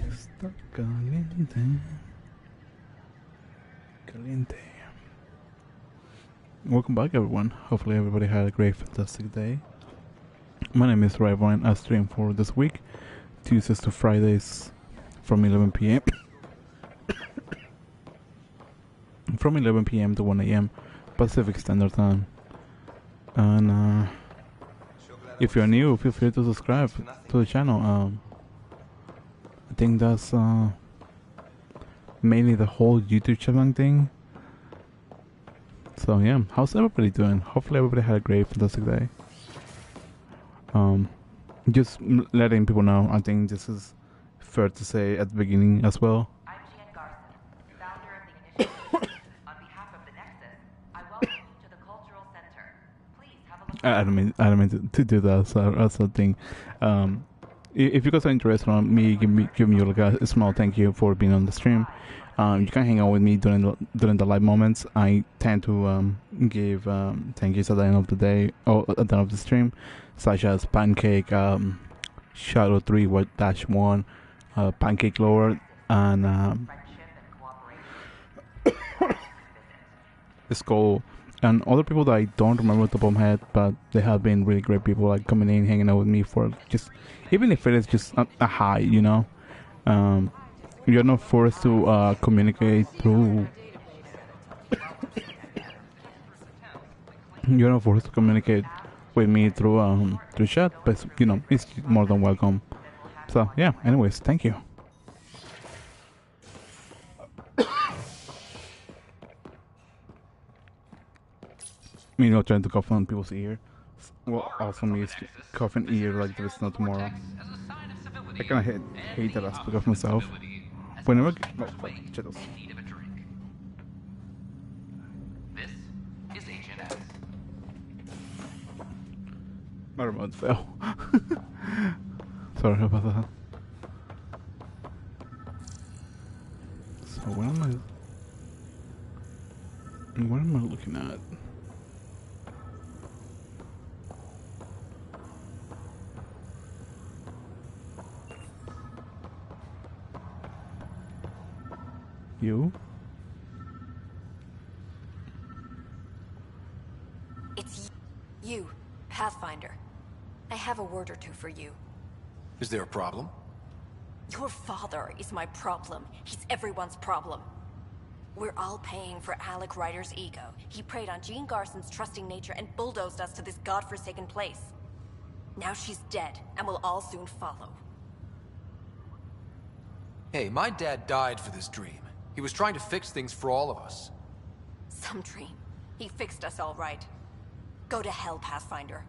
Está caliente. Caliente. Welcome back, everyone. Hopefully, everybody had a great, fantastic day. My name is Rival, and I stream for this week, Tuesdays to Fridays, from 11 p.m. from 11 p.m. to 1 a.m. Pacific Standard Time. And if you're new, feel free to subscribe to the channel. I think that's mainly the whole YouTube channel thing. So yeah, how's everybody doing? Hopefully everybody had a great, fantastic day. Just letting people know, I think this is fair to say at the beginning as well. I'm Jan Garson, founder of the initiative. On behalf of the Nexus, I welcome you to the Cultural Center. Please have a look. I don't mean to do that. So that's the thing. If you guys are interested in me giving you like a small thank you for being on the stream, you can hang out with me during the live moments. I tend to give thank yous at the end of the day or at the end of the stream, such as Pancake, Shadow 3-1, Pancake Lord, and Skull, and other people that I don't remember off the top of my head, but they have been really great people, like coming in, hanging out with me for just, even if it is just a hi, you know. You're not forced to communicate through. You're not forced to communicate with me through chat, but you know, it's more than welcome. So yeah. Anyways, thank you. You know, trying to cough on people's ear. Well, also me coughing ear like there's no tomorrow. I kind of hate that aspect of myself. Whenever Cheetos. This is Agent X. My remote fell. Sorry about that. So what am I looking at? You? It's you, Pathfinder. I have a word or two for you. Is there a problem? Your father is my problem. He's everyone's problem. We're all paying for Alec Ryder's ego. He preyed on Jean Garson's trusting nature and bulldozed us to this godforsaken place. Now she's dead, and we'll all soon follow. Hey, my dad died for this dream. He was trying to fix things for all of us. Some dream. He fixed us all right. Go to hell, Pathfinder.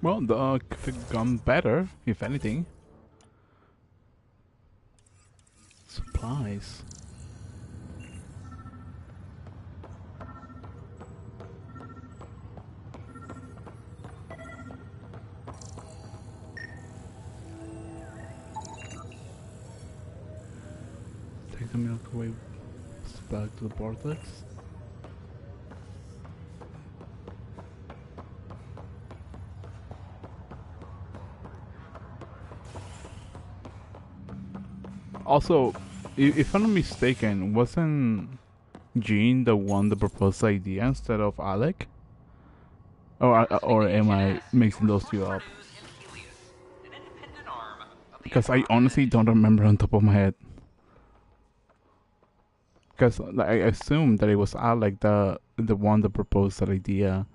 Well, the could have gone better, if anything. Supplies. Take the Milky Way back to the vortex. Also, if I'm not mistaken, wasn't Jean the one that proposed the idea instead of Alec? Or am I mixing those two up? Because I honestly don't remember on top of my head. Because like, I assumed that it was Alec the one that proposed that idea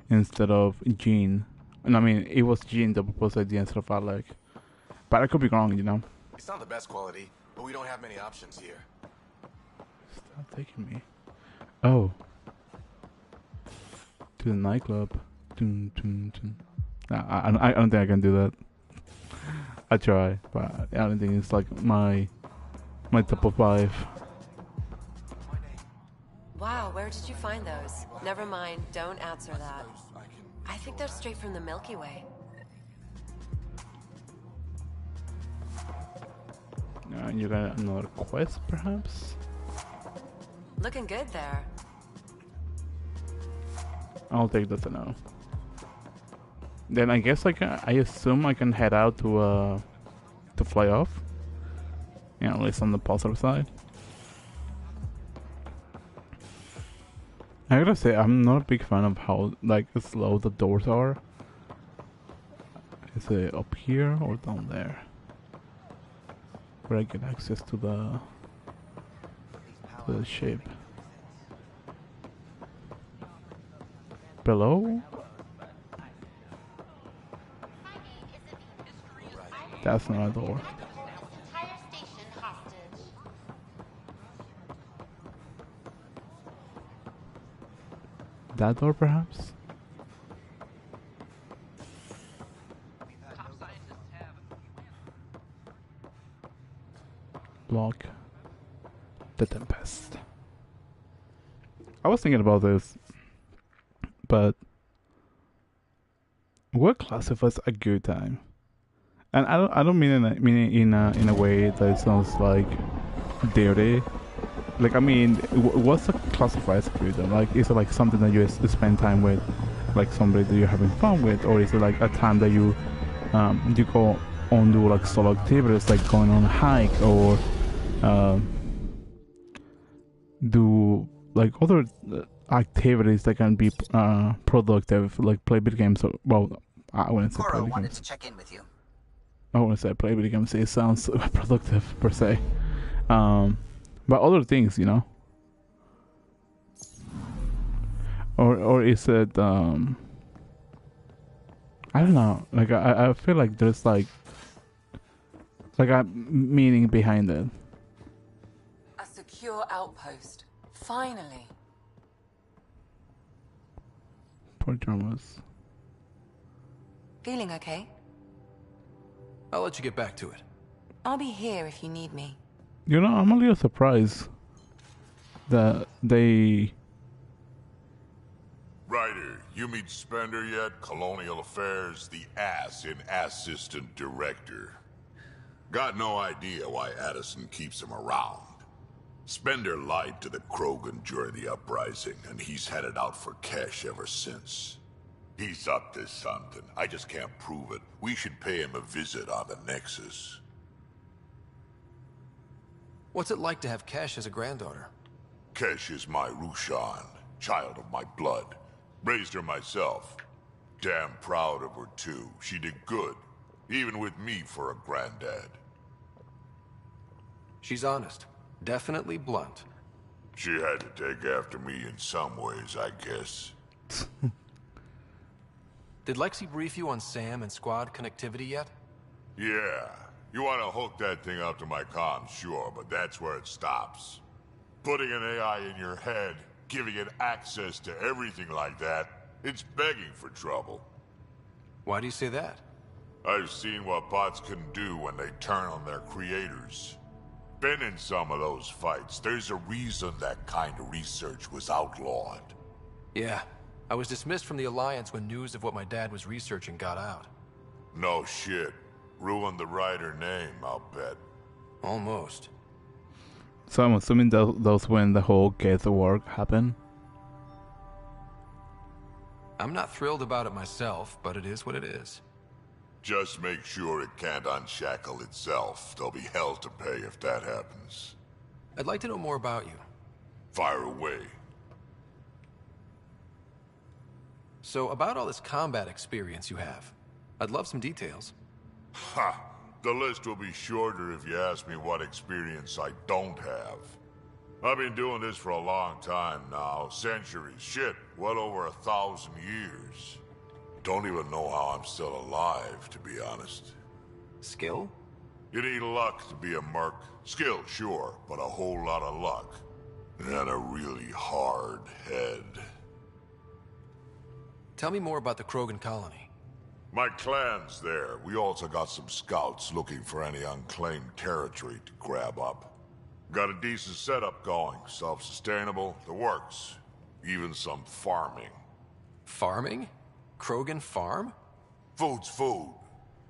instead of Jean. And I mean, it was Jean that proposed the idea instead of Alec. But I could be wrong, you know. It's not the best quality, but we don't have many options here. Stop taking me. Oh. To the nightclub. Dun, dun, dun. Nah, I don't think I can do that. I try, but I don't think it's like my top of 5. Wow, where did you find those? Never mind, don't answer that. I think they're straight from the Milky Way. You got another quest, perhaps? Looking good there. I'll take that to know. Then I guess I assume I can head out to fly off. Yeah, at least on the positive side. I gotta say, I'm not a big fan of how like slow the doors are. Is it up here or down there? Where I get access to the ship. Below? That's not a door. That door, perhaps? Block the Tempest. I was thinking about this, but what classifies a good time? And I don't mean in a way that sounds like dirty. Like, I mean, what's a classified as a good time? Like, is it like something that you spend time with, like somebody that you're having fun with, or is it like a time that you go on do like solo activities, like going on a hike, or do like other activities that can be productive, like play video games? Or, well, I wouldn't say play video wanted games. to check in with you. I wouldn't say play video games. It sounds productive per se. But other things, you know, or is it? I don't know. Like I feel like there's like a meaning behind it. A secure outpost. Finally. Poor dramas. Feeling okay? I'll let you get back to it. I'll be here if you need me. You know, I'm a little surprised that they. Ryder, you meet Spender yet? Colonial Affairs, the ass in assistant director. Got no idea why Addison keeps him around. Spender lied to the Krogan during the uprising, and he's headed out for cash ever since. He's up to something. I just can't prove it. We should pay him a visit on the Nexus. What's it like to have Kesh as a granddaughter? Kesh is my Rushan, child of my blood. Raised her myself. Damn proud of her too. She did good, even with me for a granddad. She's honest. Definitely blunt. She had to take after me in some ways, I guess. Did Lexi brief you on SAM and squad connectivity yet? Yeah. You want to hook that thing up to my comms, sure, but that's where it stops. Putting an AI in your head, giving it access to everything like that, it's begging for trouble. Why do you say that? I've seen what bots can do when they turn on their creators. Been in some of those fights. There's a reason that kind of research was outlawed. Yeah. I was dismissed from the Alliance when news of what my dad was researching got out. No shit. Ruined the Ryder name, I'll bet. Almost. So I'm assuming those when the whole get the work happened. I'm not thrilled about it myself, but it is what it is. Just make sure it can't unshackle itself. There'll be hell to pay if that happens. I'd like to know more about you. Fire away. So, about all this combat experience you have, I'd love some details. Ha! The list will be shorter if you ask me what experience I don't have. I've been doing this for a long time now. Centuries. Shit, well over 1,000 years. Don't even know how I'm still alive, to be honest. Skill? You need luck to be a merc. Skill, sure, but a whole lot of luck. And a really hard head. Tell me more about the Krogan colony. My clan's there. We also got some scouts looking for any unclaimed territory to grab up. Got a decent setup going. Self-sustainable, the works. Even some farming. Farming? Krogan farm? Food's food.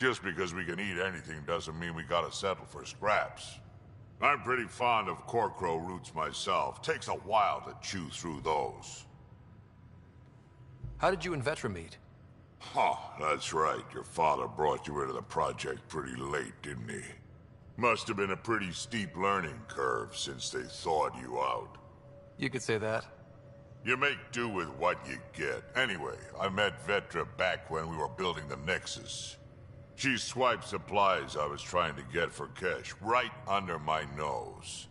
Just because we can eat anything doesn't mean we gotta settle for scraps. I'm pretty fond of Corcrow roots myself. Takes a while to chew through those. How did you and Vetra meet? Huh, that's right. Your father brought you into the project pretty late, didn't he? Must have been a pretty steep learning curve since they thawed you out. You could say that. You make do with what you get. Anyway, I met Vetra back when we were building the Nexus. She swiped supplies I was trying to get for cash right under my nose.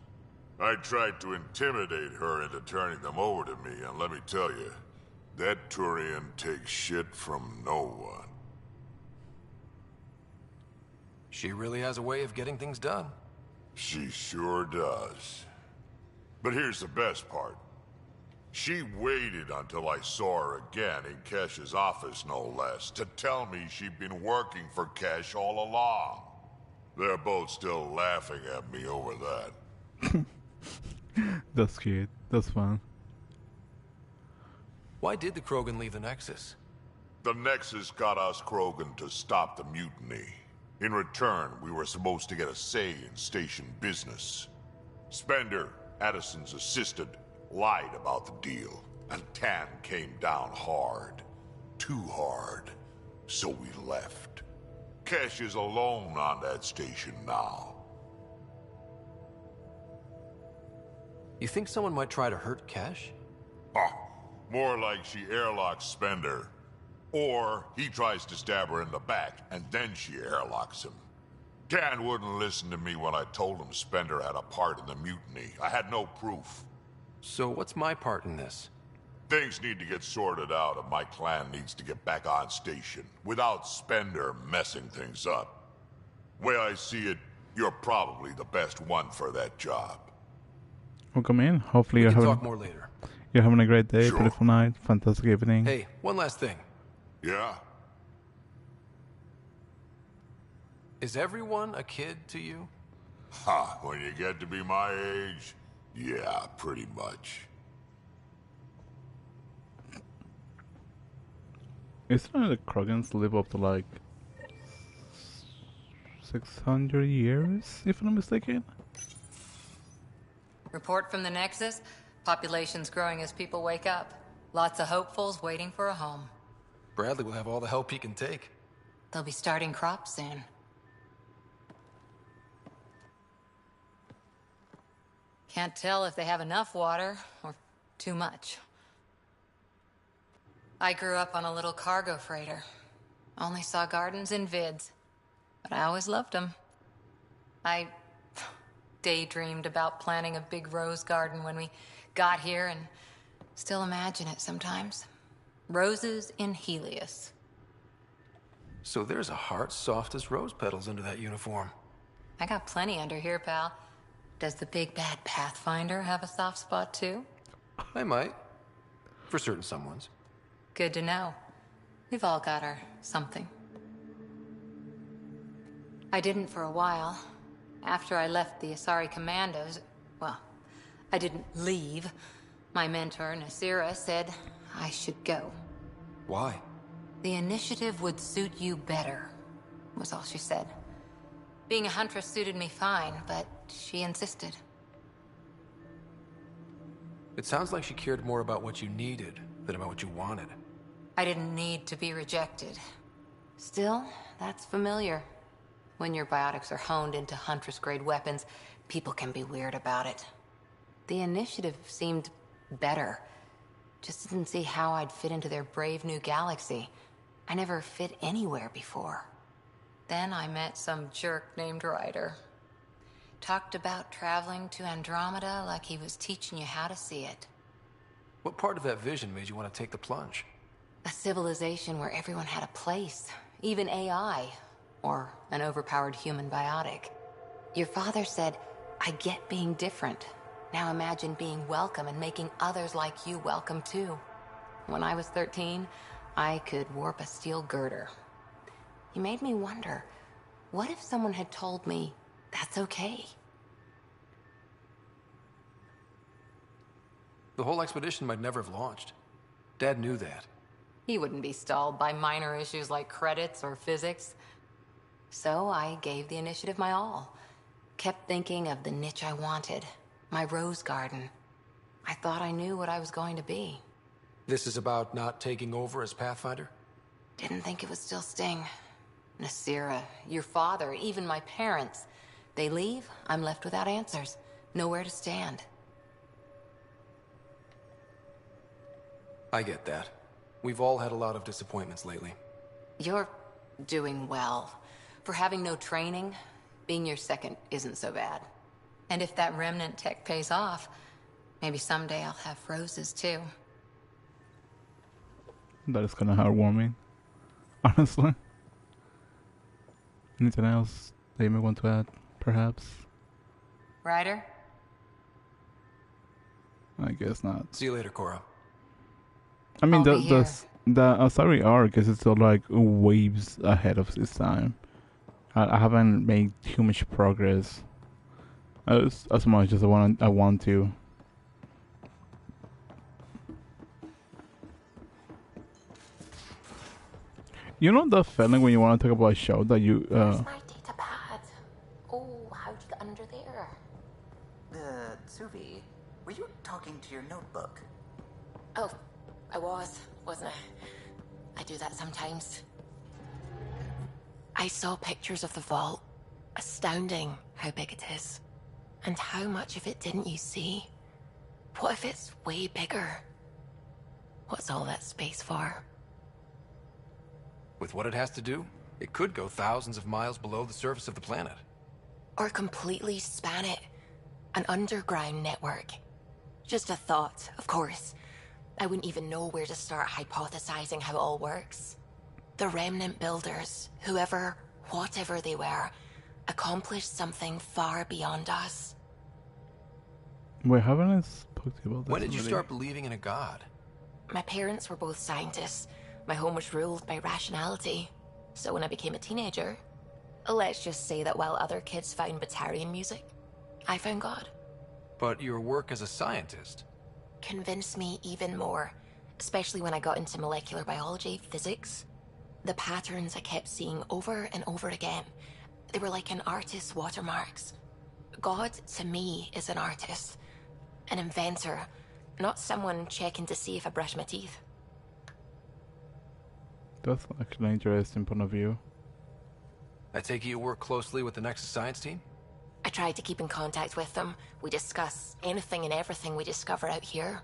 I tried to intimidate her into turning them over to me, and let me tell you, that Turian takes shit from no one. She really has a way of getting things done. She sure does. But here's the best part. She waited until I saw her again in Cash's office, no less, to tell me she'd been working for Cash all along. They're both still laughing at me over that. That's cute. That's fun. Why did the Krogan leave the Nexus? The Nexus got us Krogan to stop the mutiny. In return, we were supposed to get a say in station business. Spender, Addison's assistant, lied about the deal, and Tan came down hard. Too hard. So we left. Cash is alone on that station now. You think someone might try to hurt Cash? More like she airlocks Spender. Or he tries to stab her in the back, and then she airlocks him. Tan wouldn't listen to me when I told him Spender had a part in the mutiny. I had no proof. So what's my part in this? Things need to get sorted out, and my clan needs to get back on station, without Spender messing things up. Way I see it, you're probably the best one for that job. Welcome in. Hopefully We you're can having talk more later. you're having a great day, Sure. beautiful night, fantastic evening. Hey, one last thing. Yeah? Is everyone a kid to you? Ha, when you get to be my age, yeah, pretty much. Isn't it the Krogans live up to like 600 years, if I'm not mistaken? Report from the Nexus. Population's growing as people wake up. Lots of hopefuls waiting for a home. Bradley will have all the help he can take. They'll be starting crops soon. Can't tell if they have enough water or too much. I grew up on a little cargo freighter. Only saw gardens in vids, but I always loved them. I daydreamed about planting a big rose garden when we got here and still imagine it sometimes. Roses in Helios. So there's a heart soft as rose petals under that uniform. I got plenty under here, pal. Does the big bad Pathfinder have a soft spot too? I might. For certain someones. Good to know. We've all got our something. I didn't for a while. After I left the Asari Commandos, well, I didn't leave. My mentor, Nasira, said I should go. Why? The initiative would suit you better, was all she said. Being a huntress suited me fine, but she insisted. It sounds like she cared more about what you needed than about what you wanted. I didn't need to be rejected. Still, that's familiar. When your biotics are honed into Huntress-grade weapons, people can be weird about it. The initiative seemed better. Just didn't see how I'd fit into their brave new galaxy. I never fit anywhere before. Then I met some jerk named Ryder. Talked about traveling to Andromeda like he was teaching you how to see it. What part of that vision made you want to take the plunge? A civilization where everyone had a place, even AI, or an overpowered human biotic. Your father said, I get being different. Now imagine being welcome and making others like you welcome too. When I was 13, I could warp a steel girder. He made me wonder, what if someone had told me that's okay? The whole expedition might never have launched. Dad knew that. He wouldn't be stalled by minor issues like credits or physics. So I gave the initiative my all. Kept thinking of the niche I wanted, my rose garden. I thought I knew what I was going to be. This is about not taking over as Pathfinder? Didn't think it would still sting. Nasira, your father, even my parents. They leave, I'm left without answers. Nowhere to stand. I get that. We've all had a lot of disappointments lately. You're doing well. For having no training, being your second isn't so bad. And if that remnant tech pays off, maybe someday I'll have roses too. That is kind of heartwarming, honestly. Anything else that you may want to add, perhaps? Ryder? I guess not. See you later, Cora. I mean, I'll be here. the Asari arc is still like waves ahead of its time. I haven't made too much progress as much as I want to. You know the feeling when you want to talk about a show that you Where's my data pad? Oh, how'd you get under there? Suvi, were you talking to your notebook? Oh, I wasn't I? I do that sometimes. I saw pictures of the vault. Astounding how big it is. And how much of it didn't you see? What if it's way bigger? What's all that space for? With what it has to do, it could go thousands of miles below the surface of the planet. Or completely span it. An underground network. Just a thought, of course. I wouldn't even know where to start hypothesizing how it all works. The remnant builders, whoever, whatever they were, accomplished something far beyond us. Wait, haven't I spoke to you about this? When did you already? start believing in a god? My parents were both scientists. My home was ruled by rationality. So when I became a teenager, let's just say that while other kids found Batarian music, I found God. But your work as a scientist... Convinced me even more, especially when I got into molecular biology, physics. The patterns I kept seeing over and over again, they were like an artist's watermarks. God, to me, is an artist. An inventor, not someone checking to see if I brush my teeth. That's actually an interesting point of view. I take it you work closely with the Nexus Science team? I tried to keep in contact with them. We discuss anything and everything we discover out here.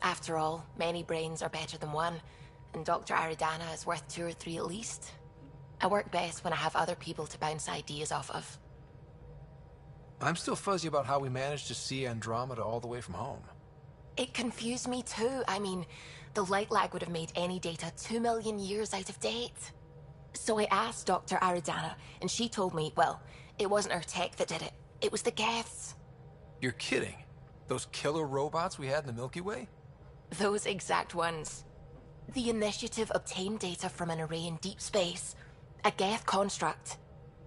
After all, many brains are better than one, and Dr. Aridana is worth 2 or 3 at least. I work best when I have other people to bounce ideas off of. I'm still fuzzy about how we managed to see Andromeda all the way from home. It confused me too. I mean, the light lag would have made any data 2 million years out of date. So I asked Dr. Aridana, and she told me, well, it wasn't her tech that did it. It was the Geths. You're kidding? Those killer robots we had in the Milky Way? Those exact ones. The initiative obtained data from an array in deep space. A Geth construct.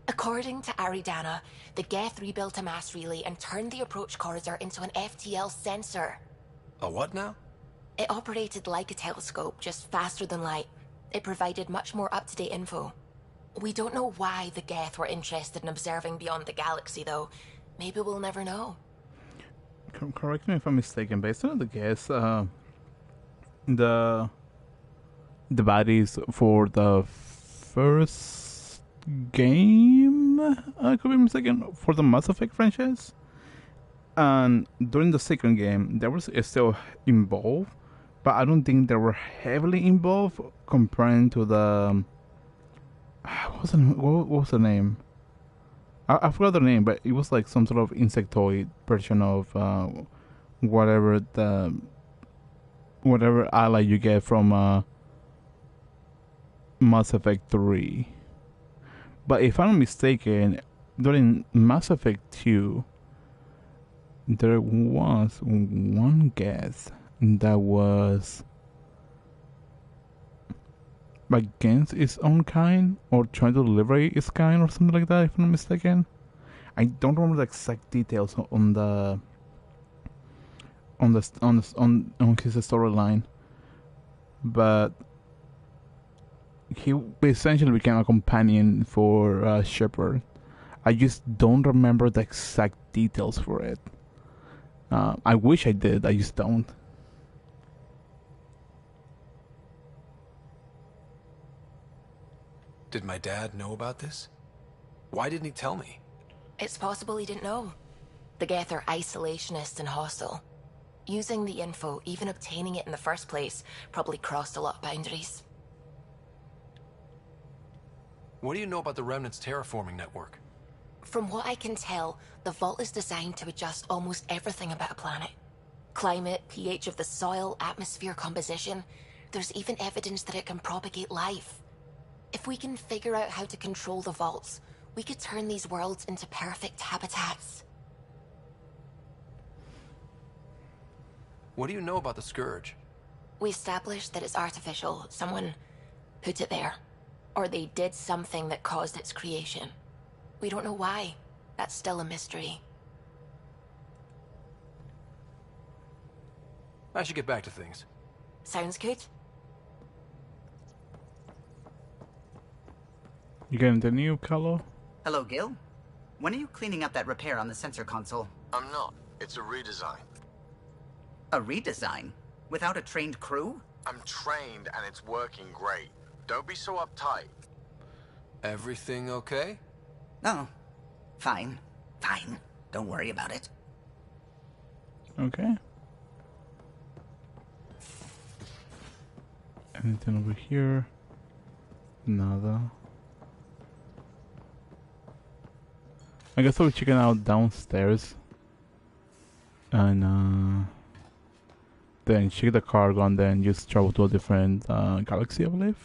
According to Aridana, the Geth rebuilt a mass relay and turned the approach corridor into an FTL sensor. A what now? It operated like a telescope, just faster than light. It provided much more up-to-date info. We don't know why the Geth were interested in observing beyond the galaxy, though. Maybe we'll never know. Correct me if I'm mistaken. Based on the guess, the baddies for the first game, I could be mistaken, for the Mass Effect franchise, and during the second game, they were still involved, but I don't think they were heavily involved comparing to the. What was the name? I forgot the name, but it was like some sort of insectoid version of whatever ally you get from Mass Effect 3. But if I'm not mistaken, during Mass Effect 2, there was one guest that was against its own kind or trying to liberate its kind or something like that, if I'm not mistaken. I don't remember the exact details on his storyline, but he essentially became a companion for Shepard. I just don't remember the exact details for it. I wish I did. I just don't. Did my dad know about this? Why didn't he tell me? It's possible he didn't know. The Geth are isolationists and hostile. Using the info, even obtaining it in the first place, probably crossed a lot of boundaries. What do you know about the Remnant's terraforming network? From what I can tell, the vault is designed to adjust almost everything about a planet. Climate, pH of the soil, atmosphere composition. There's even evidence that it can propagate life. If we can figure out how to control the vaults, we could turn these worlds into perfect habitats. What do you know about the Scourge? We established that it's artificial. Someone put it there. Or they did something that caused its creation. We don't know why. That's still a mystery. I should get back to things. Sounds good. You getting the new Carlo? Hello, Gil. When are you cleaning up that repair on the sensor console? I'm not. It's a redesign. A redesign? Without a trained crew? I'm trained and it's working great. Don't be so uptight. Everything okay? Oh, fine. Fine. Don't worry about it. Okay. Anything over here? Nada. I guess I'll be checking out downstairs. And then check the cargo and then just travel to a different galaxy, I believe.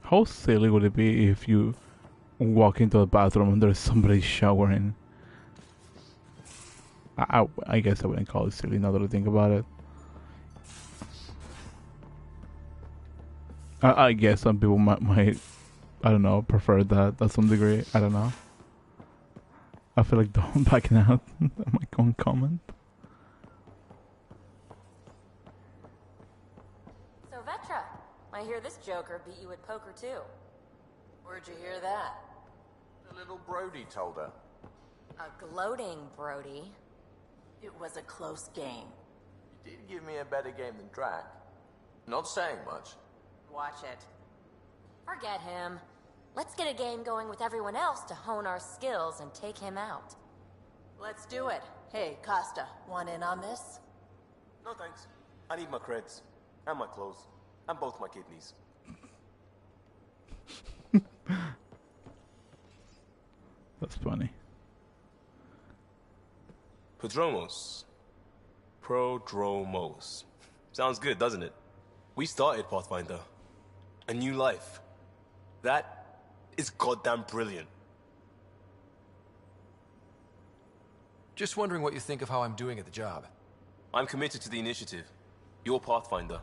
How silly would it be if you walk into the bathroom and there's somebody showering? I guess I wouldn't call it silly now that I think about it. I guess some people might, I don't know, prefer that to some degree. I don't know. I feel like don't backing out on my own comment. So Vetra, I hear this joker beat you at poker too. Where'd you hear that? The little Brody told her. A gloating Brody. It was a close game. You did give me a better game than Drac. Not saying much. Watch it. Forget him. Let's get a game going with everyone else to hone our skills and take him out. Let's do it. Hey, Costa, want in on this? No thanks. I need my creds. And my clothes. And both my kidneys. That's funny. Prodromos. Prodromos. Sounds good, doesn't it? We started Pathfinder. A new life. That is goddamn brilliant. Just wondering what you think of how I'm doing at the job. I'm committed to the initiative. You're Pathfinder.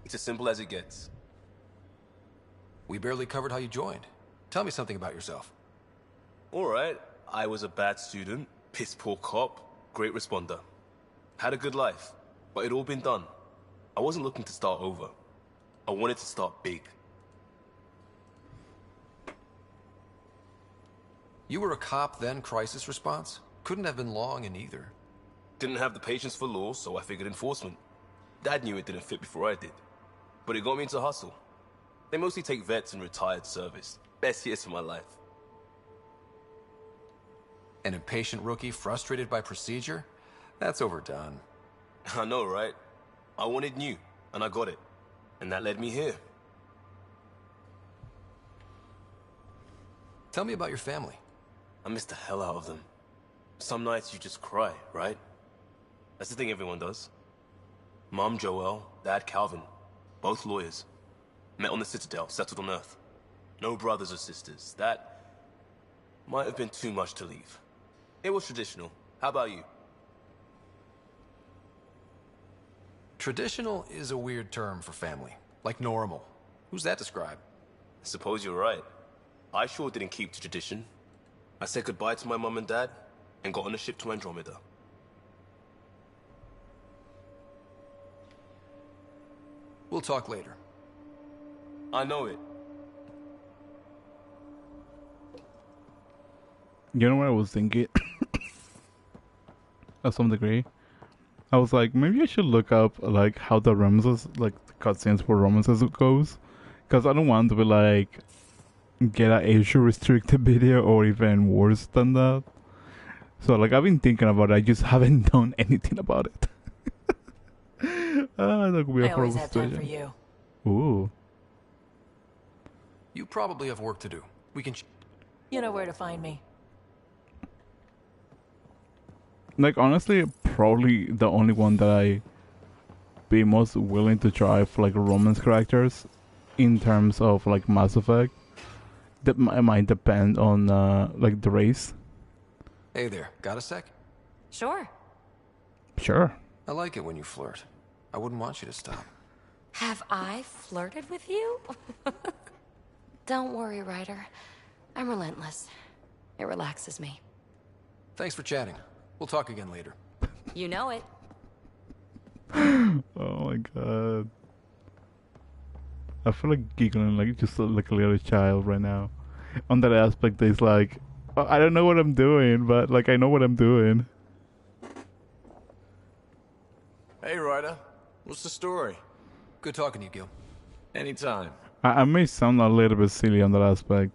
It's as simple as it gets. We barely covered how you joined. Tell me something about yourself. Alright, I was a bad student, piss poor cop, great responder. Had a good life, but it all been done. I wasn't looking to start over. I wanted to start big. You were a cop, then crisis response? Couldn't have been long in either. Didn't have the patience for law, so I figured enforcement. Dad knew it didn't fit before I did. But it got me into hustle. They mostly take vets and retired service. Best years of my life. An impatient rookie frustrated by procedure? That's overdone. I know, right? I wanted new, and I got it. And that led me here. Tell me about your family. I miss the hell out of them. Some nights you just cry, right? That's the thing everyone does. Mom Joelle, Dad Calvin, both lawyers. Met on the Citadel, settled on Earth. No brothers or sisters. That might have been too much to leave. It was traditional. How about you? Traditional is a weird term for family. Like normal. Who's that describe? I suppose you're right. I sure didn't keep to tradition. I said goodbye to my mum and dad, and got on a ship to Andromeda. We'll talk later. I know it. You know what I was thinking? to some degree. I was like, maybe I should look up like how the romances, like the cutscenes for romances goes, because I don't want to be like get an age restricted video or even worse than that. So like I've been thinking about it, I just haven't done anything about it. That could be a I always horrible have time for situation. you. Ooh. You probably have work to do. We can... You know where to find me. Like honestly, probably the only one that I be most willing to try for like romance characters in terms of like Mass Effect. That might depend on like the race. Hey there, got a sec? Sure. Sure. I like it when you flirt. I wouldn't want you to stop. Have I flirted with you? Don't worry, Ryder. I'm relentless. It relaxes me. Thanks for chatting. We'll talk again later. You know it. Oh my god. I feel like giggling like just like a little child right now. On that aspect, it's like, I don't know what I'm doing, but like I know what I'm doing. Hey, Ryder. What's the story? Good talking to you, Gil. Anytime. I may sound a little bit silly on that aspect.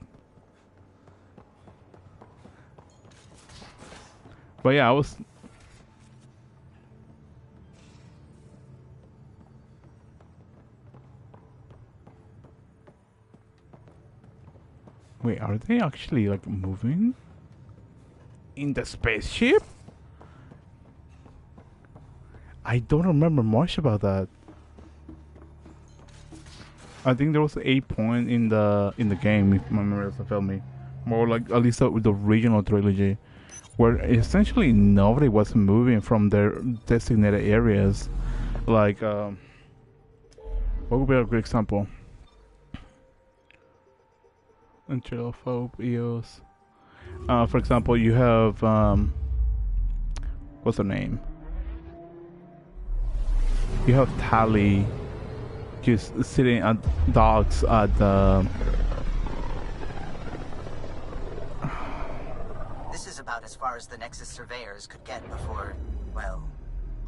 But yeah, I was... Wait, are they actually like moving? In the spaceship? I don't remember much about that. I think there was a point in the game, if my memory doesn't fail me, more like at least with the original trilogy, where essentially nobody was moving from their designated areas. Like, what would be a good example? Until of Hope, EOS. For example, you have what's her name? You have Tali just sitting at docks at the... This is about as far as the Nexus surveyors could get before, well...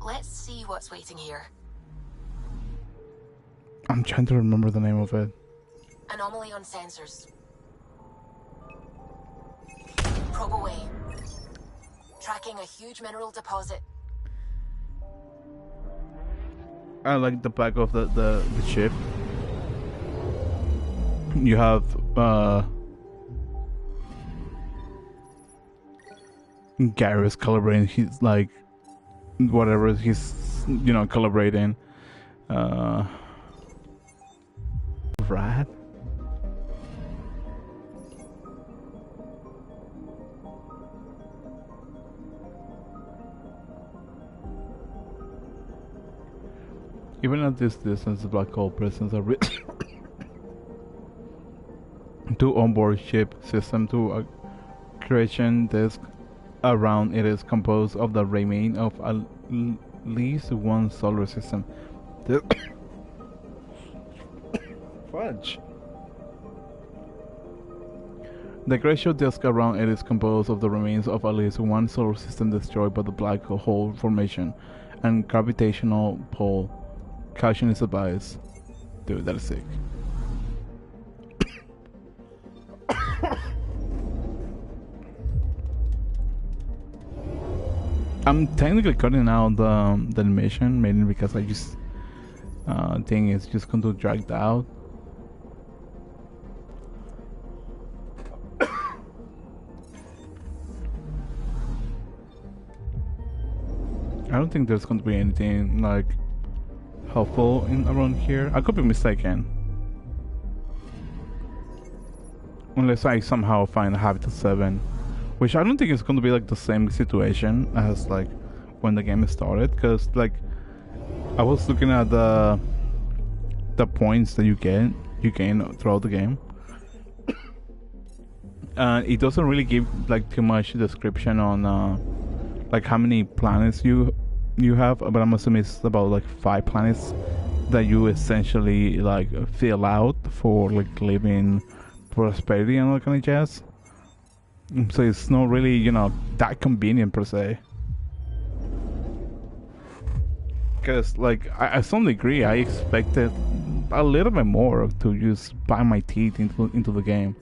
Let's see what's waiting here. I'm trying to remember the name of it. Anomaly on sensors. Probe away. Tracking a huge mineral deposit. I like the back of the ship. You have Garrus calibrating. He's like whatever he's calibrating. Rad. Even at this distance, the black hole presence are two onboard ship system to a creation disk around it is composed of the remain of at least one solar system. Fudge. The glacial disk around it is composed of the remains of at least one solar system destroyed by the black hole formation and gravitational pull. Caution is advised. Dude, that is sick. I'm technically cutting out the animation mainly because I just think it's just going to drag out. I don't think there's going to be anything like helpful in around here. I could be mistaken. Unless I somehow find Habitat 7. Which I don't think it's going to be like the same situation as like when the game started. Because like I was looking at the points that you gain throughout the game. It doesn't really give like too much description on like how many planets you have, but I'm assuming it's about like 5 planets that you essentially like fill out for like living prosperity and all that kind of jazz. So it's not really that convenient per se. because like I some degree I expected a little bit more to just buy my teeth into the game,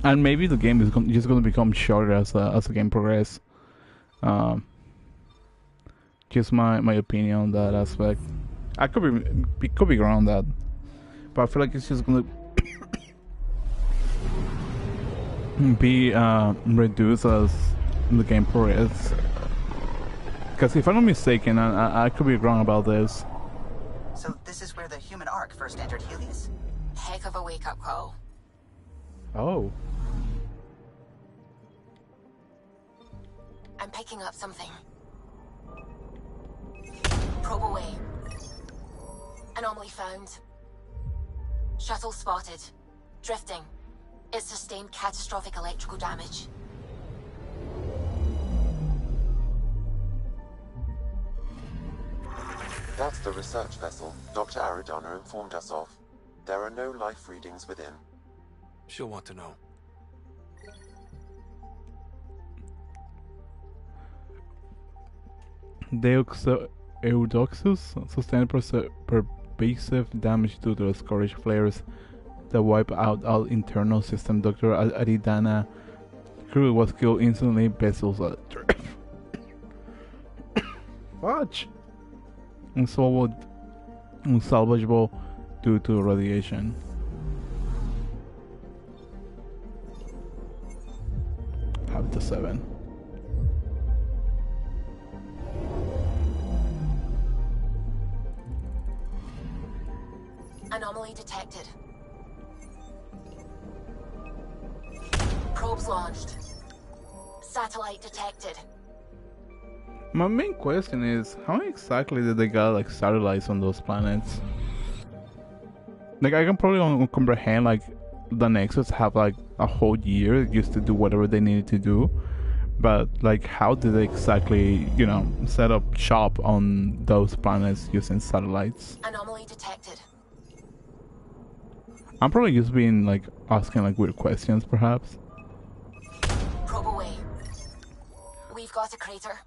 and maybe the game is just going to become shorter as the game progresses. Just my opinion on that aspect. I could be wrong on that, but I feel like it's just gonna be reduced as the game progresses. Because if I'm not mistaken, I could be wrong about this. So this is where the human Ark first entered Helios? Heck of a wake-up call. Oh. I'm picking up something. Probe away. Anomaly found. Shuttle spotted. Drifting. It sustained catastrophic electrical damage. That's the research vessel Dr. Aridana informed us of. There are no life readings within. She'll want to know. Eudoxus sustained pervasive damage due to the scourge flares that wipe out all internal system. Dr. Aridana crew was killed instantly. Vessels Fudge! Unsalvageable due to radiation. Have the 7. Anomaly detected. Probes launched. Satellite detected. My main question is, how exactly did they got like satellites on those planets? Like I can probably comprehend like the Nexus have like a whole year just to do whatever they needed to do, but like how did they exactly, you know, set up shop on those planets using satellites? Anomaly detected. I'm probably just being like asking like weird questions perhaps. Probe away. We've got a crater.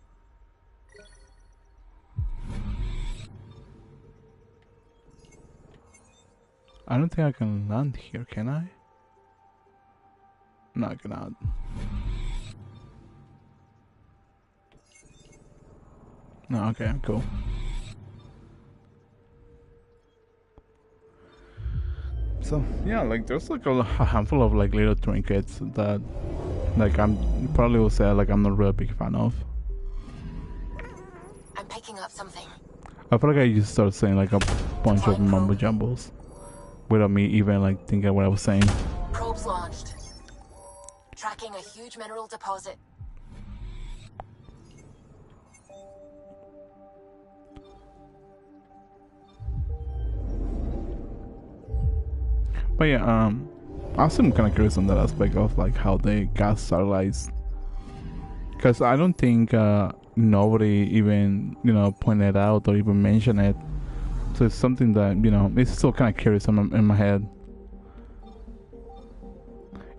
I don't think I can land here, can I? No, I cannot. No, okay, cool. So yeah, like there's like a handful of like little trinkets that like I'm probably will say like I'm not really a big fan of. I'm picking up something. I feel like I just started saying like a bunch of mumbo jumbles without me even like thinking what I was saying. Probes launched. Tracking a huge mineral deposit. But yeah, I'm also kind of curious on that aspect of like how they got satellites, because I don't think nobody even, you know, pointed out or even mentioned it. So it's something that, you know, it's still kind of curious in my head.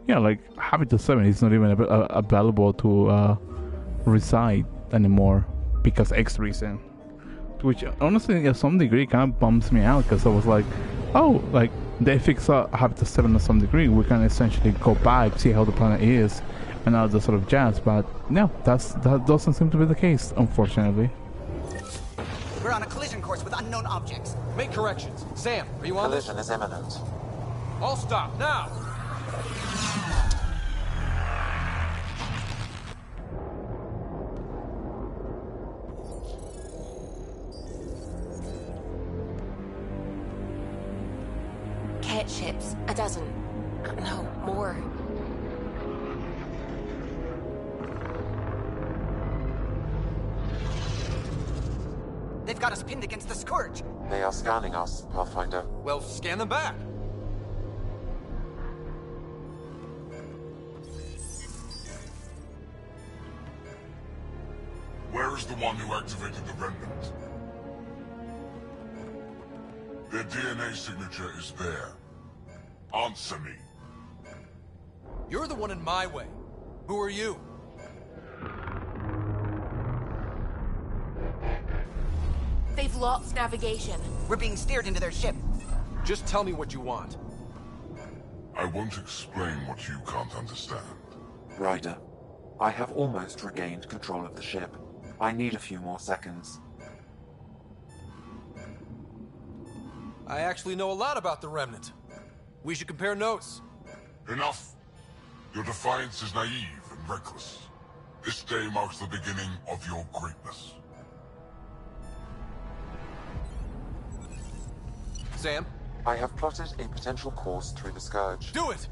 Yeah, like Habitat 7 is not even available to reside anymore because X reason, which honestly, to some degree, kind of bums me out because I was like, oh, like they fix Habitat 7 to some degree. We can essentially go back, see how the planet is, and all that sort of jazz. But no, that doesn't seem to be the case, unfortunately. We're on a collision course with unknown objects. Make corrections. Sam, are you on this? Collision is imminent. All stop, now! Cat ships. A dozen. No, more. They've got us pinned against the Scourge. They are scanning us, Pathfinder. Well, scan them back. Where is the one who activated the remnant? Their DNA signature is there. Answer me. You're the one in my way. Who are you? They've lost navigation. We're being steered into their ship. Just tell me what you want. I won't explain what you can't understand. Ryder, I have almost regained control of the ship. I need a few more seconds. I actually know a lot about the Remnant. We should compare notes. Enough! Your defiance is naive and reckless. This day marks the beginning of your greatness. Sam? I have plotted a potential course through the Scourge. Do it!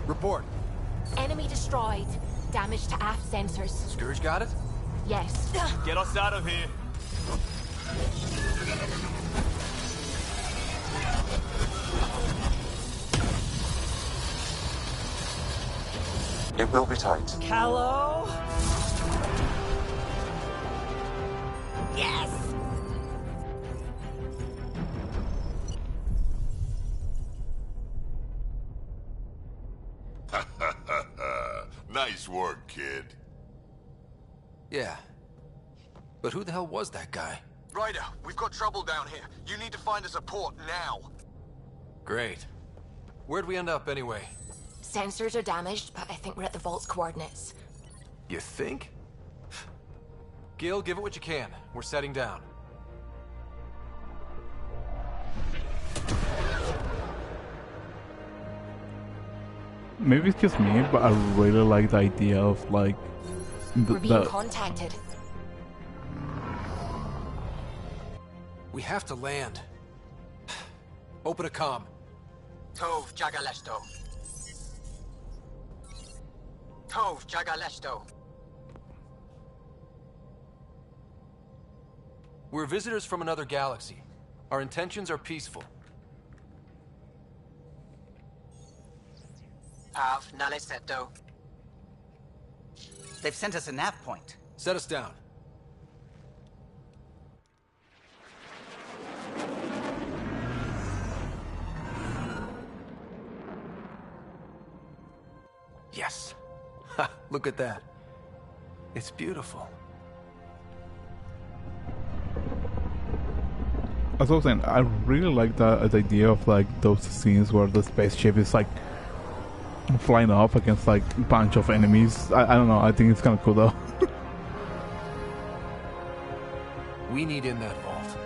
Report. Enemy destroyed. Damage to aft sensors. Scourge got it? Yes. Get us out of here. It will be tight. Callow? Yes! Nice work, kid. Yeah. But who the hell was that guy? Ryder, we've got trouble down here. You need to find us a port now. Great. Where'd we end up anyway? Sensors are damaged, but I think we're at the vault's coordinates. You think? Gil, give it what you can. We're setting down. Maybe it's just me, but I really like the idea of like We're being contacted. We have to land. Open a comm. Tov Jagaleshto. Tov Jagaleshto. We're visitors from another galaxy. Our intentions are peaceful. Av Naleseto. They've sent us a nav point. Set us down. Yes. Ha, look at that. It's beautiful. As I was saying, I really like the idea of like those scenes where the spaceship is like flying off against like a bunch of enemies. I don't know, I think it's kind of cool though. We need in that vault.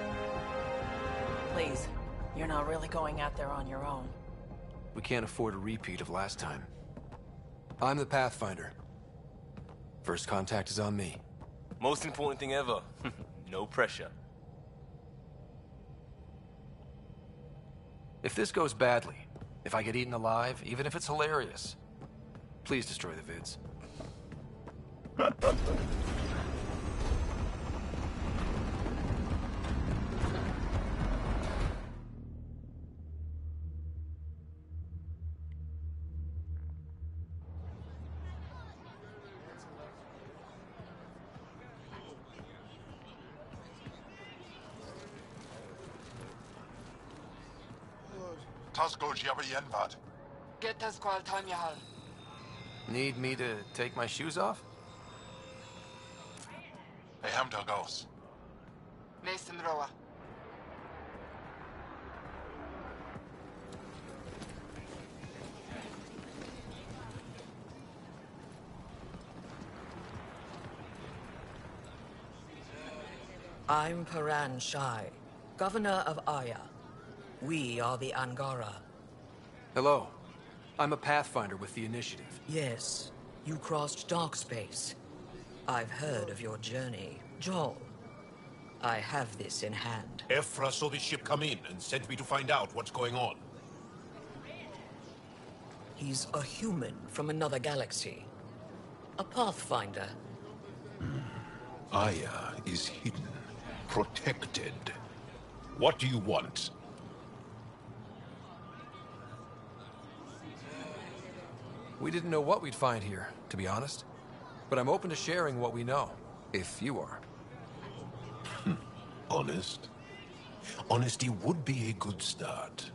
Please, you're not really going out there on your own. We can't afford a repeat of last time. I'm the Pathfinder. First contact is on me. Most important thing ever. No pressure. If this goes badly, if I get eaten alive, even if it's hilarious, please destroy the vids. Get us qual time yahal. Need me to take my shoes off? Nesim roa. I'm Paran Shai, Governor of Aya. We are the Angara. Hello. I'm a Pathfinder with the Initiative. Yes, you crossed dark space. I've heard of your journey, Joel. I have this in hand. Ephra saw the ship come in and sent me to find out what's going on. He's a human from another galaxy. A Pathfinder. Aya is hidden, protected. What do you want? We didn't know what we'd find here, to be honest. But I'm open to sharing what we know, if you are. Honest? Honesty would be a good start.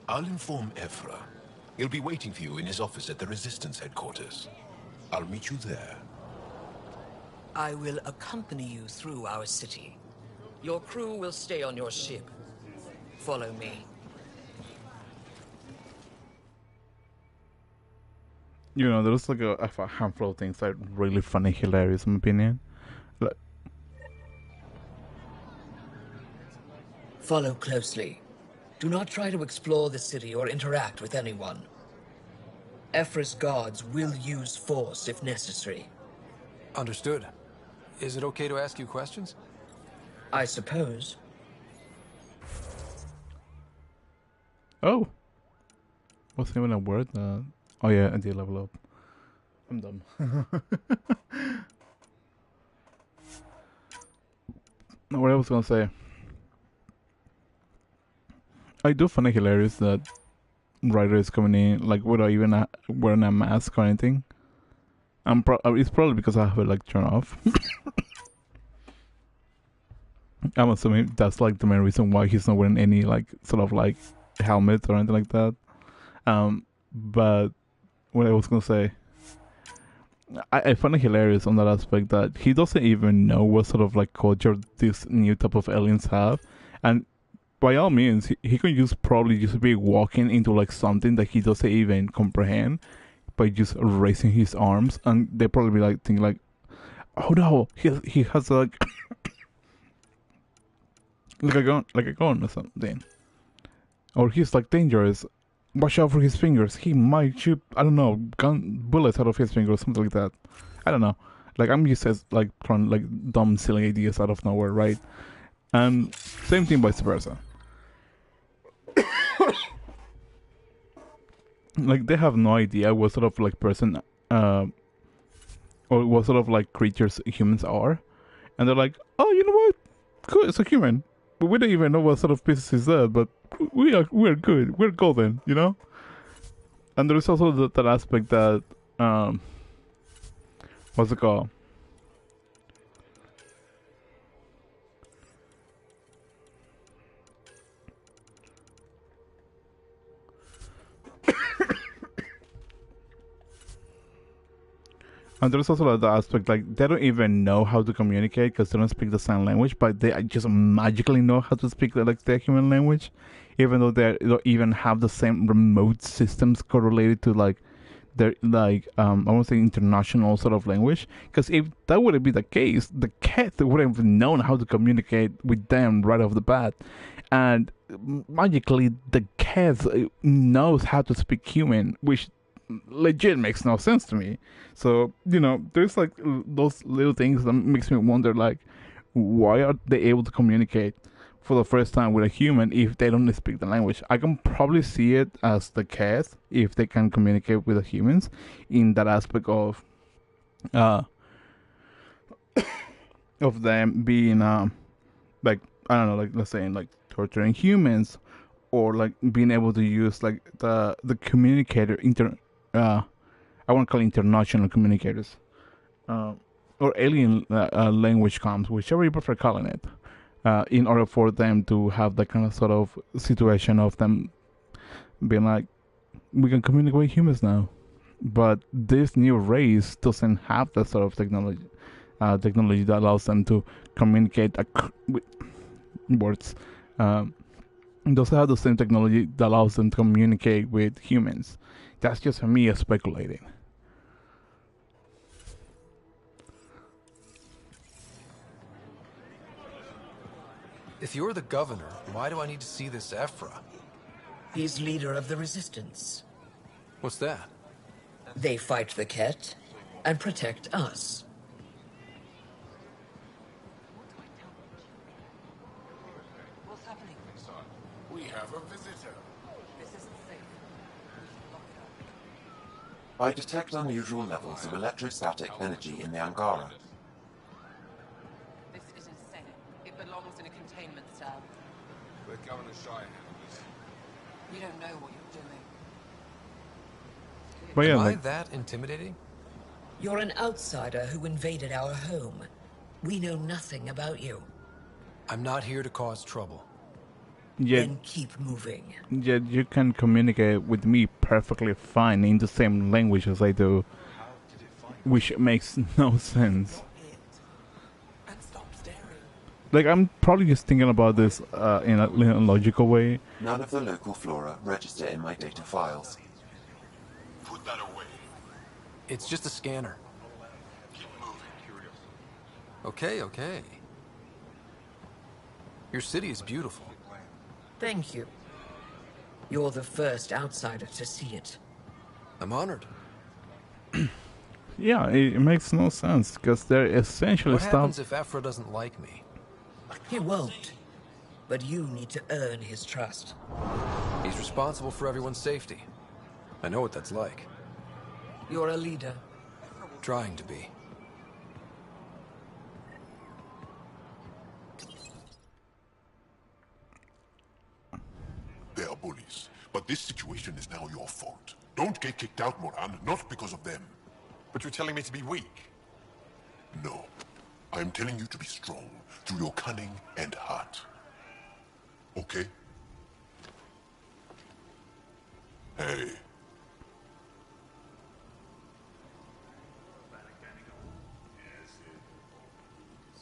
I'll inform Ephra. He'll be waiting for you in his office at the Resistance headquarters. I'll meet you there. I will accompany you through our city. Your crew will stay on your ship. Follow me. You know, there's like a handful of things that are really funny, hilarious, in my opinion. Like, Follow closely. Do not try to explore the city or interact with anyone. Ephra's guards will use force if necessary. Understood. Is it okay to ask you questions? I suppose. oh, wasn't even a word. Oh yeah, I did level up. I'm dumb. What I was gonna say. I do find it hilarious that Ryder is coming in like without even wearing a mask or anything. It's probably because I have it like turned off. I'm assuming that's like the main reason why he's not wearing any like sort of like helmet or anything like that. But what I was gonna say, I find it hilarious on that aspect that he doesn't even know what sort of like culture this new type of aliens have, and by all means, he could probably just be walking into like something that he doesn't even comprehend by just raising his arms, and they probably be like thinking like, oh no, he has like like a gun or something, or he's like dangerous. Watch out for his fingers. He might shoot, I don't know, bullets out of his fingers, something like that. I don't know. Like I'm used to like throwing like dumb, silly ideas out of nowhere, right? And same thing vice versa. Like they have no idea what sort of like person, or what sort of like creatures humans are, and they're like, oh, you know what? Good, it's a human. But we don't even know what sort of species is that, but we're good. We're golden, you know. And there is also that aspect that what's it called? And there's also the aspect like they don't even know how to communicate because they don't speak the sign language, but they just magically know how to speak like their human language, even though they don't even have the same remote systems correlated to like their like I want to say international sort of language. Because if that would be the case, the cat would have known how to communicate with them right off the bat, and magically the cat knows how to speak human, which legit makes no sense to me. So you know, there's like those little things that makes me wonder, like, why are they able to communicate for the first time with a human if they don't speak the language? I can probably see it as the cats if they can communicate with the humans in that aspect of them being like, I don't know, like let's say like torturing humans, or like being able to use like the communicator I want to call it international communicators, or alien language comms, whichever you prefer calling it, in order for them to have that kind of sort of situation of them being like, we can communicate with humans now. But this new race doesn't have that sort of technology that allows them to communicate with words. Doesn't have the same technology that allows them to communicate with humans. That's just me speculating. If you're the governor, why do I need to see this Ephra? He's leader of the Resistance. What's that? They fight the Ket and protect us. What's happening? We have a visitor. This isn't safe. I detect unusual levels of electrostatic energy in the Angara. This isn't safe. It belongs in a containment cell. Let Governor Shy handle this. You don't know what you're doing. But yeah, Am I like, that intimidating? You're an outsider who invaded our home. We know nothing about you. I'm not here to cause trouble. Yet, then keep moving. yet you can communicate with me perfectly fine in the same language as I do, which makes no sense. Like, I'm probably just thinking about this in a logical way. None of the local flora register in my data files. Put that away. It's just a scanner. Keep moving, curious. Okay, okay. Your city is beautiful. Thank you. You're the first outsider to see it. I'm honored. Yeah, it makes no sense because they're essentially What happens stuff. if Aphra doesn't like me? He won't. But you need to earn his trust. He's responsible for everyone's safety. I know what that's like. You're a leader. Trying to be. They are bullies, but this situation is now your fault. Don't get kicked out, Moran, not because of them. But you're telling me to be weak? No. I am telling you to be strong through your cunning and heart. Okay? Hey.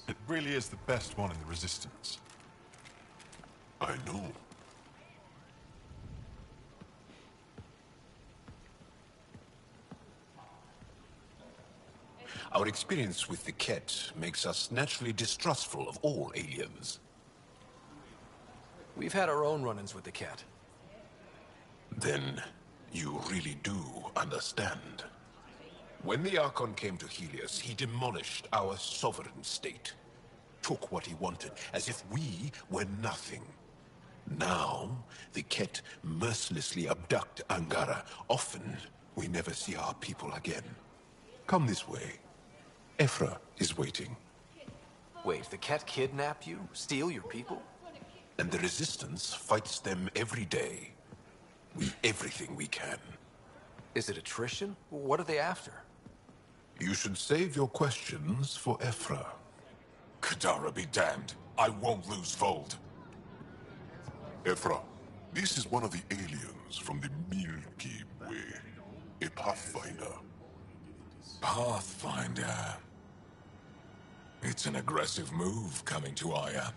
It really is the best one in the Resistance. I know. Our experience with the Ket makes us naturally distrustful of all aliens. We've had our own run-ins with the cat. Then you really do understand. When the Archon came to Helios, he demolished our sovereign state. Took what he wanted, as if we were nothing. Now, the Ket mercilessly abduct Angara. Often, we never see our people again. Come this way. Ephra is waiting. Wait, the cat kidnapped you? Steal your people? And the Resistance fights them every day. With everything we can. Is it attrition? What are they after? You should save your questions for Ephra. Kadara be damned. I won't lose Vold. Ephra, this is one of the aliens from the Milky Way. A Pathfinder. Pathfinder. It's an aggressive move coming to Aya.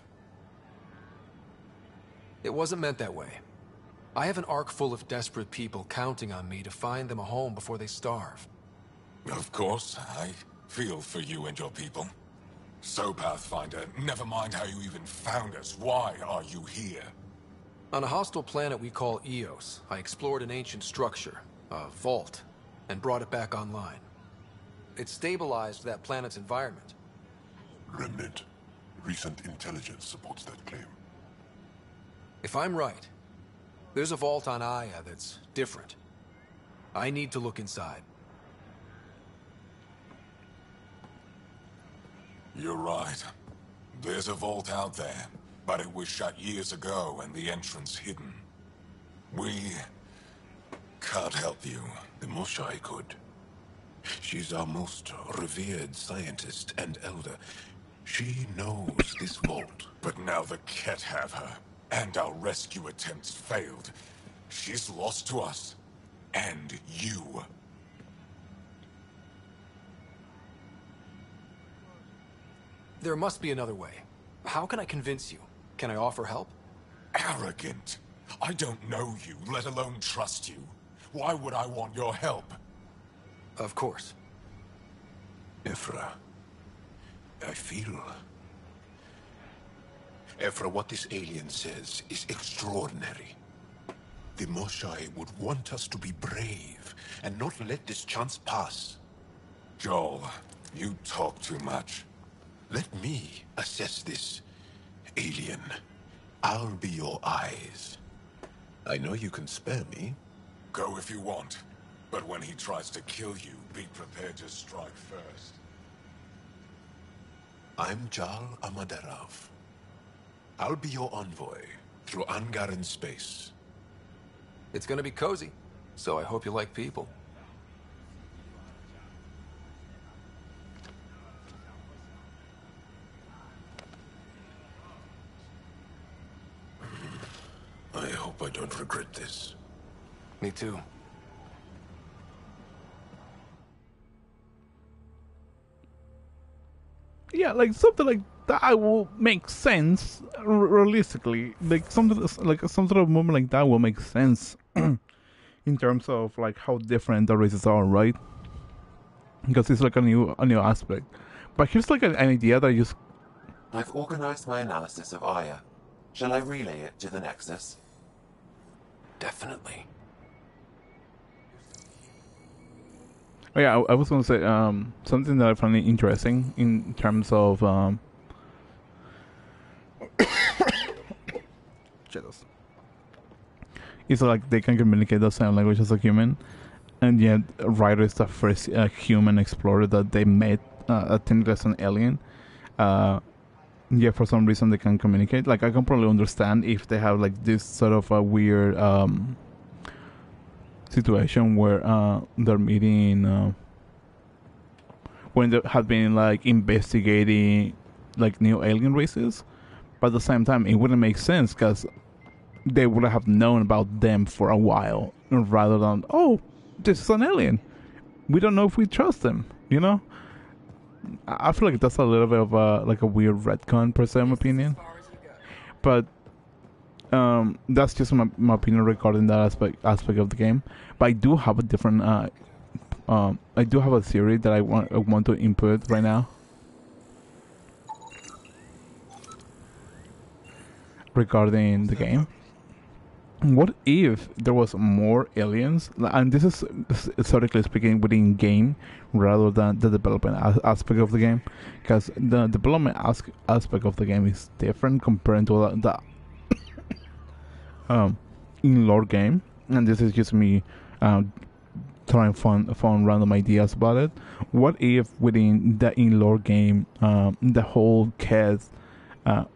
It wasn't meant that way. I have an ark full of desperate people counting on me to find them a home before they starve. Of course, I feel for you and your people. So, Pathfinder, never mind how you even found us. Why are you here? On a hostile planet we call Eos, I explored an ancient structure, a vault, and brought it back online. It stabilized that planet's environment. Remnant. Recent intelligence supports that claim. If I'm right, there's a vault on Aya that's different. I need to look inside. You're right. There's a vault out there, but it was shut years ago and the entrance hidden. We can't help you. The Moshai could. She's our most revered scientist and elder. She knows this vault. But now the Ket have her, and our rescue attempts failed. She's lost to us, and you. There must be another way. How can I convince you? Can I offer help? Arrogant. I don't know you, let alone trust you. Why would I want your help? Of course. Ephra, I feel... Ephra, what this alien says is extraordinary. The Moshai would want us to be brave and not let this chance pass. Joel, you talk too much. Let me assess this, alien. I'll be your eyes. I know you can spare me. Go if you want. But when he tries to kill you, be prepared to strike first. I'm Jal Amaderov. I'll be your envoy through Angaran space. It's gonna be cozy, so I hope you like people. Me too. Yeah, like something like that will make sense realistically. Like something like some sort of movement like that will make sense in terms of like how different the races are, right? Because it's like a new aspect. But here's like an idea that I just I've organized my analysis of Aya. Shall I relay it to the Nexus? Definitely. Oh, yeah, I was going to say something that I find interesting in terms of shadows. It's like they can communicate the same language as a human, and yet Ryder is the first human explorer that they met. I think that's an alien. Yeah, for some reason they can communicate. Like I can probably understand if they have like this sort of a weird situation where they're meeting when they have been like investigating like new alien races, but at the same time it wouldn't make sense because they would have known about them for a while rather than, oh, this is an alien, we don't know if we trust them, you know. I feel like that's a little bit of like a weird retcon per se, in my opinion, but that's just my opinion regarding that aspect of the game. But I do have a different I do have a theory that I want to input right now regarding the game. What if there was more aliens, and this is historically speaking within game rather than the development aspect of the game, because the development aspect of the game is different compared to the in-lore game, and this is just me trying fun random ideas about it. What if within the in-lore game, the whole cast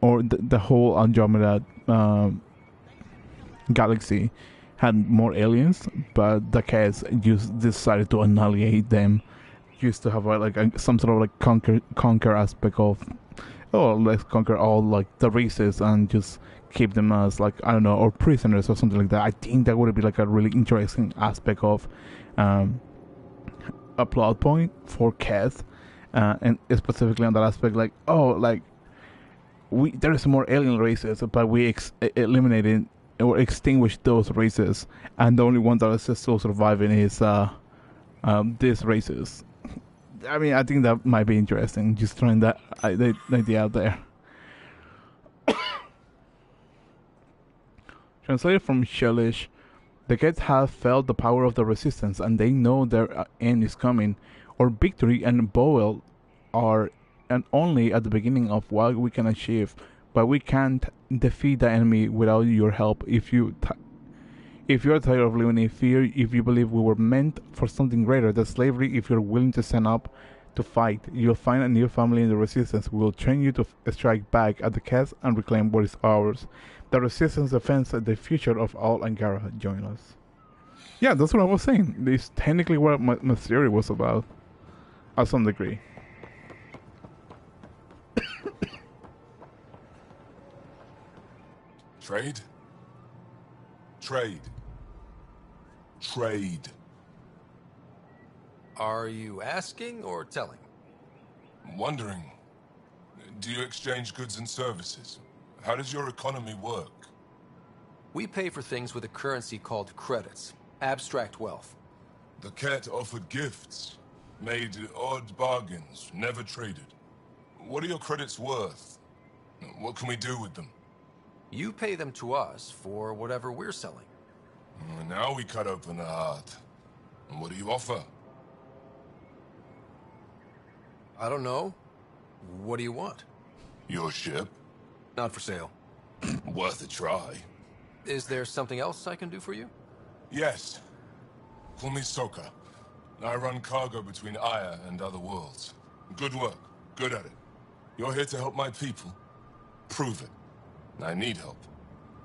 or the whole Andromeda galaxy had more aliens, but the cast just decided to annihilate them, just to have some sort of like conquer aspect of, oh, let's conquer all like the races and just keep them as like, I don't know, or prisoners or something like that. I think that would be like a really interesting aspect of a plot point for Keth, and specifically on that aspect, like, oh, like there's more alien races, but we eliminated or extinguished those races, and the only one that is still surviving is these races. I mean, I think that might be interesting. Just throwing that idea out there. Translated from Shellish, the Gets have felt the power of the resistance, and they know their end is coming. Our victory and Boel are and only at the beginning of what we can achieve, but we can't defeat the enemy without your help. If you are tired of living in fear, if you believe we were meant for something greater than slavery, if you're willing to stand up to fight, you'll find a new family in the resistance. We will train you to strike back at the cast and reclaim what is ours. The resistance defends the future of all Angara. Join us. Yeah, that's what I was saying. This is technically what my theory was about, at some degree. Trade? Trade. Trade. Are you asking or telling? I'm wondering, do you exchange goods and services? How does your economy work? We pay for things with a currency called credits. Abstract wealth. The cat offered gifts, made odd bargains, never traded. What are your credits worth? What can we do with them? You pay them to us for whatever we're selling. Now we cut open the heart. And what do you offer? I don't know. What do you want? Your ship? Not for sale. Worth a try. Is there something else I can do for you? Yes. Call me Soka. I run cargo between Aya and other worlds. Good work. Good at it. You're here to help my people. Prove it. I need help.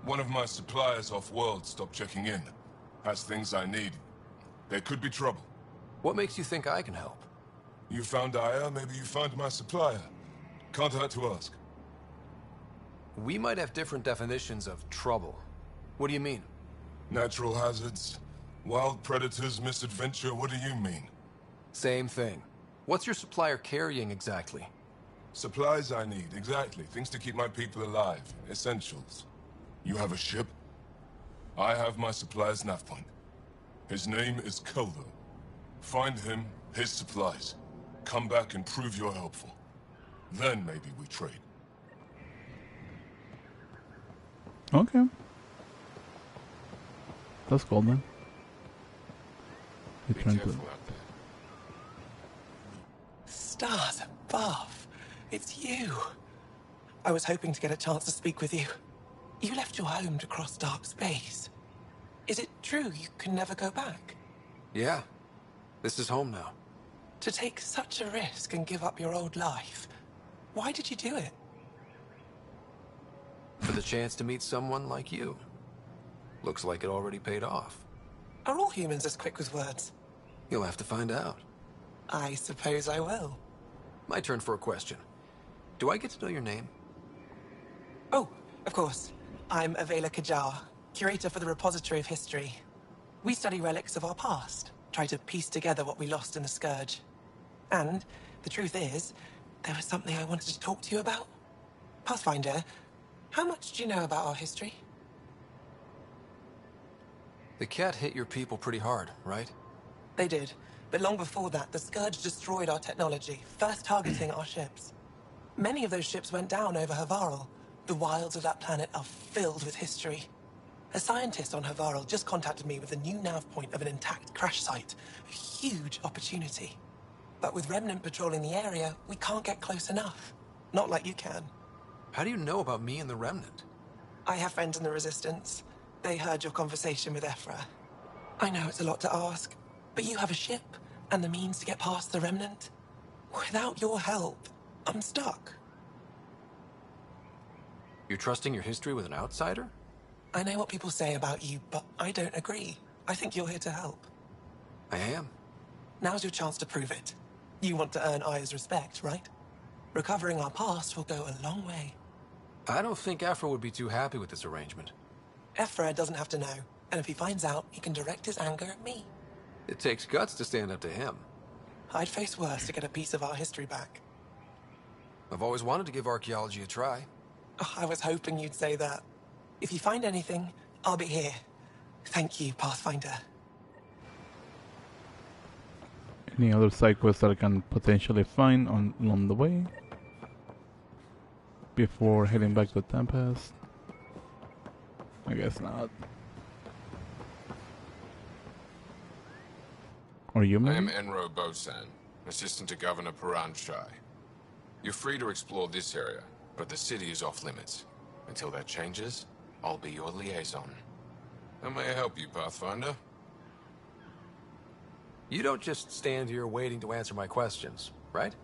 One of my suppliers off-world stopped checking in. Has things I need. There could be trouble. What makes you think I can help? You found Aya, maybe you found my supplier. Can't hurt to ask. We might have different definitions of trouble. What do you mean? Natural hazards, Wild predators, misadventure, what do you mean? Same thing. What's your supplier carrying exactly? Supplies I need, exactly. Things to keep my people alive. Essentials. You have a ship? I have my supplier's nav point. His name is Keldo. Find him, his supplies. Come back and prove you're helpful. Then maybe we trade. Okay. That's cool, man. Be careful out there. Stars above. It's you. I was hoping to get a chance to speak with you. You left your home to cross dark space. Is it true you can never go back? Yeah. This is home now. To take such a risk and give up your old life, why did you do it? For the chance to meet someone like you. Looks like it already paid off. Are all humans as quick with words? You'll have to find out. I suppose I will. My turn for a question. Do I get to know your name? Oh, of course. I'm Avela Kajar, curator for the Repository of History. We study relics of our past, try to piece together what we lost in the Scourge. And, the truth is, there was something I wanted to talk to you about. Pathfinder, how much do you know about our history? The cat hit your people pretty hard, right? They did. But long before that, the Scourge destroyed our technology, first targeting our ships. Many of those ships went down over Havarl. The wilds of that planet are filled with history. A scientist on Havarl just contacted me with a new nav point of an intact crash site. A huge opportunity. But with Remnant patrolling the area, we can't get close enough. Not like you can. How do you know about me and the Remnant? I have friends in the Resistance. They heard your conversation with Ephra. I know it's a lot to ask, but you have a ship and the means to get past the Remnant. Without your help, I'm stuck. You're trusting your history with an outsider? I know what people say about you, but I don't agree. I think you're here to help. I am. Now's your chance to prove it. You want to earn Aya's respect, right? Recovering our past will go a long way. I don't think Ephra would be too happy with this arrangement. Ephra doesn't have to know, and if he finds out, he can direct his anger at me. It takes guts to stand up to him. I'd face worse to get a piece of our history back. I've always wanted to give archaeology a try. Oh, I was hoping you'd say that. If you find anything, I'll be here. Thank you, Pathfinder. Any other side quests that I can potentially find along the way before heading back to Tempest? I guess not. Or you, I maybe? am Enro Bosan, assistant to Governor Paranshai. You're free to explore this area, but the city is off limits. Until that changes, I'll be your liaison. How may I help you, Pathfinder? You don't just stand here waiting to answer my questions, right?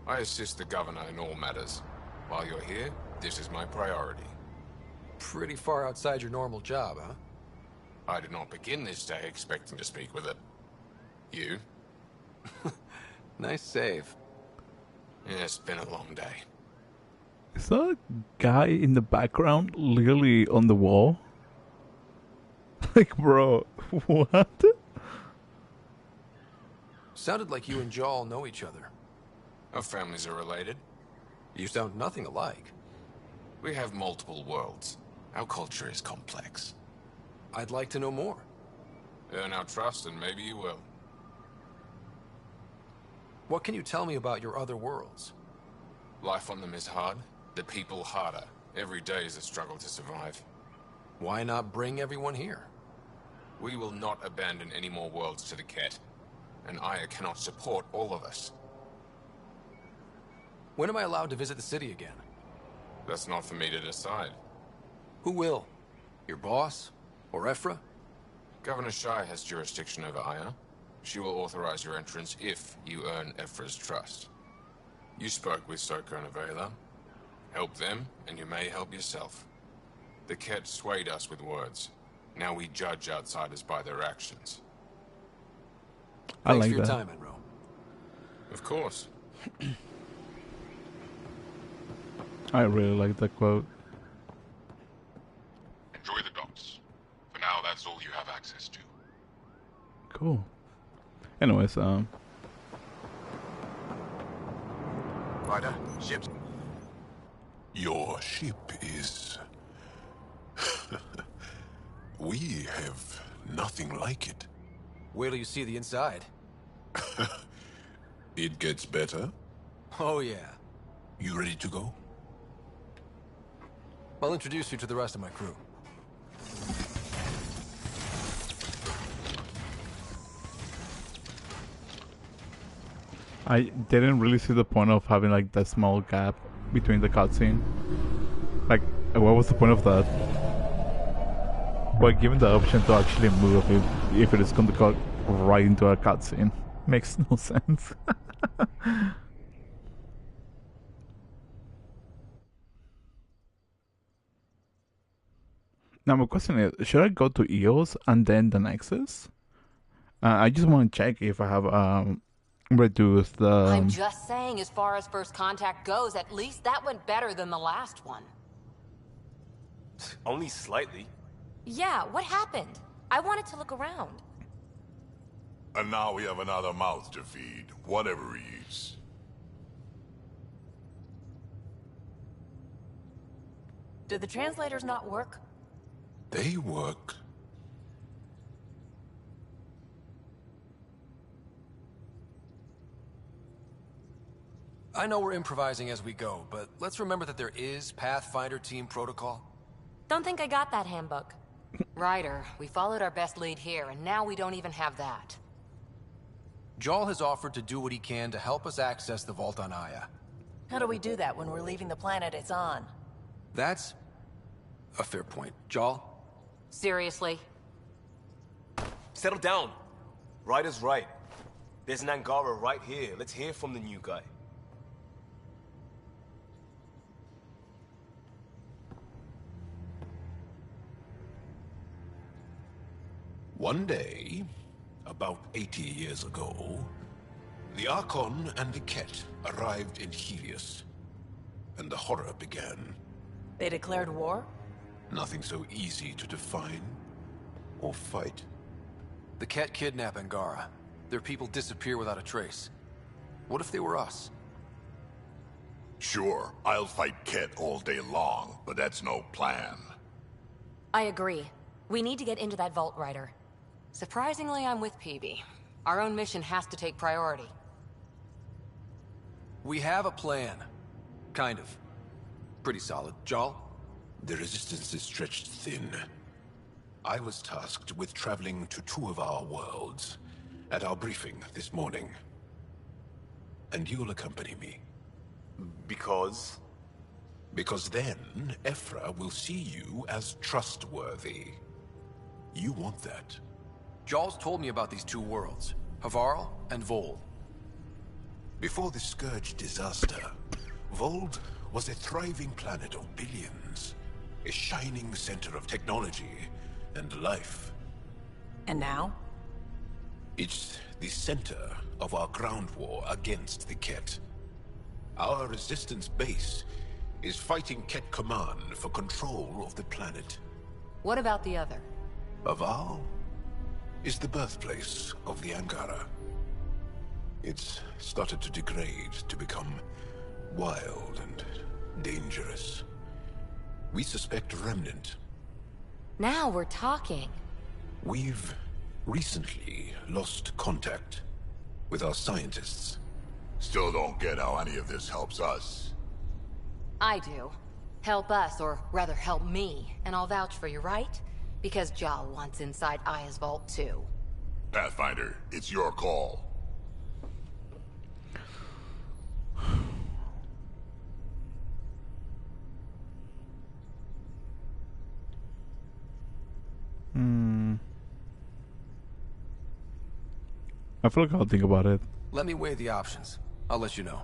I assist the governor in all matters. While you're here, this is my priority. Pretty far outside your normal job, huh? I did not begin this day expecting to speak with it. You? Nice save. Yeah, it's been a long day. Is that guy in the background literally on the wall? Like, bro, what? Sounded like you and Jal know each other. Our families are related. You sound nothing alike. We have multiple worlds. Our culture is complex. I'd like to know more. Earn our trust and maybe you will. What can you tell me about your other worlds? Life on them is hard, the people harder. Every day is a struggle to survive. Why not bring everyone here? We will not abandon any more worlds to the Ket. And Aya cannot support all of us. When am I allowed to visit the city again? That's not for me to decide. Who will? Your boss? Or Ephra? Governor Shai has jurisdiction over Aya. She will authorize your entrance if you earn Ephra's trust. You spoke with Soka and Avela. Help them, and you may help yourself. The Ket swayed us with words. Now we judge outsiders by their actions. I Thanks like for your that. time, Enro. Of course. I really like that quote. Enjoy the docks. For now, that's all you have access to. Cool. Anyways, Ryder, ship. Your ship is... We have nothing like it. Wait till you see the inside. It gets better. Oh, yeah. You ready to go? I'll introduce you to the rest of my crew. I didn't really see the point of having like that small gap between the cutscene. Like, what was the point of that? Well, given the option to actually move if it is going to go right into a cutscene, makes no sense. Now my question is, should I go to EOS and then the Nexus? I just want to check if I have reduced the... I'm just saying, as far as first contact goes, at least that went better than the last one. Only slightly. Yeah, what happened? I wanted to look around. And now we have another mouth to feed, whatever he eats. Did the translators not work? They work. I know we're improvising as we go, but let's remember that there is Pathfinder team protocol. Don't think I got that handbook. Ryder, we followed our best lead here, and now we don't even have that. Jarl has offered to do what he can to help us access the vault on Aya. How do we do that when we're leaving the planet it's on? That's a fair point. Jarl? Seriously? Settle down. Ryder's right. There's an Angara right here. Let's hear from the new guy. One day, about 80 years ago, the Archon and the Ket arrived in Helios, and the horror began. They declared war? Nothing so easy to define or fight. The Ket kidnap Angara. Their people disappear without a trace. What if they were us? Sure, I'll fight Ket all day long, but that's no plan. I agree. We need to get into that vault, Ryder. Surprisingly, I'm with PB. Our own mission has to take priority. We have a plan. Kind of. Pretty solid. Jarl? The resistance is stretched thin. I was tasked with traveling to 2 of our worlds at our briefing this morning. And you'll accompany me. Because? Because then, Ephra will see you as trustworthy. You want that. Jarl's told me about these 2 worlds, Havarl and Vol. Before the Scourge disaster, Vold was a thriving planet of billions. A shining center of technology and life. And now? It's the center of our ground war against the Ket. Our resistance base is fighting Ket Command for control of the planet. What about the other? Aval is the birthplace of the Angara. It's started to degrade, to become wild and dangerous. We suspect Remnant. Now we're talking. We've recently lost contact with our scientists. Still don't get how any of this helps us. I do. Help us, or rather help me, and I'll vouch for you, right? Because Jarl wants inside Aya's vault too. Pathfinder, it's your call. I feel like I'll think about it. Let me weigh the options. I'll let you know.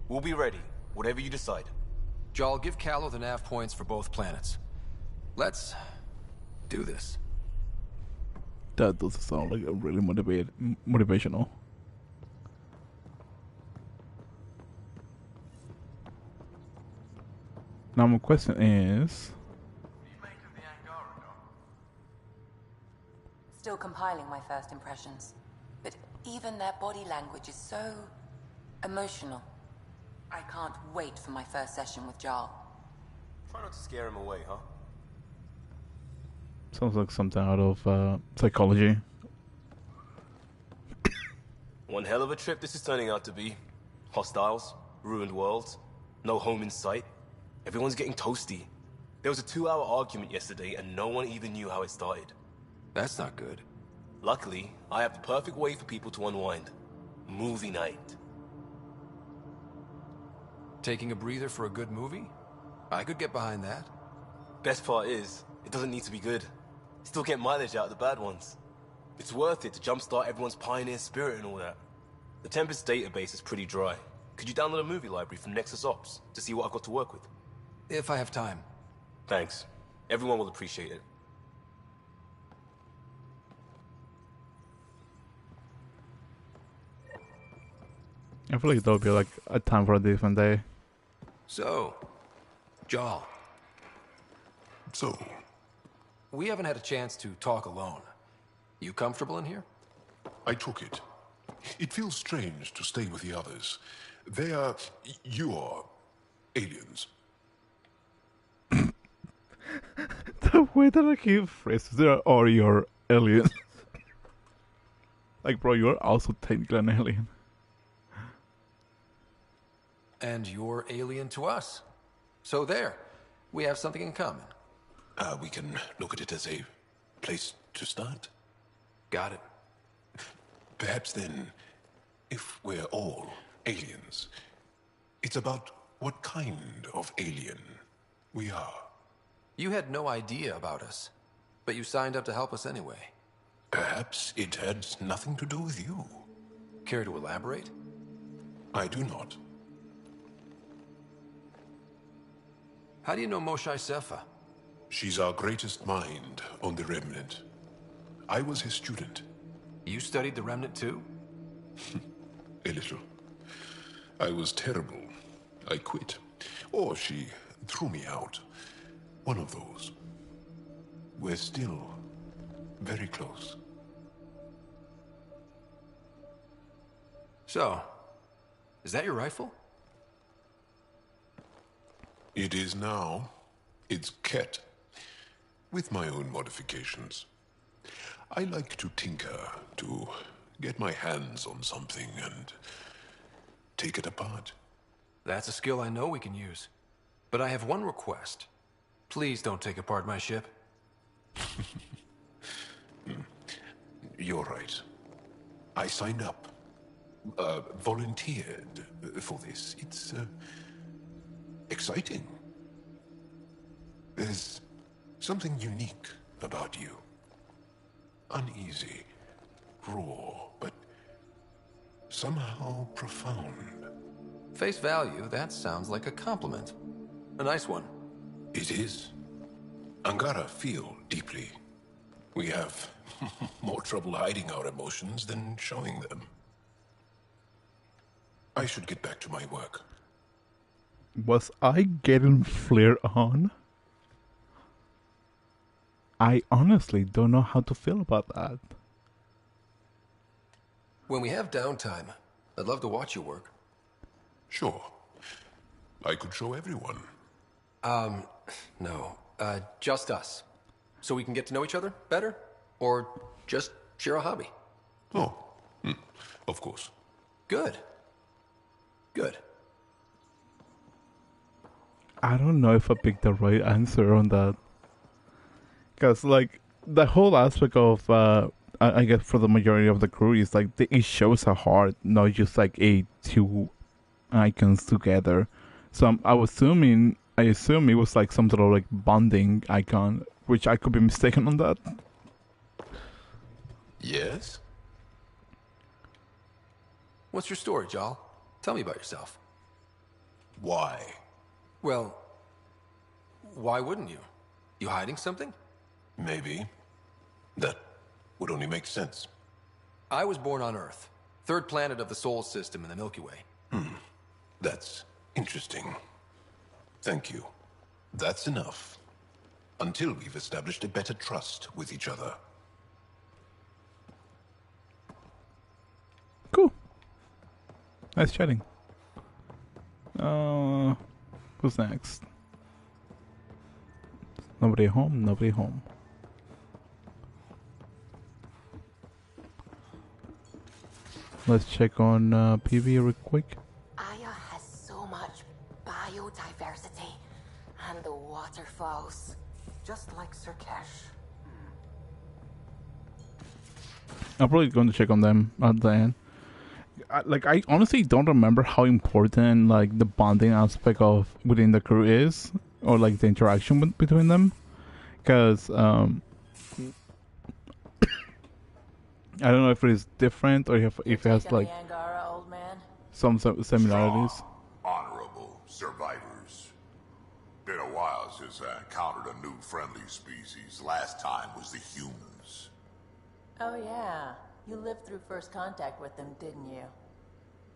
We'll be ready, whatever you decide. Jarl, give Callow the nav points for both planets. Let's do this. That doesn't sound like a really motivational. Now my question is... Still compiling my first impressions. But even their body language is so emotional. I can't wait for my first session with Jarl. Try not to scare him away, huh? Sounds like something out of psychology. One hell of a trip this is turning out to be. Hostiles, ruined worlds, no home in sight. Everyone's getting toasty. There was a 2-hour argument yesterday and no one even knew how it started. That's not good. Luckily, I have the perfect way for people to unwind. Movie night. Taking a breather for a good movie? I could get behind that. Best part is, it doesn't need to be good. Still get mileage out of the bad ones. It's worth it to jumpstart everyone's pioneer spirit and all that. The Tempest database is pretty dry. Could you download a movie library from Nexus Ops to see what I've got to work with? If I have time. Thanks. Everyone will appreciate it. I feel like that would be like a time for a different day. So, Jarl. So? We haven't had a chance to talk alone. You comfortable in here? I took it. It feels strange to stay with the others. They are... you are... aliens. The way that I keep phrases there are your aliens. Like, bro, you're also technically an alien. And you're alien to us. So there. We have something in common. We can look at it as a place to start. Got it. Perhaps then, if we're all aliens, it's about what kind of alien we are. You had no idea about us, but you signed up to help us anyway. Perhaps it had nothing to do with you. Care to elaborate? I do not. How do you know Moshae Sefa? She's our greatest mind on the Remnant. I was his student. You studied the Remnant too? A little. I was terrible. I quit. Or she threw me out. One of those. We're still very close. So, is that your rifle? It is now. It's Ket. With my own modifications. I like to tinker, to get my hands on something and take it apart. That's a skill I know we can use. But I have one request. Please don't take apart my ship. You're right. I signed up. Volunteered for this. It's exciting. There's something unique about you. Uneasy, raw, but somehow profound. Face value, that sounds like a compliment. A nice one. It is. Angara feel deeply. We have more trouble hiding our emotions than showing them. I should get back to my work. Was I getting flared on? I honestly don't know how to feel about that. When we have downtime, I'd love to watch you work. Sure. I could show everyone. No. Just us. So we can get to know each other better? Or just share a hobby? Oh, of course. Good. Good. I don't know if I picked the right answer on that. Because, like, the whole aspect of, I guess for the majority of the crew is, like, it shows a heart, not just, like, two icons together. So I assume it was, like, some sort of, like, bonding icon, which I could be mistaken on that. Yes? What's your story, Jarl? Tell me about yourself. Why? Well, why wouldn't you? You hiding something? Maybe. That would only make sense. I was born on Earth, third planet of the Sol system in the Milky Way. That's interesting. Thank you. That's enough. Until we've established a better trust with each other. Nice chatting. Who's next? Nobody home. Nobody home. Let's check on PV real quick. Aya has so much biodiversity, and the waterfalls, just like Sirkesh. I'm probably going to check on them at the end. I honestly don't remember how important like the bonding aspect of within the crew is, or like the interaction between them, because I don't know if it is different or if it has like Angara, old man? some similarities. Honorable survivors. Been a while since I encountered a new friendly species. Last time was the humans. Oh yeah, you lived through first contact with them, didn't you?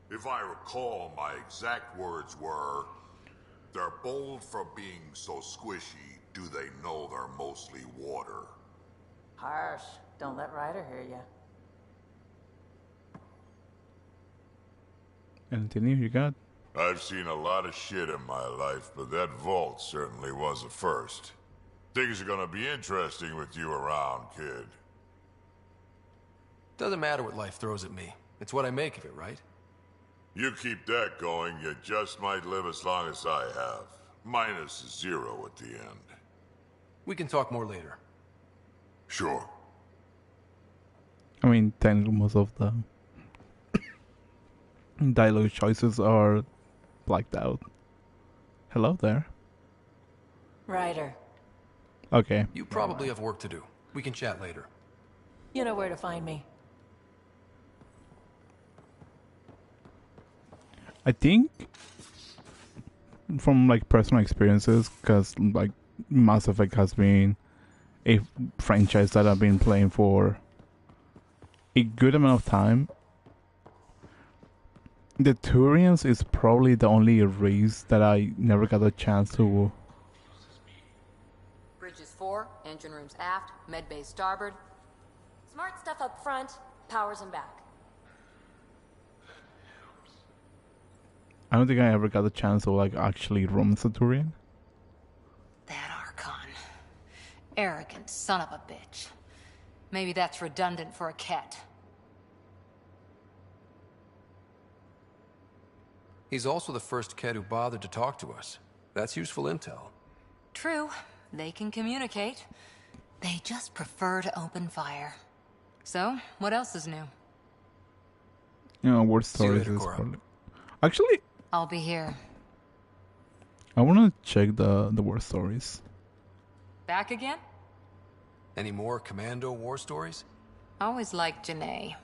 If I recall, my exact words were, "They're bold for being so squishy. Do they know they're mostly water?" Harsh. Don't let Ryder hear you. Anything new you got? I've seen a lot of shit in my life, but that vault certainly was a first. Things are gonna be interesting with you around, kid. Doesn't matter what life throws at me. It's what I make of it, right? You keep that going, you just might live as long as I have. Minus 0 at the end. We can talk more later. Sure. I mean, technically most of the dialogue choices are blacked out. Hello there. Ryder. Okay. You probably have work to do. We can chat later. You know where to find me. I think from like personal experiences, because like Mass Effect has been a franchise that I've been playing for a good amount of time. The Turians is probably the only race that I never got a chance to. Bridges 4, engine rooms aft, med bay starboard. Smart stuff up front, powers in back. I don't think I ever got a chance to like actually roam the Turian. That Archon. Arrogant son of a bitch. Maybe that's redundant for a cat. He's also the first kid who bothered to talk to us. That's useful intel. True, they can communicate. They just prefer to open fire. So, what else is new? You know, word stories later, is Cora. probably... Actually, I'll be here. I want to check the word stories. Back again? Any more Commando war stories? Always liked Janae.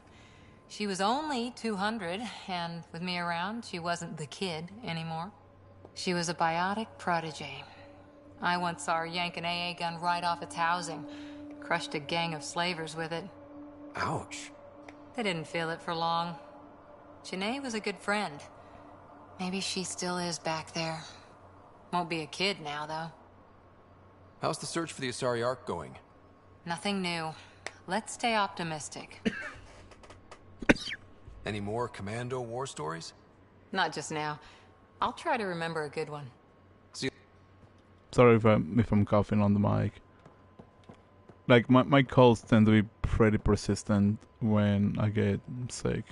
She was only 200, and with me around, she wasn't the kid anymore. She was a biotic protege. I once saw her yank an AA gun right off its housing. Crushed a gang of slavers with it. Ouch. They didn't feel it for long. Janae was a good friend. Maybe she still is back there. Won't be a kid now, though. How's the search for the Asari Ark going? Nothing new. Let's stay optimistic. Any more Commando war stories? Not just now. I'll try to remember a good one. Sorry if I'm coughing on the mic. Like my colds tend to be pretty persistent when I get sick.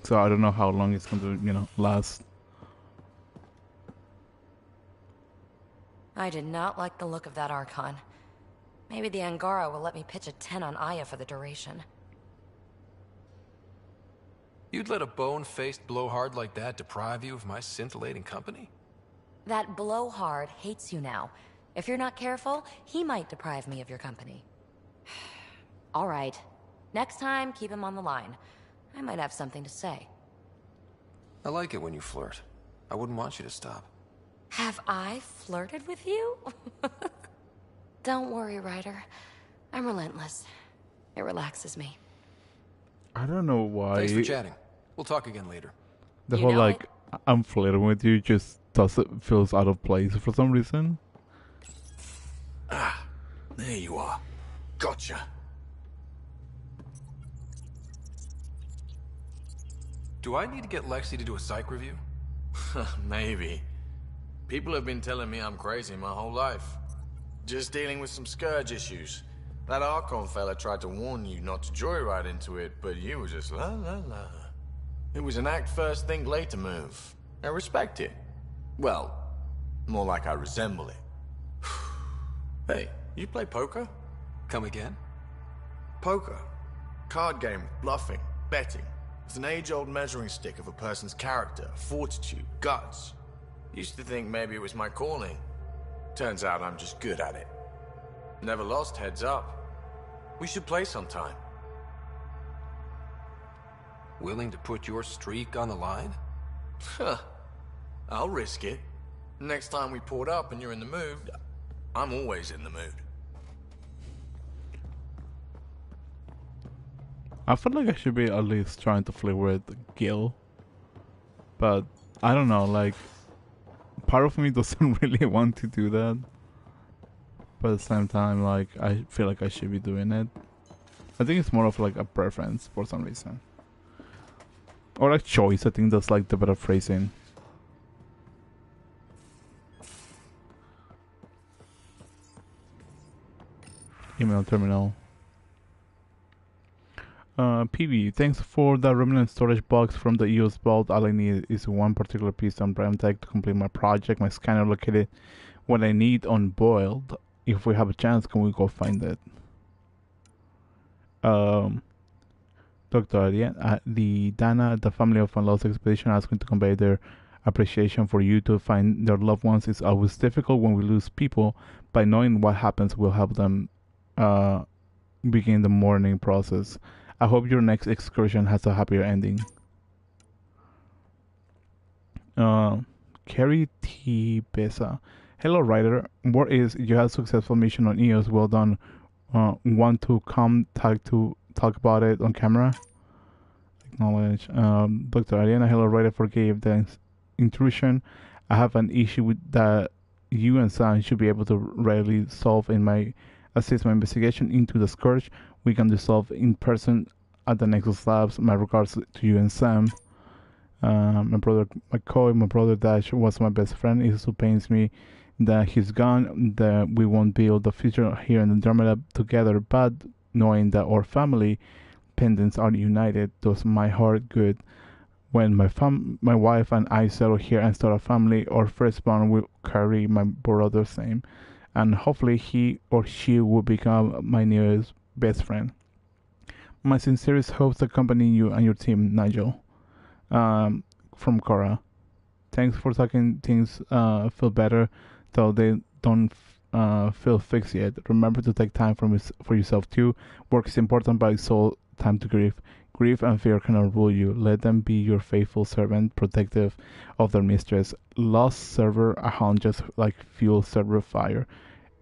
So I don't know how long it's going to, last. I did not like the look of that Archon. Maybe the Angara will let me pitch a 10 on Aya for the duration. You'd let a bone-faced blowhard like that deprive you of my scintillating company? That blowhard hates you now. If you're not careful, he might deprive me of your company. All right. Next time, keep him on the line. I might have something to say. I like it when you flirt. I wouldn't want you to stop. Have I flirted with you? Don't worry, Ryder. I'm relentless. It relaxes me. I don't know why. Thanks for chatting. We'll talk again later. The whole like I'm flirting with you just feels out of place for some reason. Ah, there you are. Gotcha. Do I need to get Lexi to do a psych review? Maybe. People have been telling me I'm crazy my whole life. Just dealing with some scourge issues. That Archon fella tried to warn you not to joyride into it, but you were just la la la. It was an act first, think later move. I respect it. Well, more like I resemble it. Hey, you play poker? Come again? Poker. Card game, bluffing, betting. It's an age-old measuring stick of a person's character, fortitude, guts. Used to think maybe it was my calling. Turns out I'm just good at it. Never lost, heads up. We should play sometime. Willing to put your streak on the line? Huh. I'll risk it. Next time we port up and you're in the mood, I'm always in the mood. I feel like I should be at least trying to flirt with Gil. But I don't know, like part of me doesn't really want to do that. But at the same time, like I feel like I should be doing it. I think it's more of like a preference for some reason. Or a choice, I think that's like the better phrasing. Email terminal. PV, thanks for the remnant storage box from the EOS vault. All I need is one particular piece on Prime Tech to complete my project. My scanner located what I need on Boiled. If we have a chance, can we go find it? Dr. the Dana, the family of a lost expedition, asking to convey their appreciation for you to find their loved ones. It's always difficult when we lose people. By knowing what happens, we'll help them begin the mourning process. I hope your next excursion has a happier ending. Carrie T. Besa. Hello, Ryder. Word is you had a successful mission on EOS. Well done. Want to come talk about it on camera? Acknowledge. Dr. Ariana, hello, Ryder. Forgave the intrusion. I have an issue with that you and Sam should be able to readily solve in my assist my investigation into the Scourge. We can dissolve in person at the Nexus Labs. My regards to you and Sam. My brother McCoy, my brother Dash was my best friend. It so pains me that he's gone, that we won't build the future here in Andromeda together, but knowing that our family pendants are united does my heart good. When my wife and I settle here and start a family, our firstborn will carry my brother's name, and hopefully he or she will become my newest best friend. My sincerest hopes to accompany you and your team, Nigel. From Cora. Thanks for talking things feel better, though they don't feel fixed yet. Remember to take time for yourself too. Work is important, but it's all time to grieve. Grief and fear cannot rule you. Let them be your faithful servant, protective of their mistress. Lost server a hound just like fuel server fire.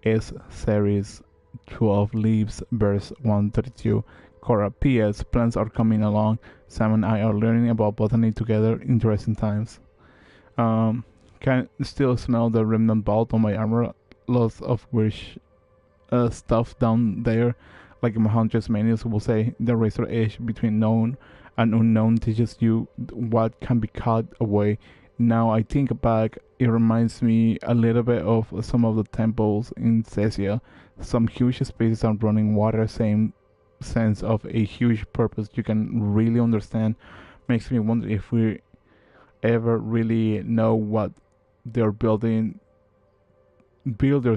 S series 12 leaves verse 132. Cora. P.S. Plants are coming along. Sam and I are learning about botany together. Interesting times. Can still smell the remnant vault on my armor. Lots of weird stuff down there. Like Mahondra's manuals will say, the razor edge between known and unknown teaches you what can be cut away. Now I think back, it reminds me a little bit of some of the temples in Cesia. Some huge spaces and running water, same sense of a huge purpose you can really understand. Makes me wonder if we ever really know what they're builders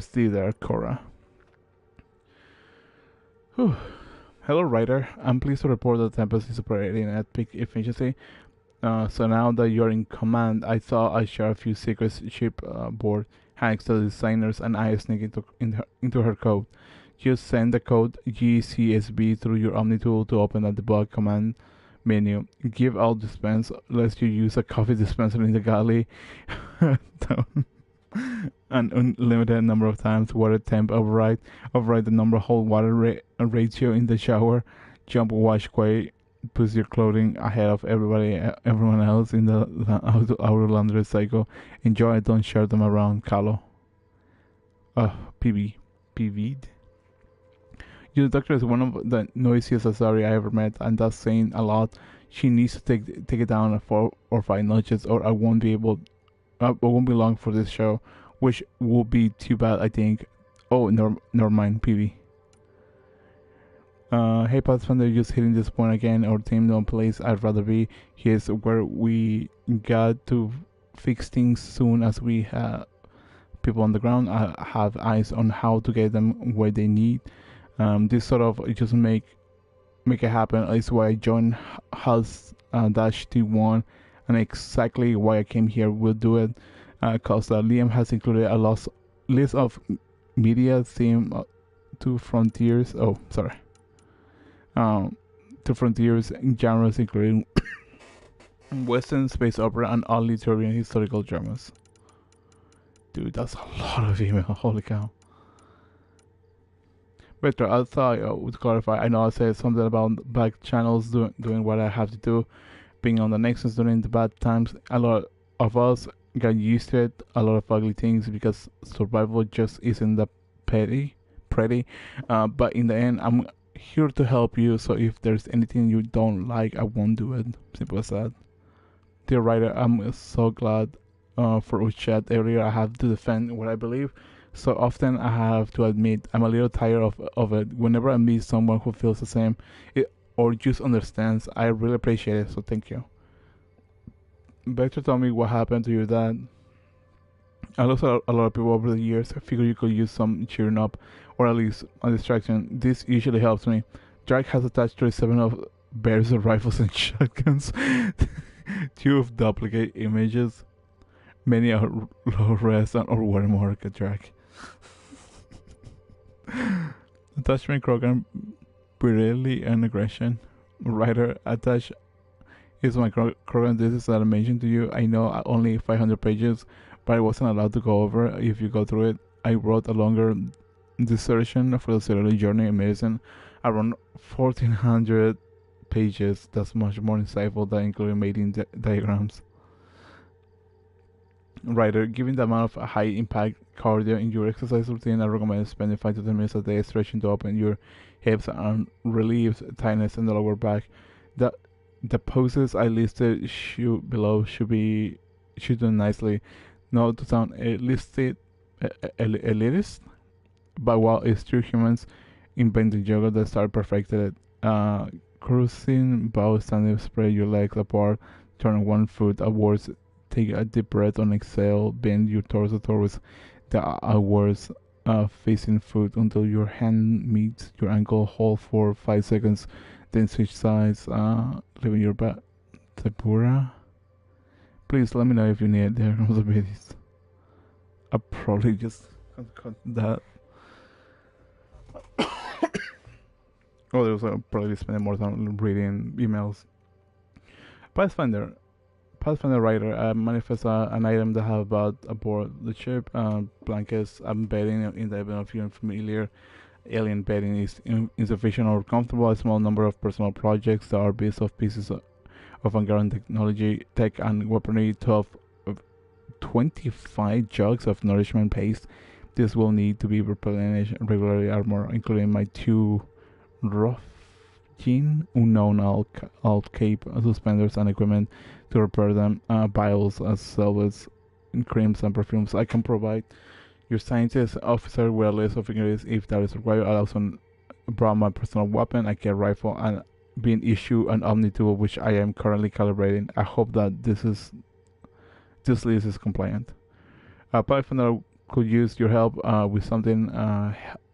did there, Cora. Whew. Hello, Ryder. I'm pleased to report that Tempest is operating at peak efficiency. So now that you're in command, I thought I'd share a few secret shipboard hacks to the designers and I sneak into her code. Just send the code GCSB through your Omni tool to open the debug command menu. Give out dispense lest you use a coffee dispenser in the galley. An unlimited number of times. Water temp override the number hold water ratio in the shower. Jump wash quay. Put your clothing ahead of everyone else in the outer laundry cycle. Enjoy it, don't share them around. Calo. PV'd. Your doctor is one of the noisiest Azari I ever met, and that's saying a lot. She needs to take it down 4 or 5 notches, or I won't be able. It won't be long for this show, which will be too bad, I think. Oh, never mind, PV. Hey Pathfinder, just hitting this point again. Our team no place I'd rather be. Here's where we got to fix things soon as we have people on the ground. I have eyes on how to get them where they need. This sort of just make it happen is why I joined House Dash T1, and exactly why I came here. We'll do it because Liam has included a list of media theme to Frontiers. Oh, sorry. To Frontiers genres including Western space opera and oddly Turbine historical dramas. Dude, that's a lot of email. Holy cow. Victor, I thought I would clarify. I know I said something about back channels doing what I have to do, being on the Nexus during the bad times. A lot of us got used to it. A lot of ugly things because survival just isn't that pretty. But in the end, I'm here to help you. So if there's anything you don't like, I won't do it. Simple as that. Dear writer, I'm so glad for Uchat. Earlier, I have to defend what I believe. So often I have to admit I'm a little tired of it. Whenever I meet someone who feels the same or just understands, I really appreciate it, so thank you. Vector told me what happened to your dad. I lost a lot of people over the years. I figured you could use some cheering up or at least a distraction. This usually helps me. Jack has attached 37 of bears of rifles and shotguns. 2 of duplicate images. Many are low res or watermark at Jack. Attachment program, brilliantly and aggression. Writer, attach is my program. This is an animation to you. I know only 500 pages, but I wasn't allowed to go over. If you go through it, I wrote a longer dissertation for the cellular journey in medicine, around 1400 pages. That's much more insightful than including mating diagrams. Writer, given the amount of high impact cardio in your exercise routine, I recommend spending 5 to 10 minutes a day stretching to open your hips and relieve tightness in the lower back. The poses I listed below should do nicely. Not to sound elitist, but while it's true humans invented yoga that started perfected it. Cruising, bow, standing, spread your legs apart, turn one foot upwards. Take a deep breath on exhale, bend your torso towards the outwards facing foot until your hand meets your ankle. Hold for 5 seconds, then switch sides, leaving your back. Tempura. Please let me know if you need diagrams. I'll probably just cut that. Oh, there was probably spending more time reading emails. Pathfinder writer manifests an item that have bought aboard the ship. Blankets, bedding in the event of unfamiliar alien bedding is insufficient or comfortable. A small number of personal projects that are based off pieces of Angaran technology, tech, and weaponry. 25 jugs of nourishment paste. This will need to be replenished regularly. Armor, including my 2 rough unknown alt cape suspenders and equipment to repair them, vials, salves, creams and perfumes. I can provide your scientist officer with a list of ingredients if that is required. I also brought my personal weapon, a kit rifle, and being issued an Omni tool which I am currently calibrating. I hope that this list is compliant. Pathfinder could use your help with something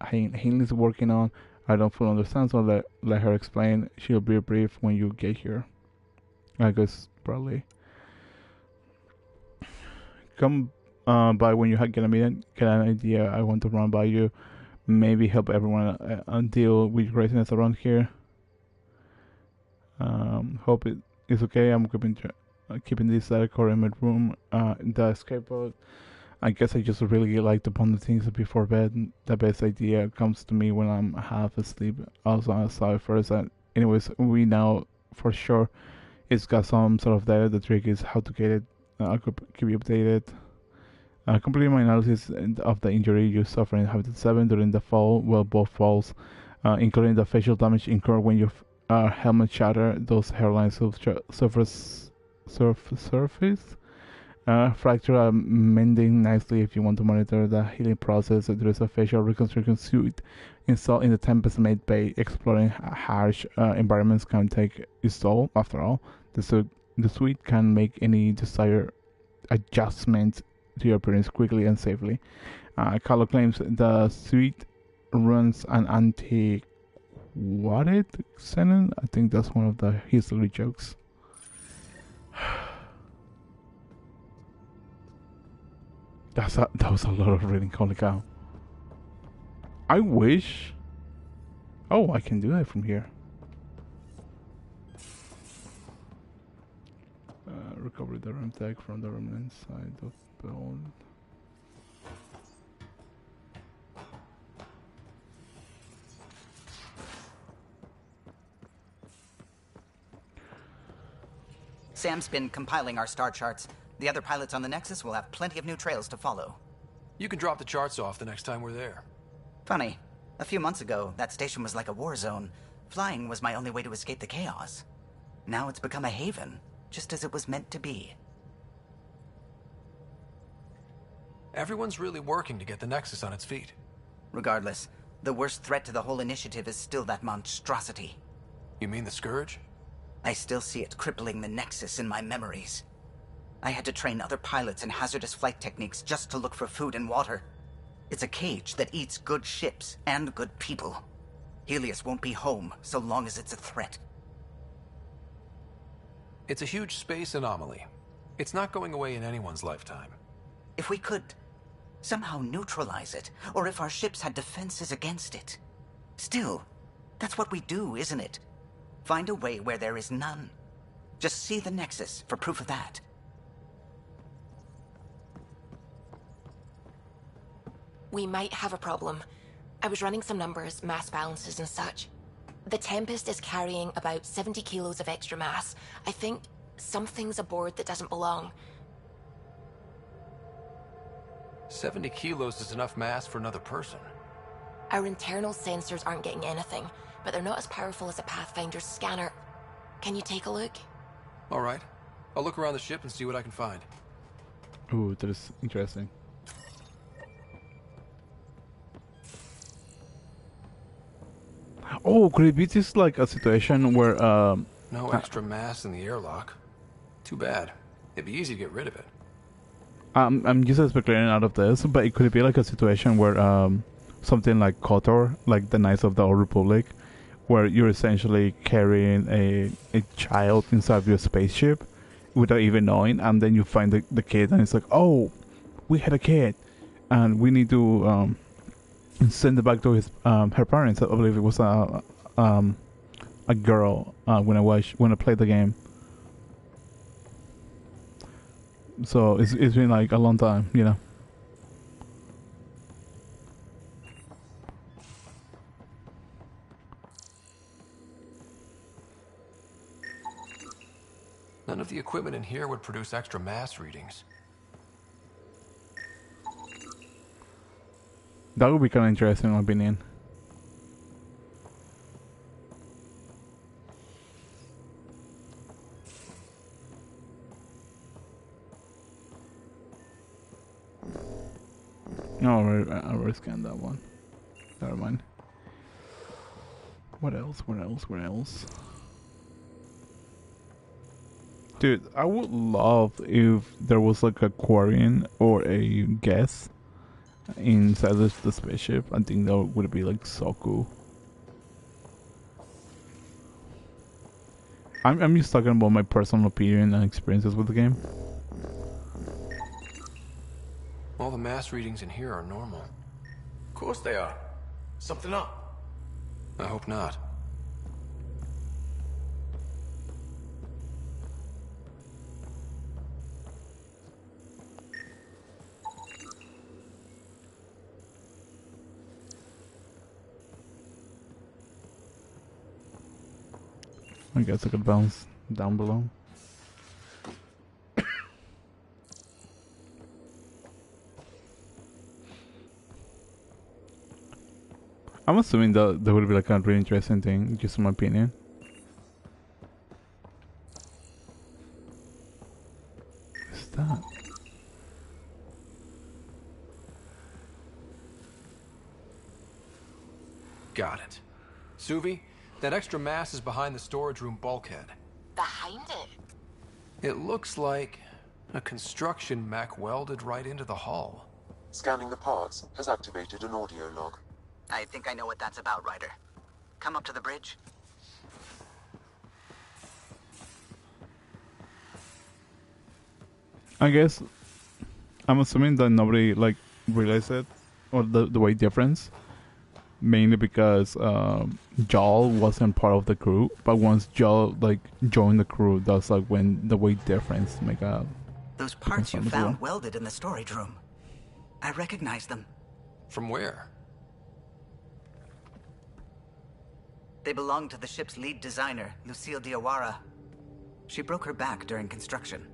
Hanley's working on. I don't fully understand, so let her explain. She'll be brief when you get here. I guess probably come by when you get a meeting. Get an idea. I want to run by you. Maybe help everyone deal with craziness around here. Hope it is okay. I'm keeping this decor in my room. The escape pod. I guess I just really like to ponder things before bed. The best idea comes to me when I'm half asleep. Also, I saw it first. Anyways, we know for sure it's got some sort of data. The trick is how to get it. I'll keep you updated. Completing my analysis of the injury you suffered in Habitat 7 during the fall. Well, both falls. including the facial damage incurred when your helmet shattered. Those hairlines surface. Fracture are mending nicely if you want to monitor the healing process. There is a facial reconstruction suit installed in the Tempest Made Bay. Exploring harsh environments can take its toll. After all, the suit can make any desired adjustment to your appearance quickly and safely. Carlo claims the suit runs an antiquated xenon. I think that's one of the history jokes. That was a lot of reading, holy cow. I wish... Oh, I can do that from here. Recover the RAM tag from the remnant side of build. Sam's been compiling our star charts. The other pilots on the Nexus will have plenty of new trails to follow. You can drop the charts off the next time we're there. Funny. A few months ago, that station was like a war zone. Flying was my only way to escape the chaos. Now it's become a haven, just as it was meant to be. Everyone's really working to get the Nexus on its feet. Regardless, the worst threat to the whole initiative is still that monstrosity. You mean the Scourge? I still see it crippling the Nexus in my memories. I had to train other pilots in hazardous flight techniques just to look for food and water. It's a cage that eats good ships and good people. Helios won't be home so long as it's a threat. It's a huge space anomaly. It's not going away in anyone's lifetime. If we could somehow neutralize it, or if our ships had defenses against it. Still, that's what we do, isn't it? Find a way where there is none. Just see the Nexus for proof of that. We might have a problem. I was running some numbers, mass balances and such. The Tempest is carrying about 70 kilos of extra mass. I think something's aboard that doesn't belong. 70 kilos is enough mass for another person. Our internal sensors aren't getting anything, but they're not as powerful as a Pathfinder's scanner. Can you take a look? All right. I'll look around the ship and see what I can find. Ooh, that is interesting. Oh, could it be just like a situation where no extra mass in the airlock. Too bad. It'd be easy to get rid of it. I'm just speculating out of this, but it could be like a situation where something like KOTOR, like the Knights of the Old Republic, where you're essentially carrying a child inside of your spaceship without even knowing, and then you find the kid, and it's like, oh, we had a kid, and we need to send it back to his her parents. I believe it was a girl when I played the game. So it's been like a long time, you know. None of the equipment in here would produce extra mass readings. That would be kind of interesting, in my opinion. No, I already scanned that one. Never mind. What else? What else? What else? Dude, I would love if there was like a Quarian or a guest inside the spaceship. I think that would be like so cool. I'm just talking about my personal opinion and experiences with the game. All the mass readings in here are normal. Of course they are. Something up. I hope not. I guess I could bounce down below. I'm assuming that would be like a really interesting thing, just in my opinion. What's that? Got it. Suvi, that extra mass is behind the storage room bulkhead. Behind it? It looks like a construction mech welded right into the hull. Scanning the parts has activated an audio log. I think I know what that's about, Ryder. Come up to the bridge. I guess I'm assuming that nobody like realized it or the weight difference, mainly because Joel wasn't part of the crew. But once Joel like joined the crew, that's like when the weight difference make a. Those parts you found welded in the storage room. I recognize them. From where? They belong to the ship's lead designer, Lucille Diawara. She broke her back during construction.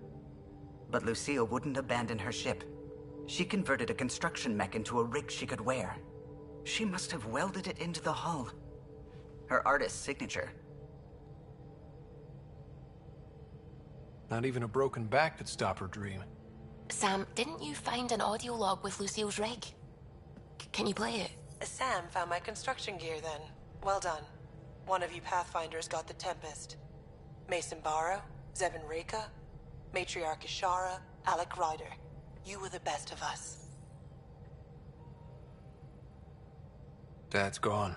But Lucille wouldn't abandon her ship. She converted a construction mech into a rig she could wear. She must have welded it into the hull. Her artist's signature. Not even a broken back could stop her dream. Sam, didn't you find an audio log with Lucille's rig? Can you play it? Sam found my construction gear then. Well done. One of you Pathfinders got the Tempest. Mason Barrow, Zevin Reka, Matriarch Ishara, Alec Ryder. You were the best of us. Dad's gone.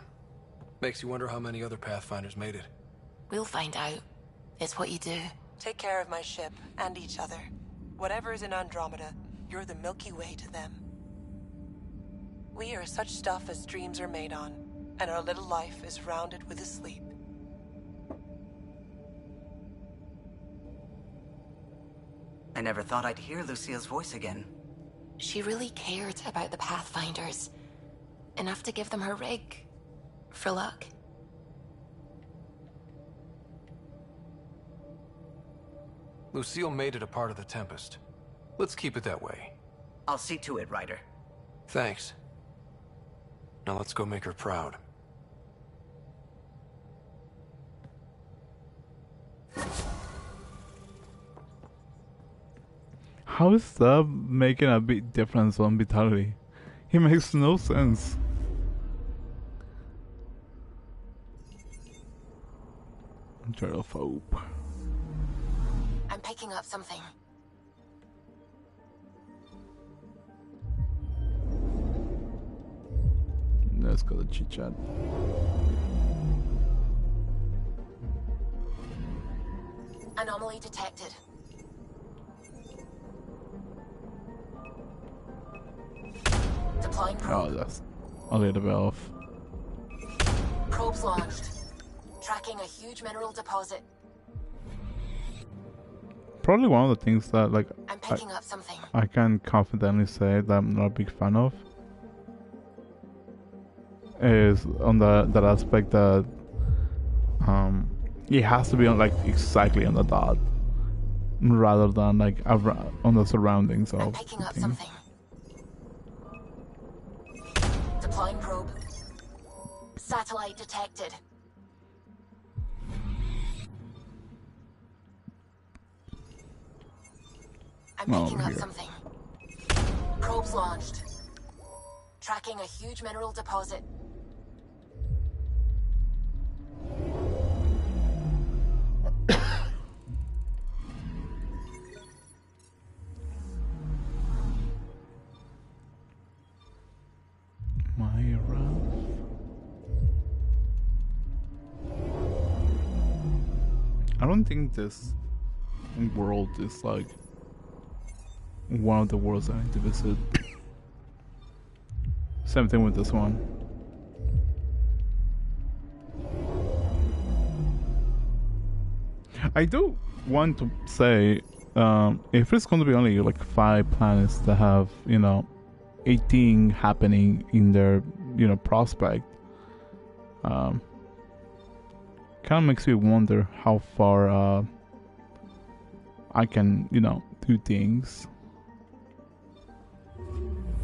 Makes you wonder how many other Pathfinders made it. We'll find out. It's what you do. Take care of my ship and each other. Whatever is in Andromeda, you're the Milky Way to them. We are such stuff as dreams are made on, and our little life is rounded with a sleep. I never thought I'd hear Lucille's voice again. She really cared about the Pathfinders. Enough to give them her rig. For luck. Lucille made it a part of the Tempest. Let's keep it that way. I'll see to it, Ryder. Thanks. Now let's go make her proud. How is that making a big difference on vitality? It makes no sense. Turtle of Hope. I'm picking up something. Let's go to chit chat. Anomaly detected. Deploying probe. Oh, that's a little bit off. Probes launched. Tracking a huge mineral deposit. Probably one of the things that like I'm picking up something. I can confidently say that I'm not a big fan of is on that aspect that it has to be on like exactly on the dot rather than like on the surroundings of. I'm picking up something. Deploying probe. Satellite detected. I'm picking up something. Probes launched. Tracking a huge mineral deposit. I don't think this world is like one of the worlds I need to visit. Same thing with this one. I do want to say, if it's going to be only like 5 planets that have, 18 happening in their, prospect, kind of makes me wonder how far I can, do things.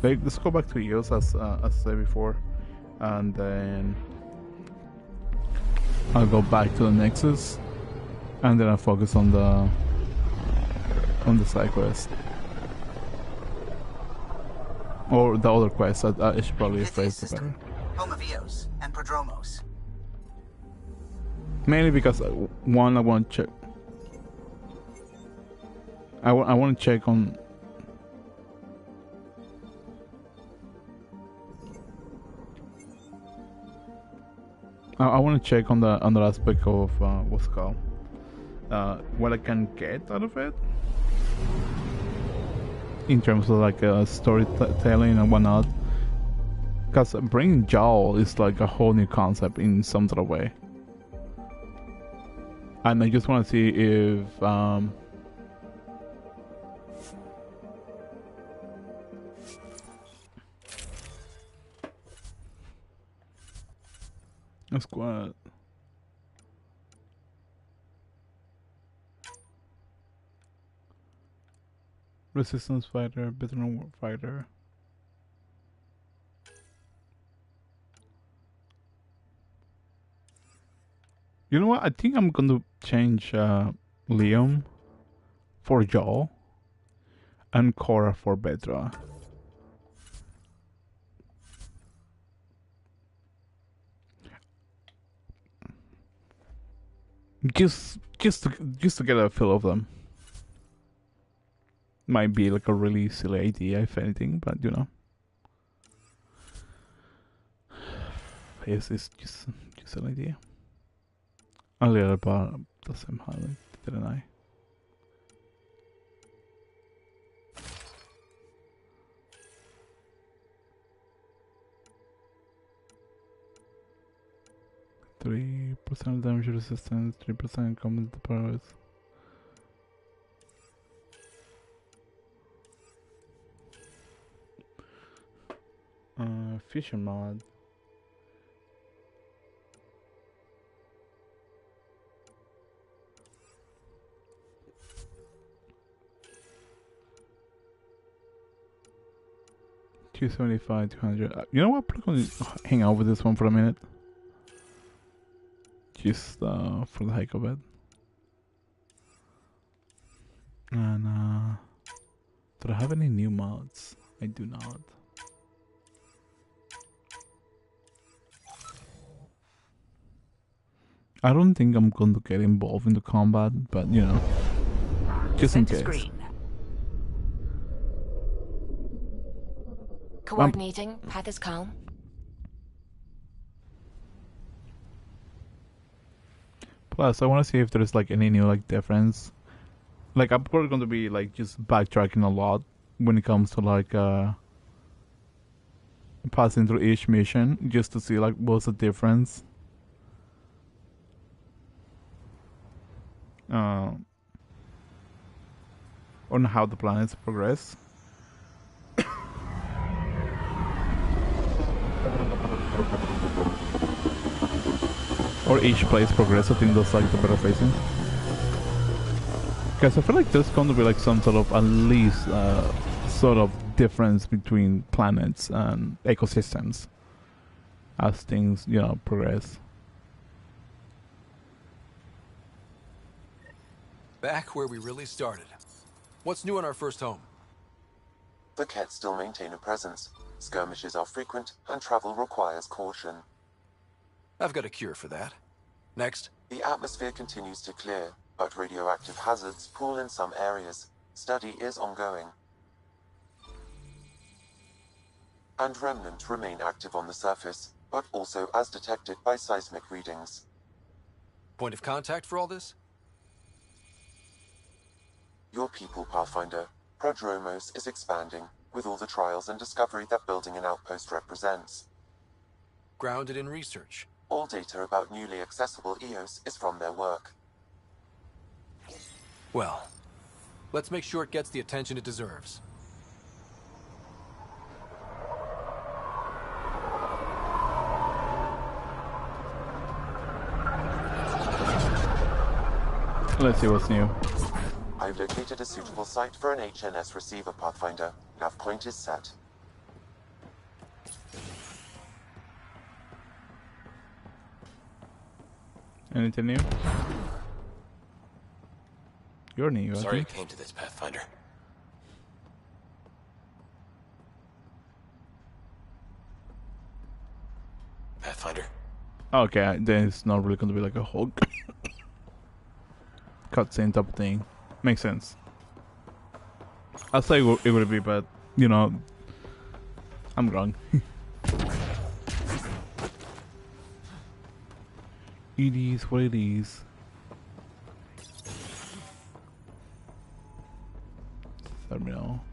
Let's go back to EOS as I said before. and then I'll go back to the Nexus, and then I'll focus on the side quest. Or the other quest. I should probably phrase it better. Home of Eos and Prodromos. Mainly because one, I want to check. I want to check on. I want to check on the aspect of what's it called, what I can get out of it, in terms of like storytelling and whatnot. Because bringing Joel is like a whole new concept in some sort of way, and I just want to see if squad. Resistance fighter, veteran fighter. You know what? I think I'm going to change Liam for Joel and Cora for Betra. Just to get a feel of them. Might be like a really silly idea, if anything, but you know, it's just an idea. A little about the same highlight, didn't I? %3 damage resistance, 3% combat powers. Fusion mod. $275, $200. You know what? I'm gonna hang out with this one for a minute. Just for the heck of it. And do I have any new mods? I do not. I don't think I'm going to get involved in the combat, but you know, just in case. Coordinating. Path is calm. Plus, I want to see if there's like any new like difference. Like I'm probably going to be like just backtracking a lot when it comes to like passing through each mission, just to see like what's the difference. On how the planets progress. Or each place progress. I think that's like the better phrasing. Guys, I feel like there's going to be like some sort of at least sort of difference between planets and ecosystems as things, you know, progress. Back where we really started. What's new in our first home? The Kett still maintain a presence. Skirmishes are frequent, and travel requires caution. I've got a cure for that. Next. The atmosphere continues to clear, but radioactive hazards pool in some areas. Study is ongoing. And remnant remain active on the surface, but also as detected by seismic readings. Point of contact for all this? Your people, Pathfinder. Prodromos is expanding, with all the trials and discovery that building an outpost represents. Grounded in research. All data about newly accessible Eos is from their work. Well, let's make sure it gets the attention it deserves. Let's see what's new. I've located a suitable site for an HNS receiver, Pathfinder. Nav point is set. Anything new? You're new, I Sorry think. it came to this, Pathfinder. Pathfinder. Okay, then it's not really gonna be like a whole cutscene type of thing. Makes sense. I'll say it would be, but you know, I'm wrong. It is what it is. Terminal.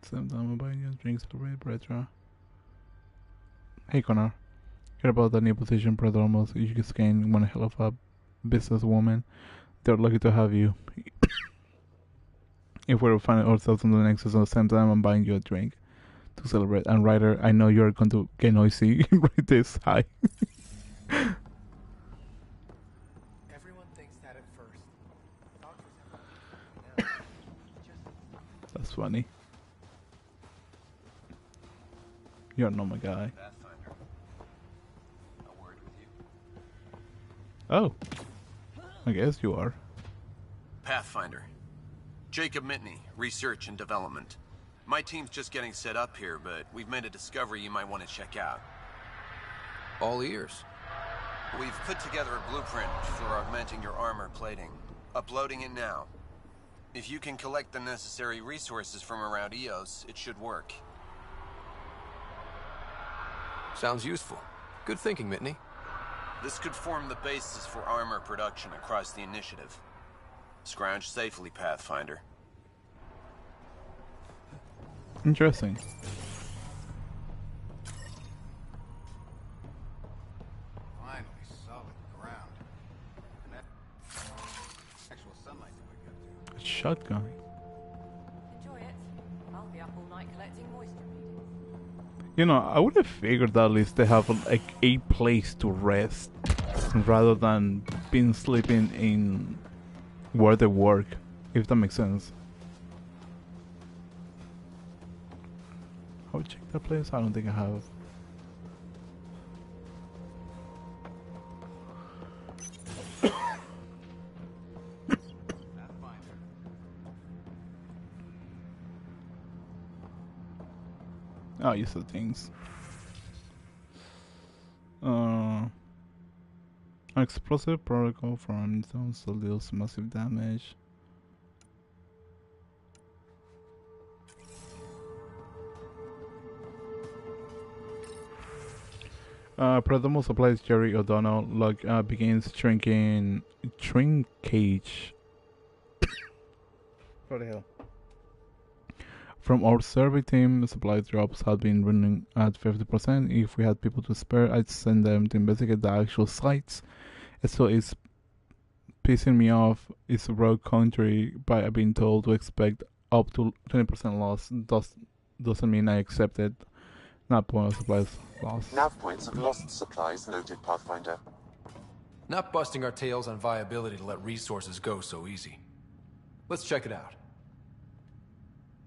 Same time I'm buying you drinks to red retro. Hey Connor. Heard about the new position Prodromos you can gain one hell of a businesswoman. They're lucky to have you. If we're finding ourselves on the Nexus at the same time, I'm buying you a drink to celebrate. And Ryder, I know you're going to get noisy right this high. Everyone thinks that at first. That's funny. You're not my guy. Oh. I guess you are. Pathfinder. Jacob Mitney, Research and Development. My team's just getting set up here, but we've made a discovery you might want to check out. All ears. We've put together a blueprint for augmenting your armor plating. Uploading it now. If you can collect the necessary resources from around EOS, it should work. Sounds useful. Good thinking, Mitney. This could form the basis for armor production across the initiative. Scrounge safely, Pathfinder. Interesting. Finally, solid ground. Actual sunlight to wake up to. Shotgun. Enjoy it. I'll be up all night collecting moisture readings. You know, I would have figured that at least they have like a place to rest rather than being sleeping in where they work, if that makes sense. I would check that place. I don't think I have. Oh, you said things. Explosive protocol from zones that deals massive damage. Prodromos supplies Jerry O'Donnell begins shrinkage. What the hell? From our survey team, supply drops had been running at 50%. If we had people to spare, I'd send them to investigate the actual sites. So it's pissing me off. It's rogue country, but I've been told to expect up to 20% loss. Doesn't mean I accept it. Not point of supplies lost. Nav points of lost supplies noted, Pathfinder. Not busting our tails on viability to let resources go so easy. Let's check it out.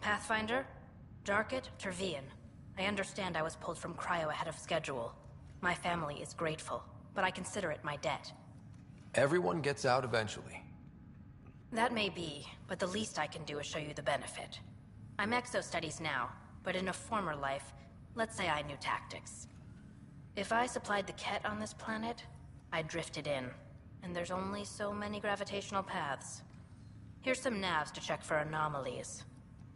Pathfinder? Darket, Tervian. I understand I was pulled from Cryo ahead of schedule. My family is grateful, but I consider it my debt. Everyone gets out eventually. That may be, but the least I can do is show you the benefit. I'm exo-studies now, but in a former life, let's say I knew tactics. If I supplied the Ket on this planet, I drifted in, and there's only so many gravitational paths. Here's some navs to check for anomalies.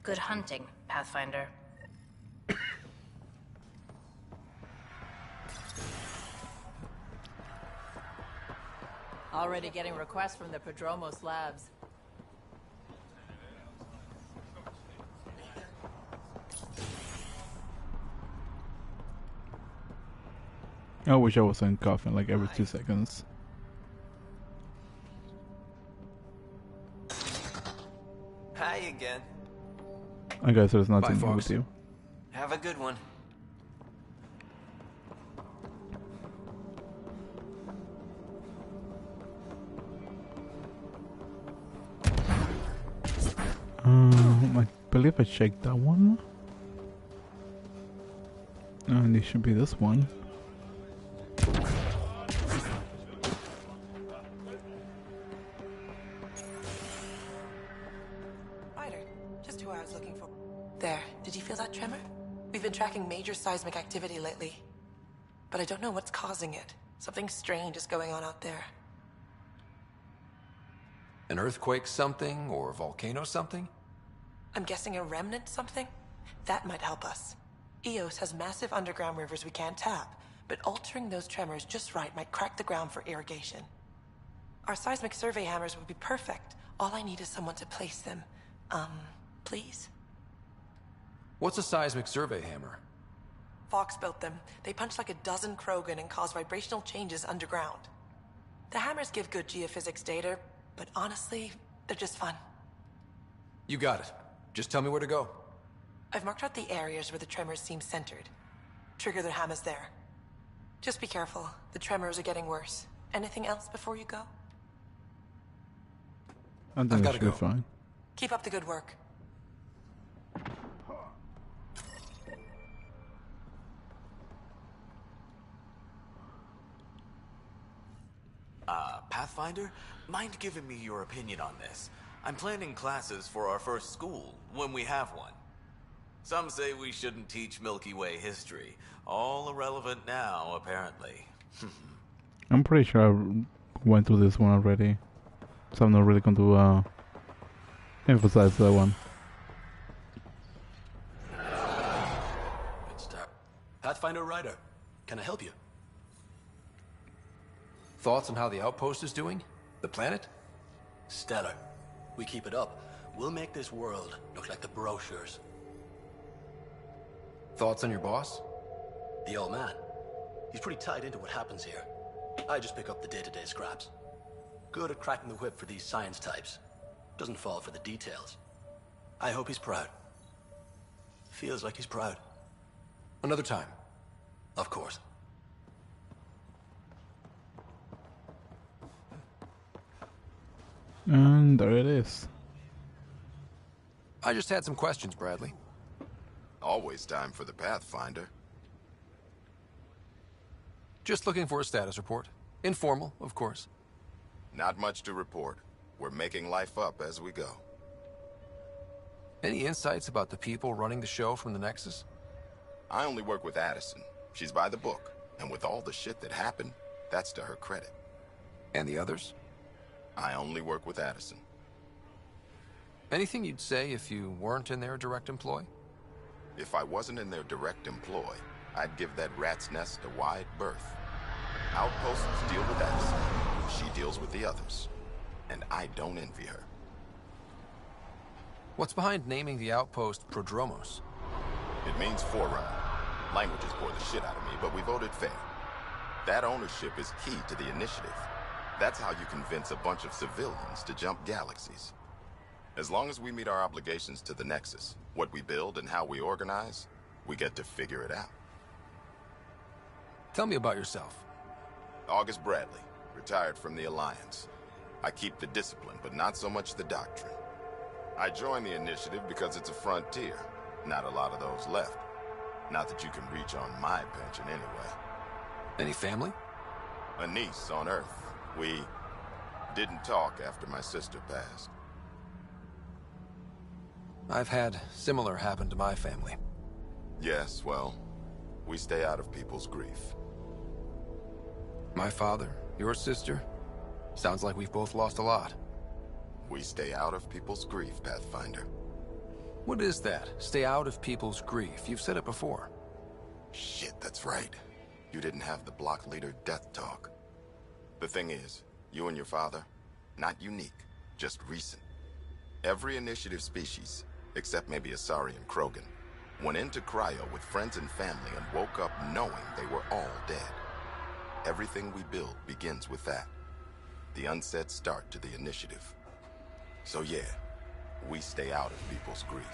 Good hunting, Pathfinder. Already getting requests from the Prodromos labs. I wish I wasn't coughing like every 2 seconds. Hi again. I guess there's nothing Bye, wrong Fox. with you. Have a good one. I believe I checked that one. And it should be this one. Ryder, just who I was looking for. There, did you feel that tremor? We've been tracking major seismic activity lately. But I don't know what's causing it. Something strange is going on out there. An earthquake something, or a volcano something? I'm guessing a remnant something? That might help us. Eos has massive underground rivers we can't tap, but altering those tremors just right might crack the ground for irrigation. Our seismic survey hammers would be perfect. All I need is someone to place them. Please? What's a seismic survey hammer? Fox built them. They punch like a dozen Krogan and cause vibrational changes underground. The hammers give good geophysics data, but honestly, they're just fun. You got it. Just tell me where to go. I've marked out the areas where the tremors seem centered. Trigger the hammers there. Just be careful. The tremors are getting worse. Anything else before you go? I think it should be fine. Keep up the good work. Pathfinder, mind giving me your opinion on this? I'm planning classes for our first school, when we have one. Some say we shouldn't teach Milky Way history. All irrelevant now, apparently. I'm pretty sure I went through this one already. So I'm not really going to emphasize that one. Good start. Pathfinder Ryder, can I help you? Thoughts on how the outpost is doing? The planet? Stellar. We keep it up, we'll make this world look like the brochures. Thoughts on your boss? The old man. He's pretty tied into what happens here. I just pick up the day-to-day scraps. Good at cracking the whip for these science types. Doesn't fall for the details. I hope he's proud. Feels like he's proud. Another time. Of course. And there it is. I just had some questions, Bradley. Always time for the Pathfinder. Just looking for a status report. Informal, of course. Not much to report. We're making life up as we go. Any insights about the people running the show from the Nexus? I only work with Addison. She's by the book. And with all the shit that happened, that's to her credit. And the others? I only work with Addison. Anything you'd say if you weren't in their direct employ? If I wasn't in their direct employ, I'd give that rat's nest a wide berth. Outposts deal with Addison. She deals with the others. And I don't envy her. What's behind naming the outpost Prodromos? It means forerunner. Languages bore the shit out of me, but we voted fair. That ownership is key to the initiative. That's how you convince a bunch of civilians to jump galaxies. As long as we meet our obligations to the Nexus, what we build and how we organize, we get to figure it out. Tell me about yourself. August Bradley, retired from the Alliance. I keep the discipline, but not so much the doctrine. I joined the initiative because it's a frontier. Not a lot of those left. Not that you can reach on my pension anyway. Any family? A niece on Earth. We didn't talk after my sister passed. I've had similar happen to my family. Yes, well, we stay out of people's grief. My father, your sister. Sounds like we've both lost a lot. We stay out of people's grief, Pathfinder. What is that? Stay out of people's grief. You've said it before. Shit, that's right. You didn't have the block leader death talk. The thing is, you and your father, not unique, just recent. Every initiative species, except maybe Asari and Krogan, went into cryo with friends and family and woke up knowing they were all dead. Everything we build begins with that. The unsaid start to the initiative. So yeah, we stay out of people's grief.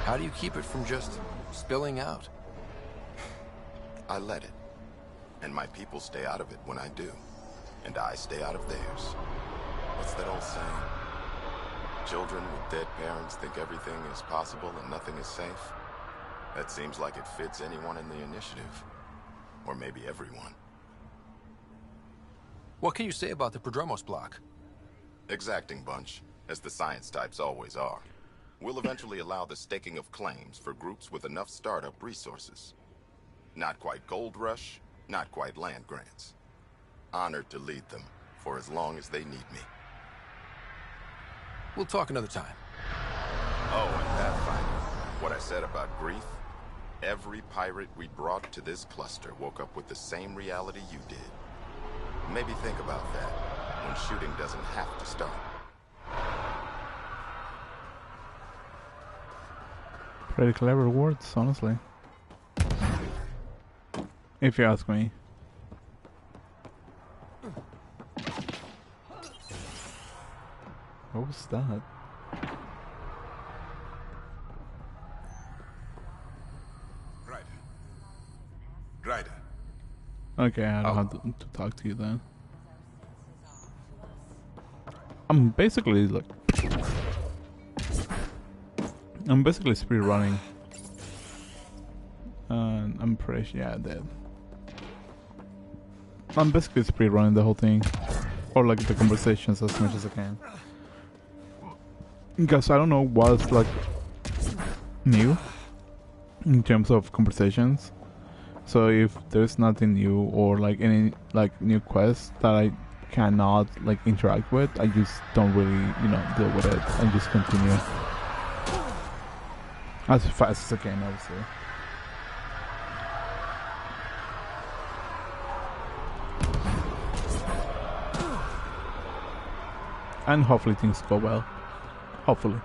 How do you keep it from just spilling out? I let it. And my people stay out of it when I do. And I stay out of theirs. What's that old saying? children with dead parents think everything is possible and nothing is safe. That seems like it fits anyone in the initiative. Or maybe everyone. What can you say about the Prodromos block? Exacting bunch, as the science types always are. We'll eventually allow the staking of claims for groups with enough startup resources. Not quite gold rush, not quite land grants. Honored to lead them, for as long as they need me. We'll talk another time. Oh, and Pathfinder, what I said about grief? Every pirate we brought to this cluster woke up with the same reality you did. Maybe think about that, when shooting doesn't have to start. Pretty clever words, honestly. If you ask me. What was that? Ryder. Okay, I don't have to talk to you then. I'm basically speed running. And I'm pretty sure, yeah, I did. I'm basically speed running the whole thing. Or like the conversations as much as I can. Because I don't know what's like new in terms of conversations. So if there's nothing new or like any like new quests that I cannot like interact with, I just don't really, deal with it. I just continue as fast as I can, obviously. And hopefully things go well. Hopefully.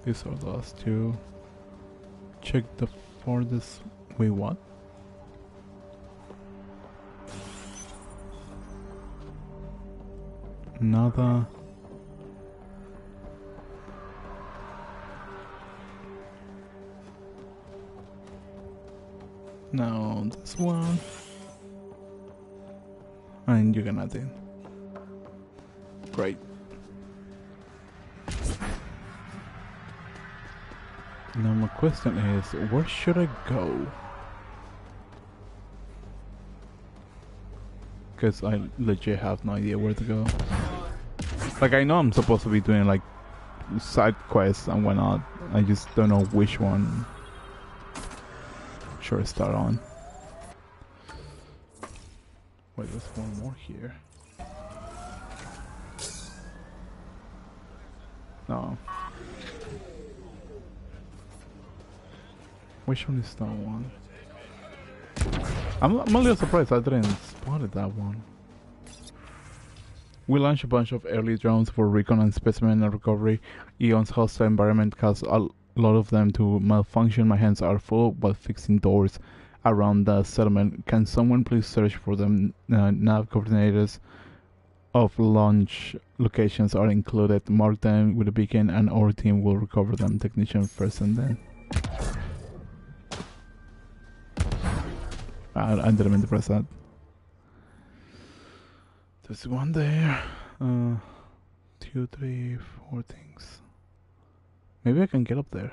These are the last two. Check the farthest. Wait, what? Another. No, this one. And you got nothing. Great. Now my question is, where should I go? Because I legit have no idea where to go. Like, I know I'm supposed to be doing like side quests and whatnot. I just don't know which one should I start on. Wait, there's one more here. No. Which one is that one? I'm a little surprised I didn't spotted that one. We launched a bunch of early drones for recon and specimen and recovery. Eon's hostile environment caused a lot of them to malfunction. My hands are full while fixing doors around the settlement. Can someone please search for them? Nav coordinators of launch locations are included. Mark them with a beacon and our team will recover them. Technician first and then. I didn't mean to press that. There's one there. 2, 3, 4 things. Maybe I can get up there.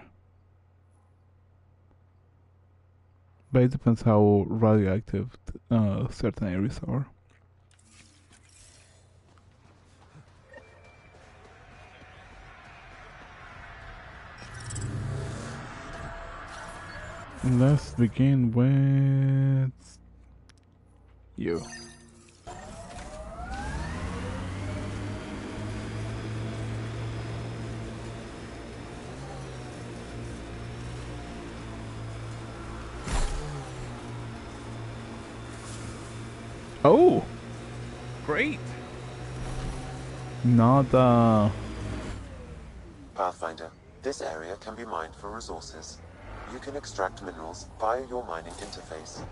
But it depends how radioactive certain areas are. Let's begin with you. Oh, great. Not Pathfinder, this area can be mined for resources. You can extract minerals via your mining interface.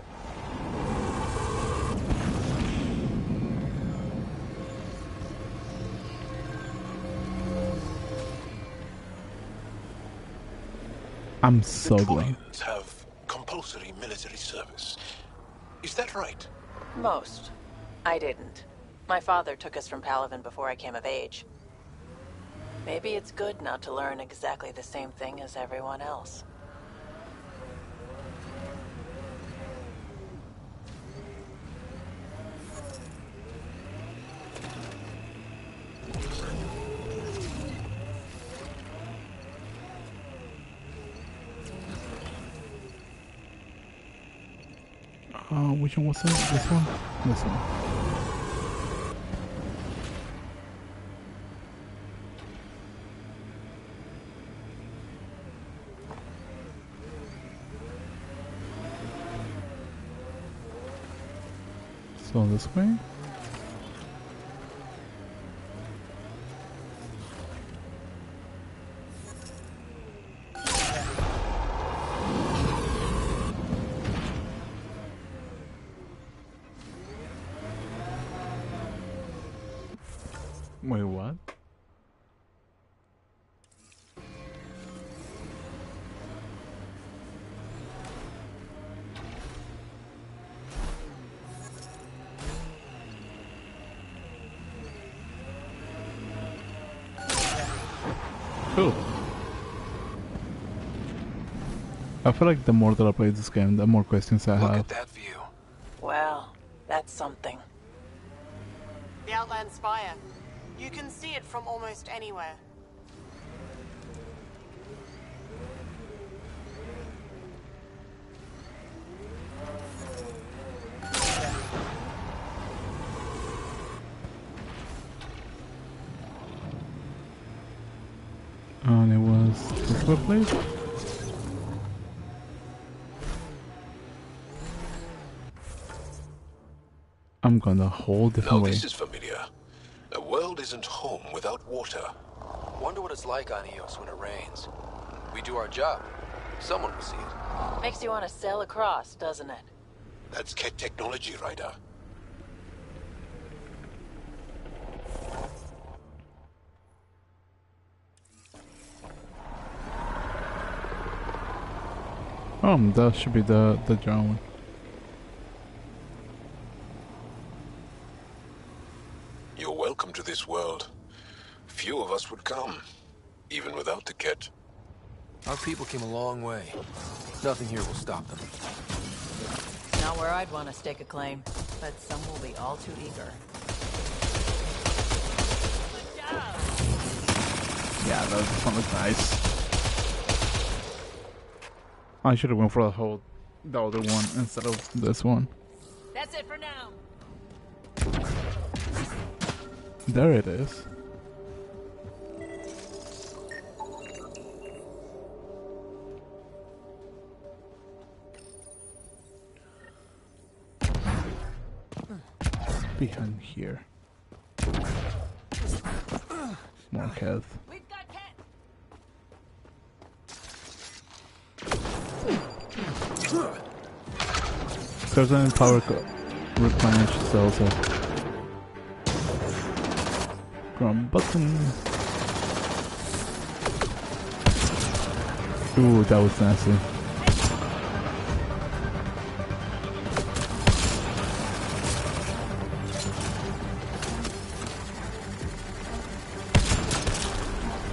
I'm so glad. Have compulsory military service. Is that right? Most. I didn't. My father took us from Palaven before I came of age. Maybe it's good not to learn exactly the same thing as everyone else. Which one was that? This one? This one. So this way? Wait, what? Cool. I feel like the more that I play this game, the more questions I have. Look at that view. Well, that's something. The Outland Spire. You can see it from almost anywhere. And it was this one place? I'm going a whole different way. This is familiar. A world isn't home without water. Wonder what it's like on Eos when it rains. We do our job. Someone will see it. Makes you want to sail across, doesn't it? That's Ket technology, Ryder. That should be the drone. You're welcome to this world. Few of us would come, even without the Ket. Our people came a long way. Nothing here will stop them. Not where I'd want to stake a claim, but some will be all too eager. Yeah, this one looks nice. I should have went for the other one instead of this one. That's it for now. There it is. Behind here. More health. Certain power replenish cells of ground button. Ooh, that was nasty.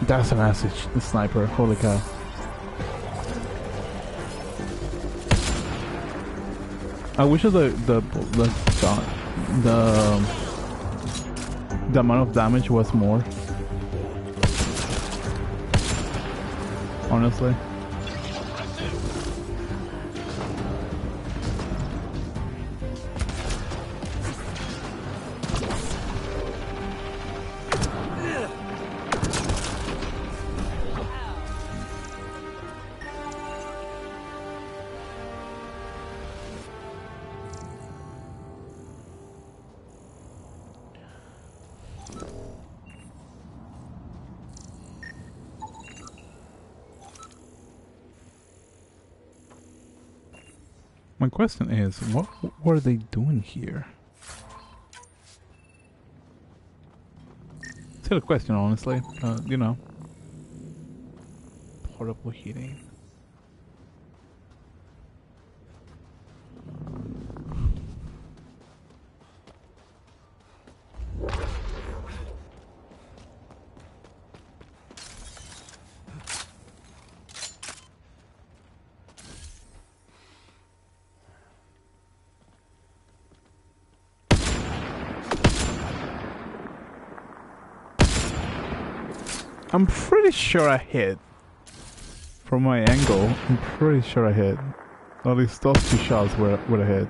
That's a nasty sniper, holy cow. I wish the amount of damage was more. Honestly. My question is, what are they doing here? Still a question, honestly. You know. Portable heating. I'm pretty sure I hit. From my angle, I'm pretty sure I hit. At least those 2 shots were a hit.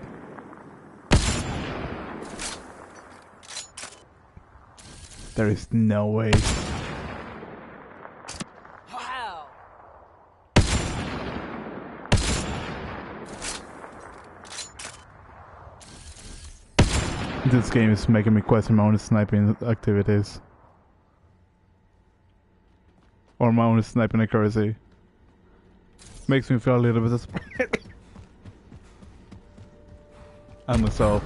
There is no way. Wow. This game is making me question my own sniping activities. Or my own sniping accuracy. Makes me feel a little bit disappointed. And myself.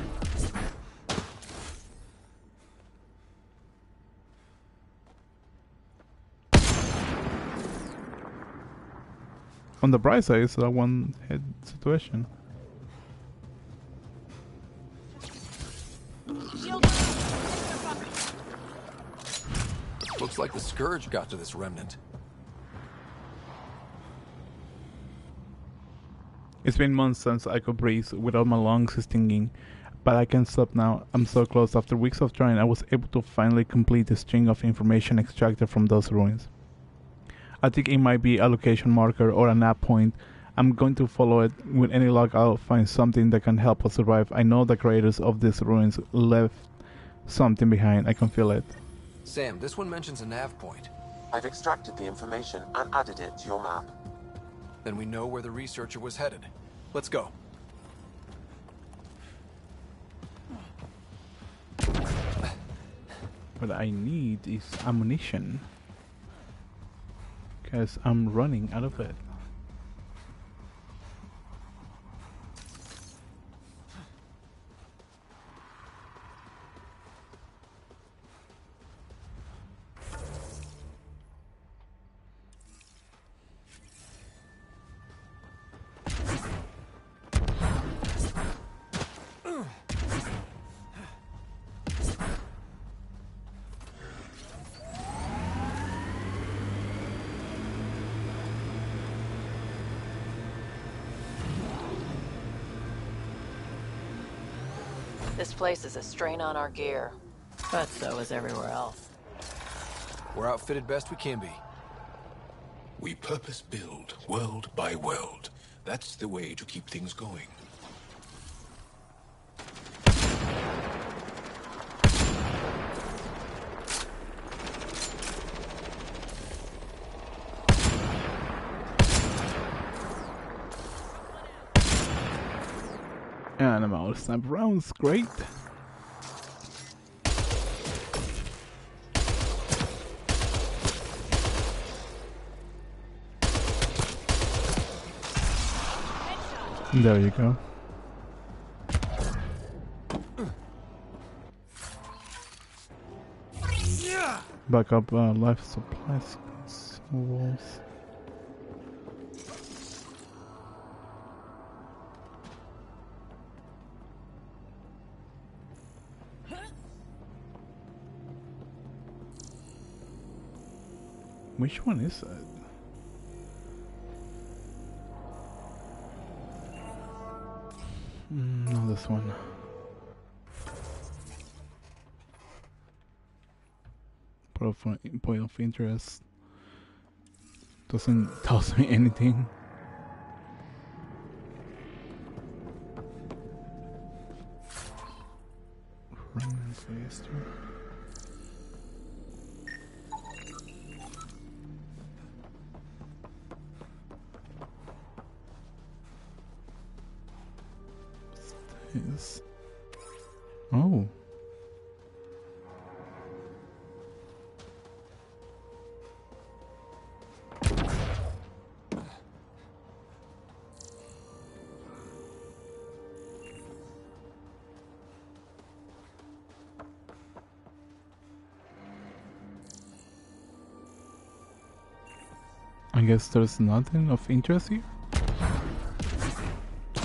On the bright side, it's a one-hit situation. Looks like the Scourge got to this remnant. It's been months since I could breathe without my lungs stinging, but I can stop now. I'm so close. After weeks of trying, I was able to finally complete the string of information extracted from those ruins. I think it might be a location marker or a nav point. I'm going to follow it. With any luck, I'll find something that can help us survive. I know the creators of these ruins left something behind. I can feel it. Sam, this one mentions a nav point. I've extracted the information and added it to your map. Then we know where the researcher was headed. Let's go. What I need is ammunition. Because I'm running out of it. This place is a strain on our gear, but so is everywhere else. We're outfitted best we can be. We purpose build, world by world. That's the way to keep things going. And I'm out of sniper rounds. Great. There you go. Back up life supplies walls. Which one is that? No, this one. Point of interest. Doesn't tell me anything. Remnants of history. Yes. Oh. I guess there's nothing of interest here.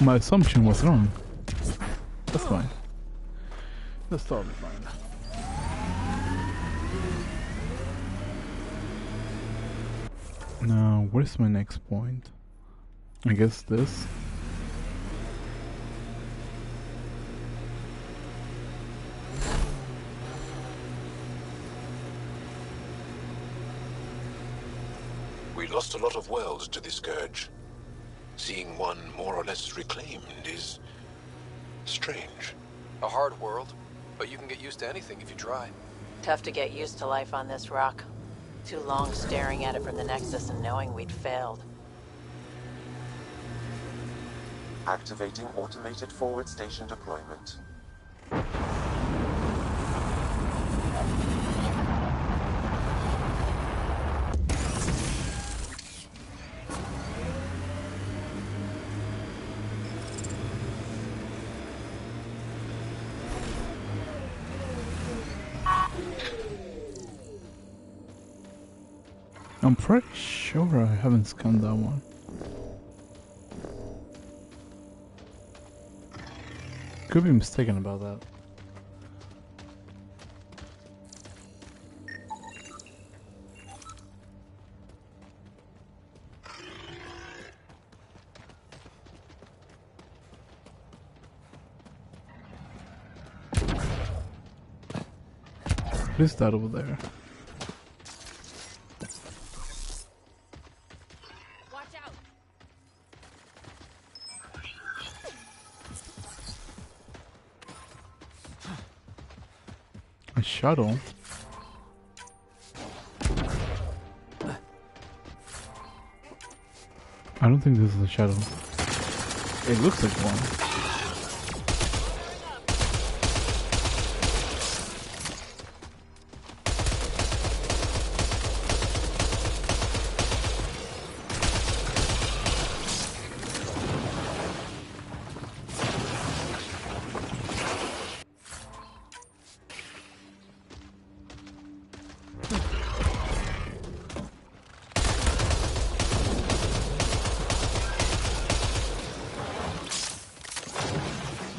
My assumption was wrong. That's fine. That's totally fine. Now, where's my next point? I guess this. We lost a lot of worlds to the Scourge. Seeing one more or less reclaimed is strange. A hard world, but you can get used to anything if you try. Tough to get used to life on this rock. Too long staring at it from the Nexus and knowing we'd failed. Activating automated forward station deployment. I'm pretty sure I haven't scanned that one. Could be mistaken about that. What is that over there? A shuttle? I don't think this is a shuttle. It looks like one.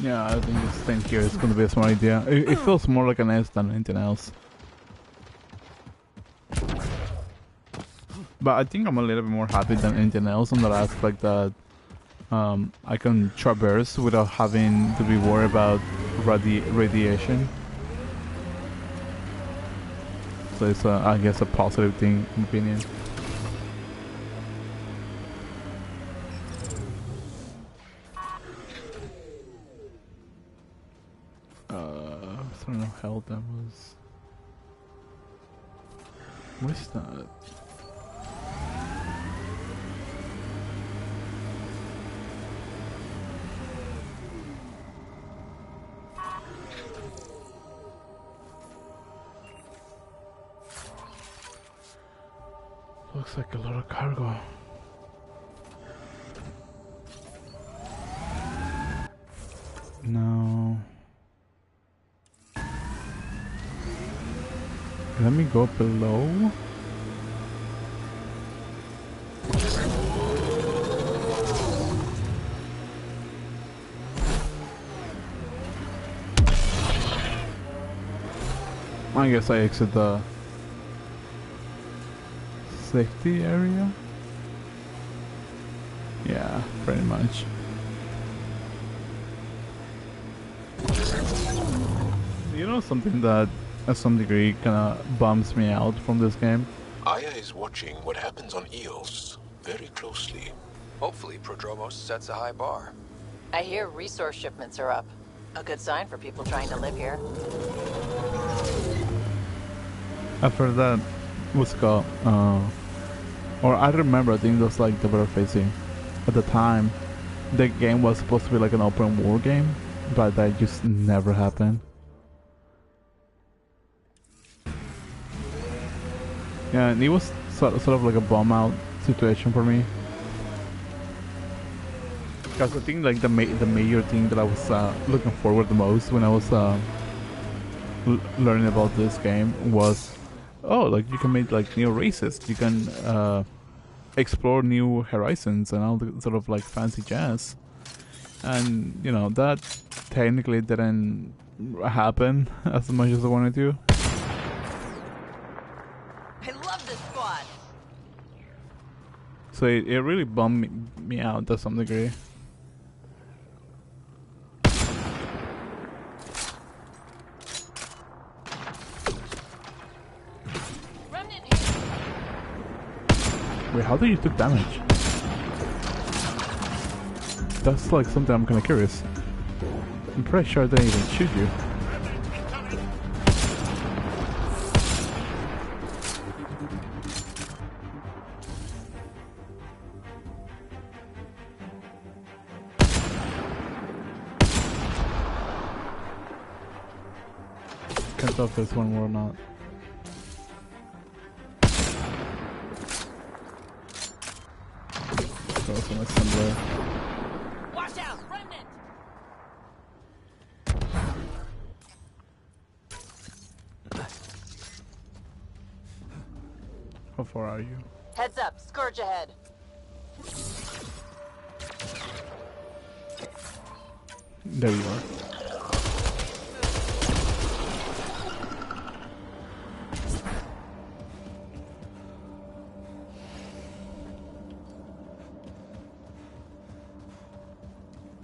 Yeah, I think this thing here is going to be a smart idea. It feels more like an S than anything else. But I think I'm a little bit more happy than anything else on that aspect that I can traverse without having to be worried about radiation. So it's, I guess, a positive thing, in my opinion. I don't know how hell that was. What is that? Looks like a lot of cargo. No. Let me go below. I guess I exit the safety area. Yeah, pretty much. You know something that at some degree kinda bums me out from this game? Aya is watching what happens on Eos very closely. Hopefully Prodromos sets a high bar. I hear resource shipments are up. A good sign for people trying to live here. After that, what's it called? Or I remember, I think it was like the better facing. At the time, the game was supposed to be like an open world game, but that just never happened. Yeah, and it was sort of like a bomb out situation for me. Because I think like the major thing that I was looking forward the most when I was learning about this game was, oh, like you can make like new races, you can explore new horizons and all the sort of like fancy jazz. And you know, that technically didn't happen as much as I wanted to. I love this squad. So it really bummed me out to some degree. Wait, how did you took damage? That's like something I'm kinda curious. I'm pretty sure they didn't even shoot you. Can't tell if there's one more or not. There's also a similar. Watch out, remnant! How far are you? Heads up, Scourge ahead. There you are.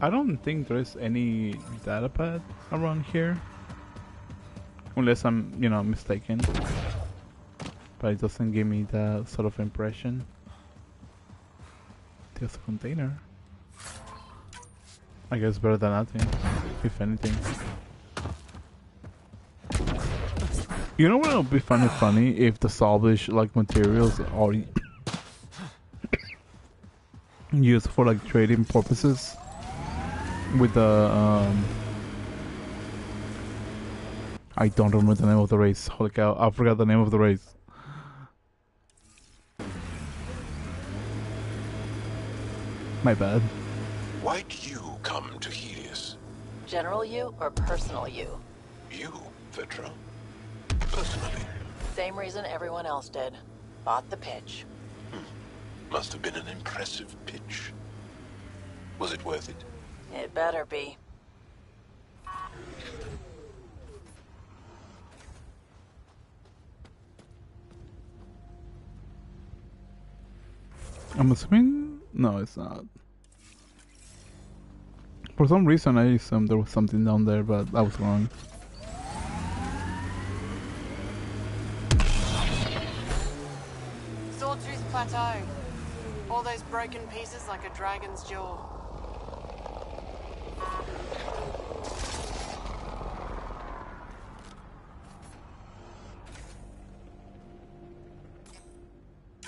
I don't think there's any data pad around here. Unless I'm, you know, mistaken. But it doesn't give me that sort of impression. There's a container. I guess better than nothing, if anything. You know what would be funny if the salvage like materials are used for like trading purposes with the I don't remember the name of the race. Holy cow, I forgot the name of the race. My bad. Why'd you come to Helios? General you or personal you? You, Vetra? Personally. Same reason everyone else did. Bought the pitch. Must have been an impressive pitch. Was it worth it? It better be. I'm assuming... No, it's not. For some reason I assumed there was something down there, but I was wrong. Sawtooth Plateau. All those broken pieces like a dragon's jaw.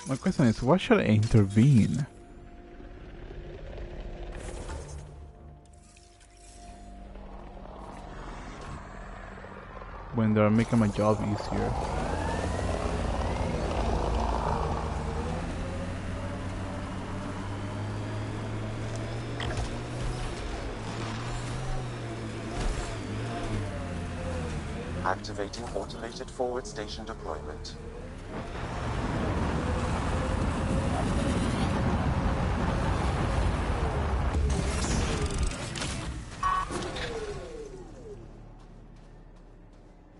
My question is, why should I intervene? When they're making my job easier. Activating automated forward station deployment.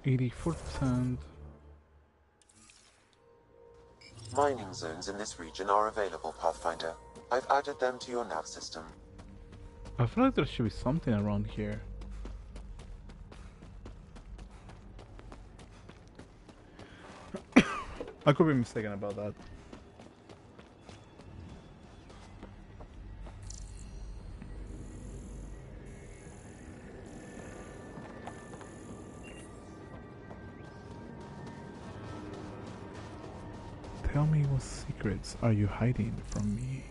%. Mining zones in this region are available, Pathfinder. I've added them to your nav system. I feel like there should be something around here. I could be mistaken about that. Tell me what secrets are you hiding from me?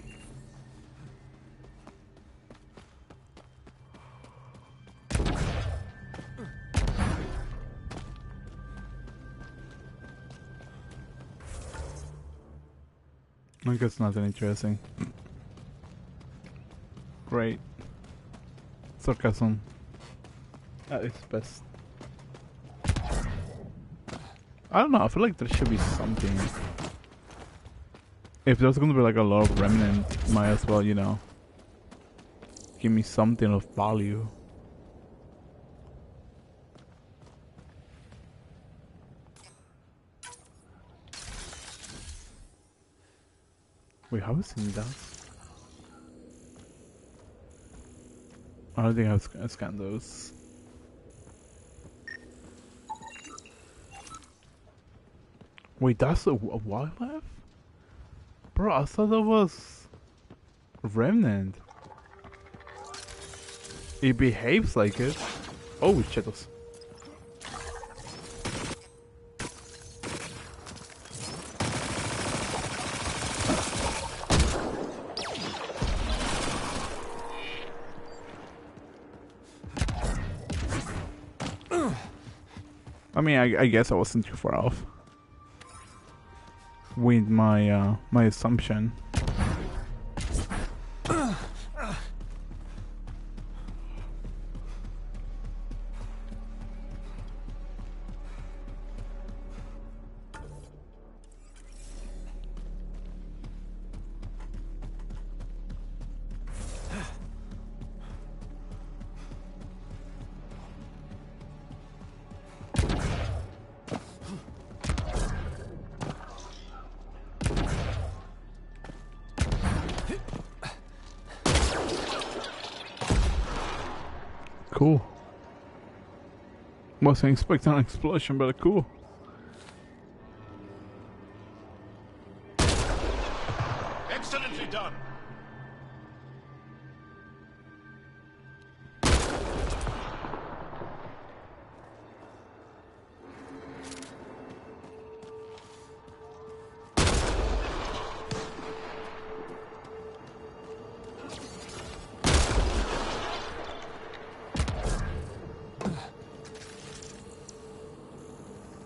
I guess nothing interesting. Great. Sarcasm at its best. I don't know, I feel like there should be something. If there's gonna be like a lot of remnant, might as well, you know, give me something of value. Wait, how is it that? I don't think I've scanned those. Wait, that's a wildlife? Bro, I thought that was Remnant. It behaves like it. Oh, shitos. I mean, I guess I wasn't too far off with my my assumption. Cool. Wasn't expecting an explosion, but cool. Excellently done.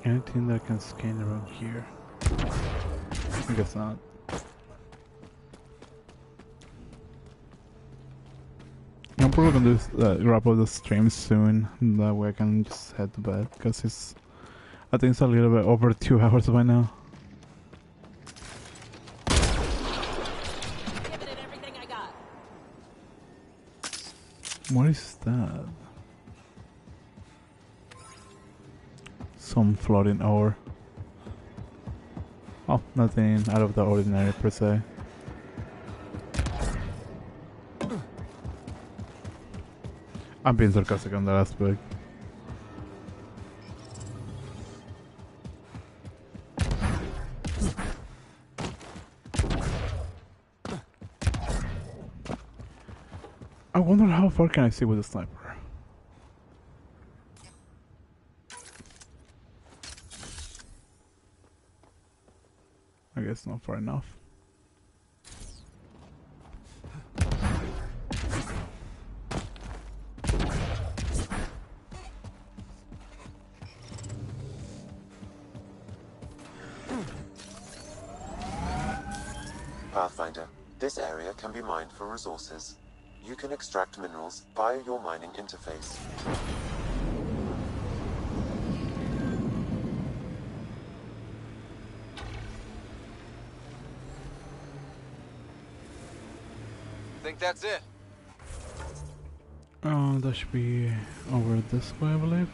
Anything that can scan around here? I guess not. I'm probably gonna wrap up the stream soon. That way I can just head to bed because it's. I think it's a little bit over 2 hours by now. What is that? Some floating ore. Oh, nothing out of the ordinary per se. I'm being sarcastic on that aspect. I wonder how far can I see with a sniper? I guess not far enough. Pathfinder, this area can be mined for resources. You can extract minerals via your mining interface. Think that's it? That should be over this way, I believe.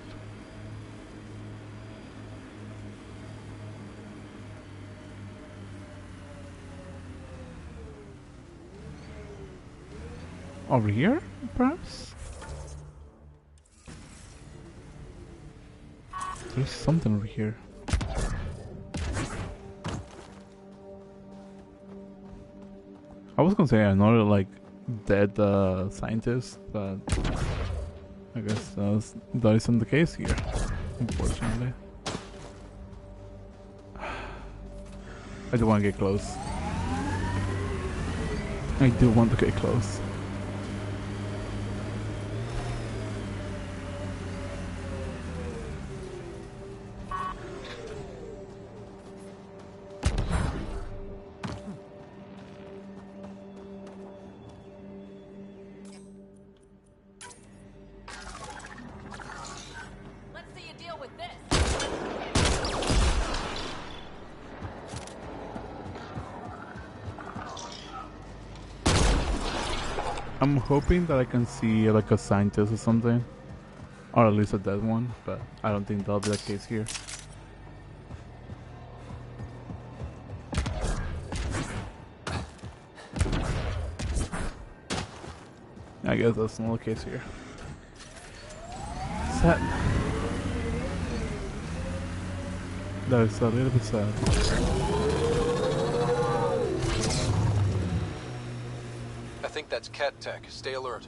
Over here, perhaps? There's something over here. I was gonna say another like dead scientist, but I guess that isn't the case here, unfortunately. I do want to get close. I do want to get close. I'm hoping that I can see like a scientist or something, or at least a dead one, but I don't think that'll be the case here. I guess that's not the case here. Sad. That is a little bit sad. think that's Ket Tech. Stay alert.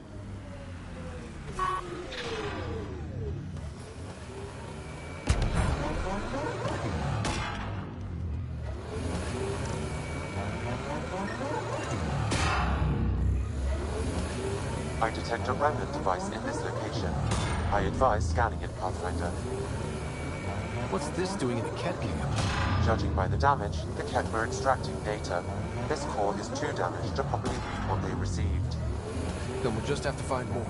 I detect a remnant device in this location. I advise scanning it, Pathfinder. What's this doing in the Ket camp? Judging by the damage, the Ket were extracting data. This core is too damaged to properly read what they received. Then we'll just have to find more.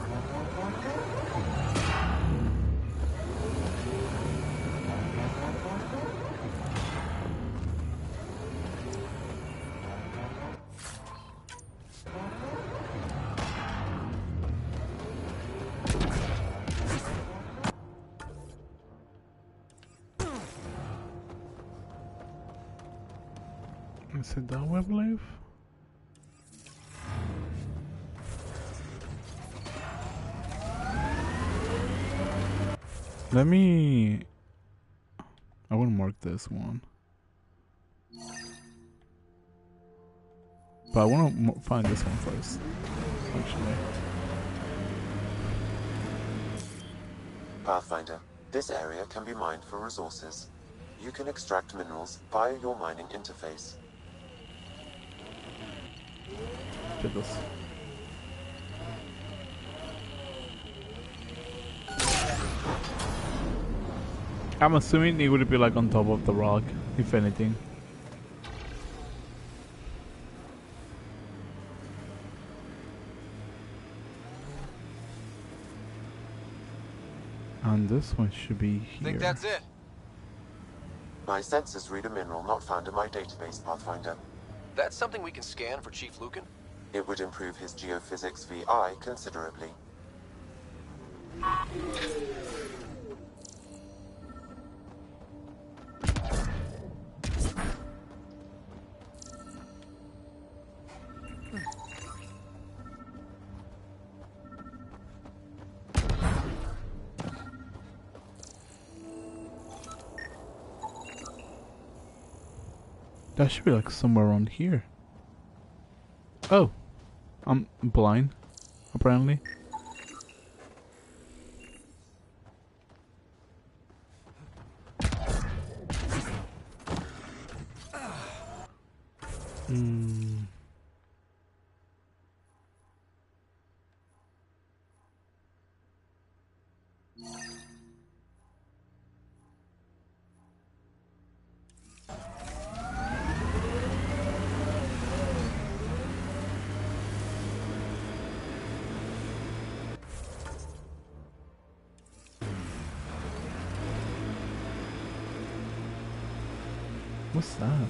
Is it that way, I believe? Let me... I want to mark this one. But I want to find this one first, actually. Pathfinder, this area can be mined for resources. You can extract minerals via your mining interface. Get this. I'm assuming it would be like on top of the rock, if anything. And this one should be here. Think that's it? My sensors read a mineral not found in my database, Pathfinder. That's something we can scan for Chief Lucan? It would improve his geophysics VI considerably. That should be like somewhere around here. Oh, I'm blind, apparently. What's that?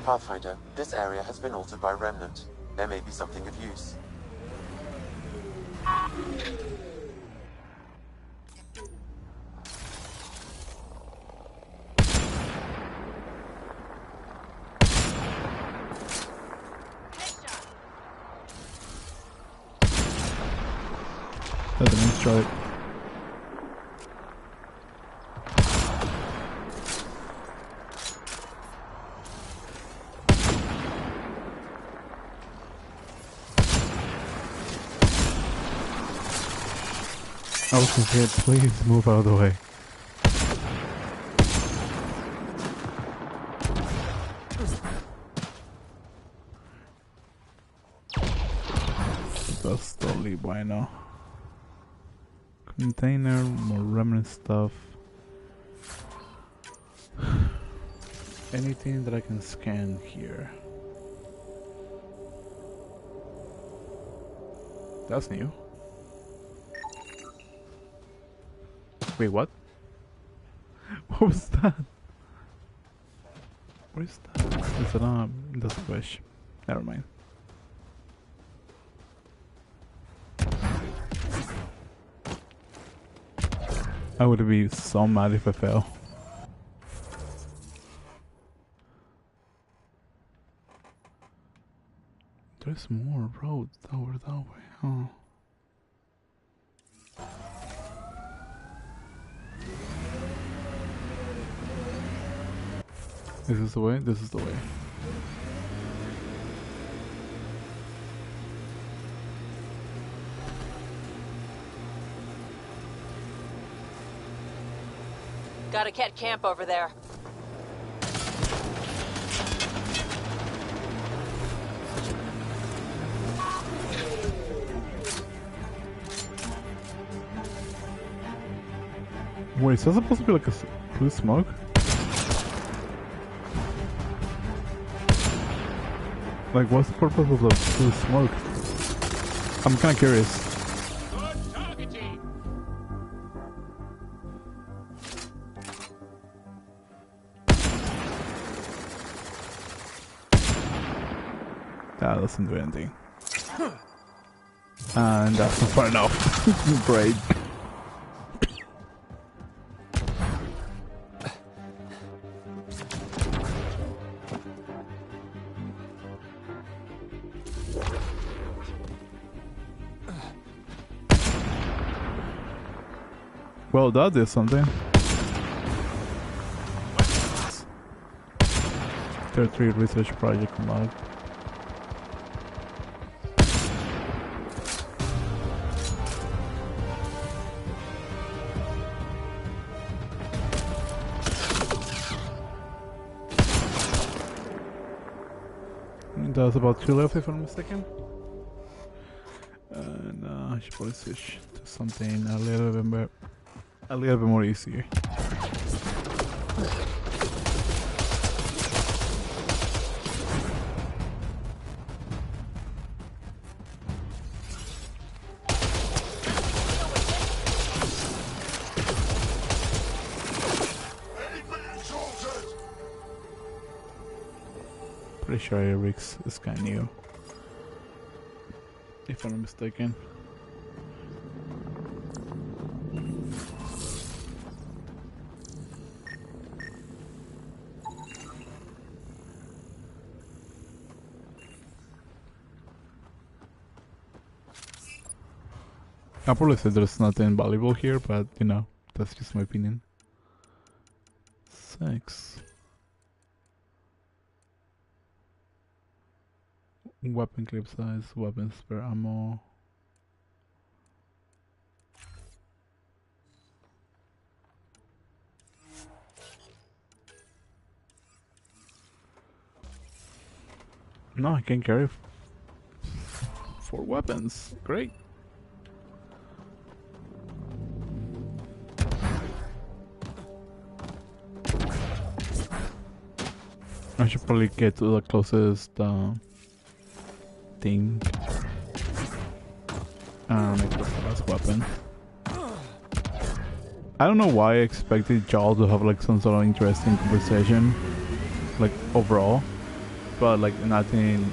Pathfinder, this area has been altered by Remnant. There may be something of use. Let me try it. I was gonna say, please move out of the way. That's totally bueno. Container, more remnant stuff. Anything that I can scan here. That's new. Wait, what? What was that? What is that? Is it that's a fish. Never mind. I would be so mad if I fell. There's more roads over that way, huh? Is this the way? This is the way. Got a cat camp over there. Wait, is that supposed to be like a blue smoke? Like, what's the purpose of the blue smoke? I'm kind of curious. That doesn't do anything. And that's not far enough. Great. Well, that did something. Tier 3 research project log. That was about 2 left if I'm not mistaken. And I should probably switch to something a little bit more easier. Pretty sure Eric's is kind of new, if I'm not mistaken. I'll probably say there's nothing valuable here, but you know, that's just my opinion. 6. Weapon clip size, weapons per ammo. No, I can carry 4 weapons. Great. I should probably get to the closest thing. Make this the last weapon. I don't know why I expected Jarl to have like some sort of interesting conversation, like overall, but like nothing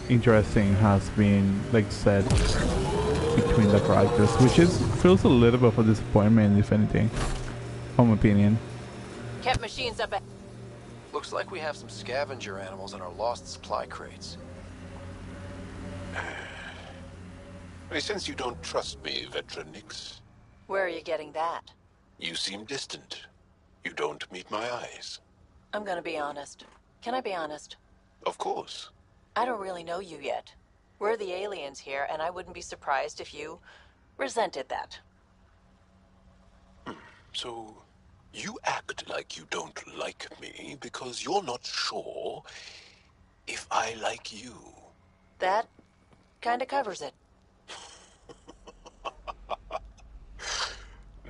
interesting has been like said between the characters, which feels a little bit of a disappointment, if anything, from my opinion. Kept machines up. Looks like we have some scavenger animals in our lost supply crates. I sense you don't trust me, veteran Nix. Where are you getting that? You seem distant. You don't meet my eyes. I'm gonna be honest. Can I be honest? Of course. I don't really know you yet. We're the aliens here, and I wouldn't be surprised if you resented that. So, you act like you don't like me because you're not sure if I like you. That kinda covers it.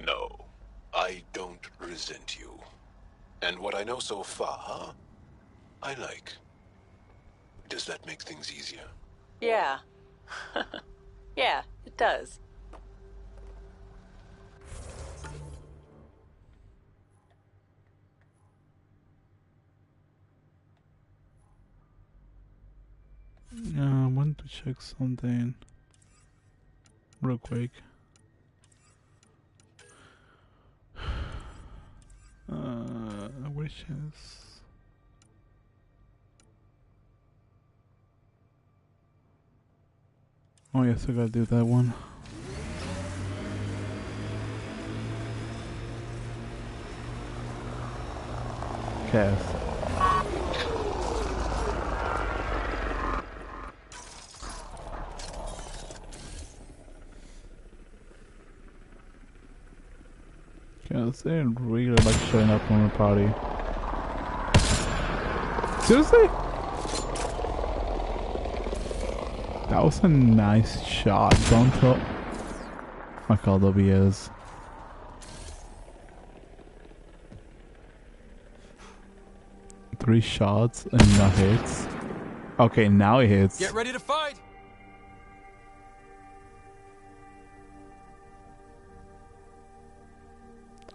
No, I don't resent you. And what I know so far, I like. Does that make things easier? Yeah. Yeah, it does. I want to check something real quick. Wishes. Oh yes, I gotta do that one. Cast. Because they really like showing up on the party. Seriously? That was a nice shot. Don't tell. I call WS. Three shots and no hits. Okay, now it hits. Get ready to fight!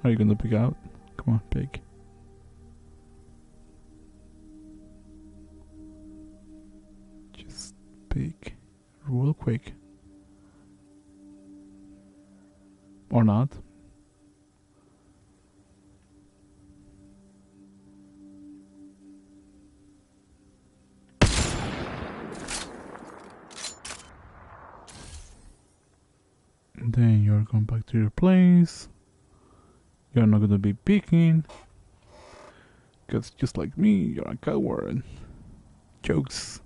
Are you gonna pick out? Come on, pick. Just pick real quick. Or not. And then you're going back to your place. You're not gonna be peeking. Because just like me, you're a coward. Jokes.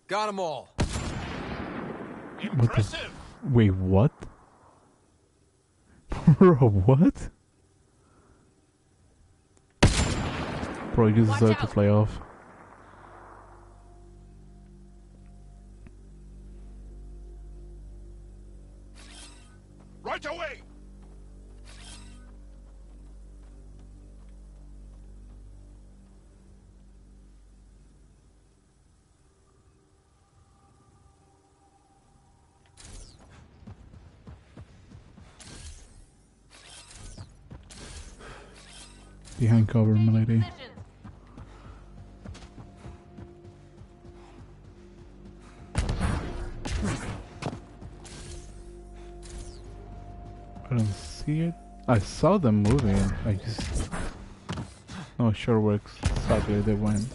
Got them all. Impressive. Wait, what? Bro, what? Bro, you deserve to fly off. Right away! Behind cover, milady. I don't see it. I saw them moving. I just not sure where exactly they went.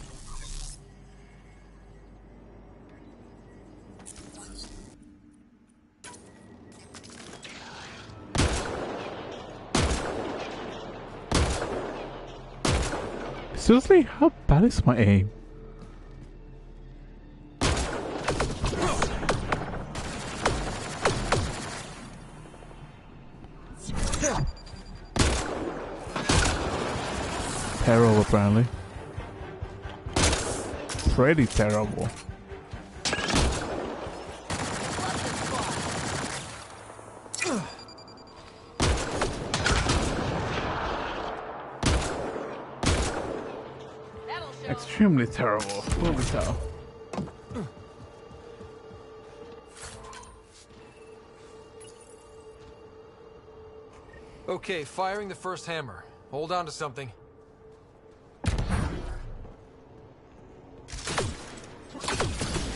Seriously, how bad is my aim? Terrible, apparently. Pretty terrible. Extremely terrible. Holy cow. Okay, firing the first hammer. Hold on to something.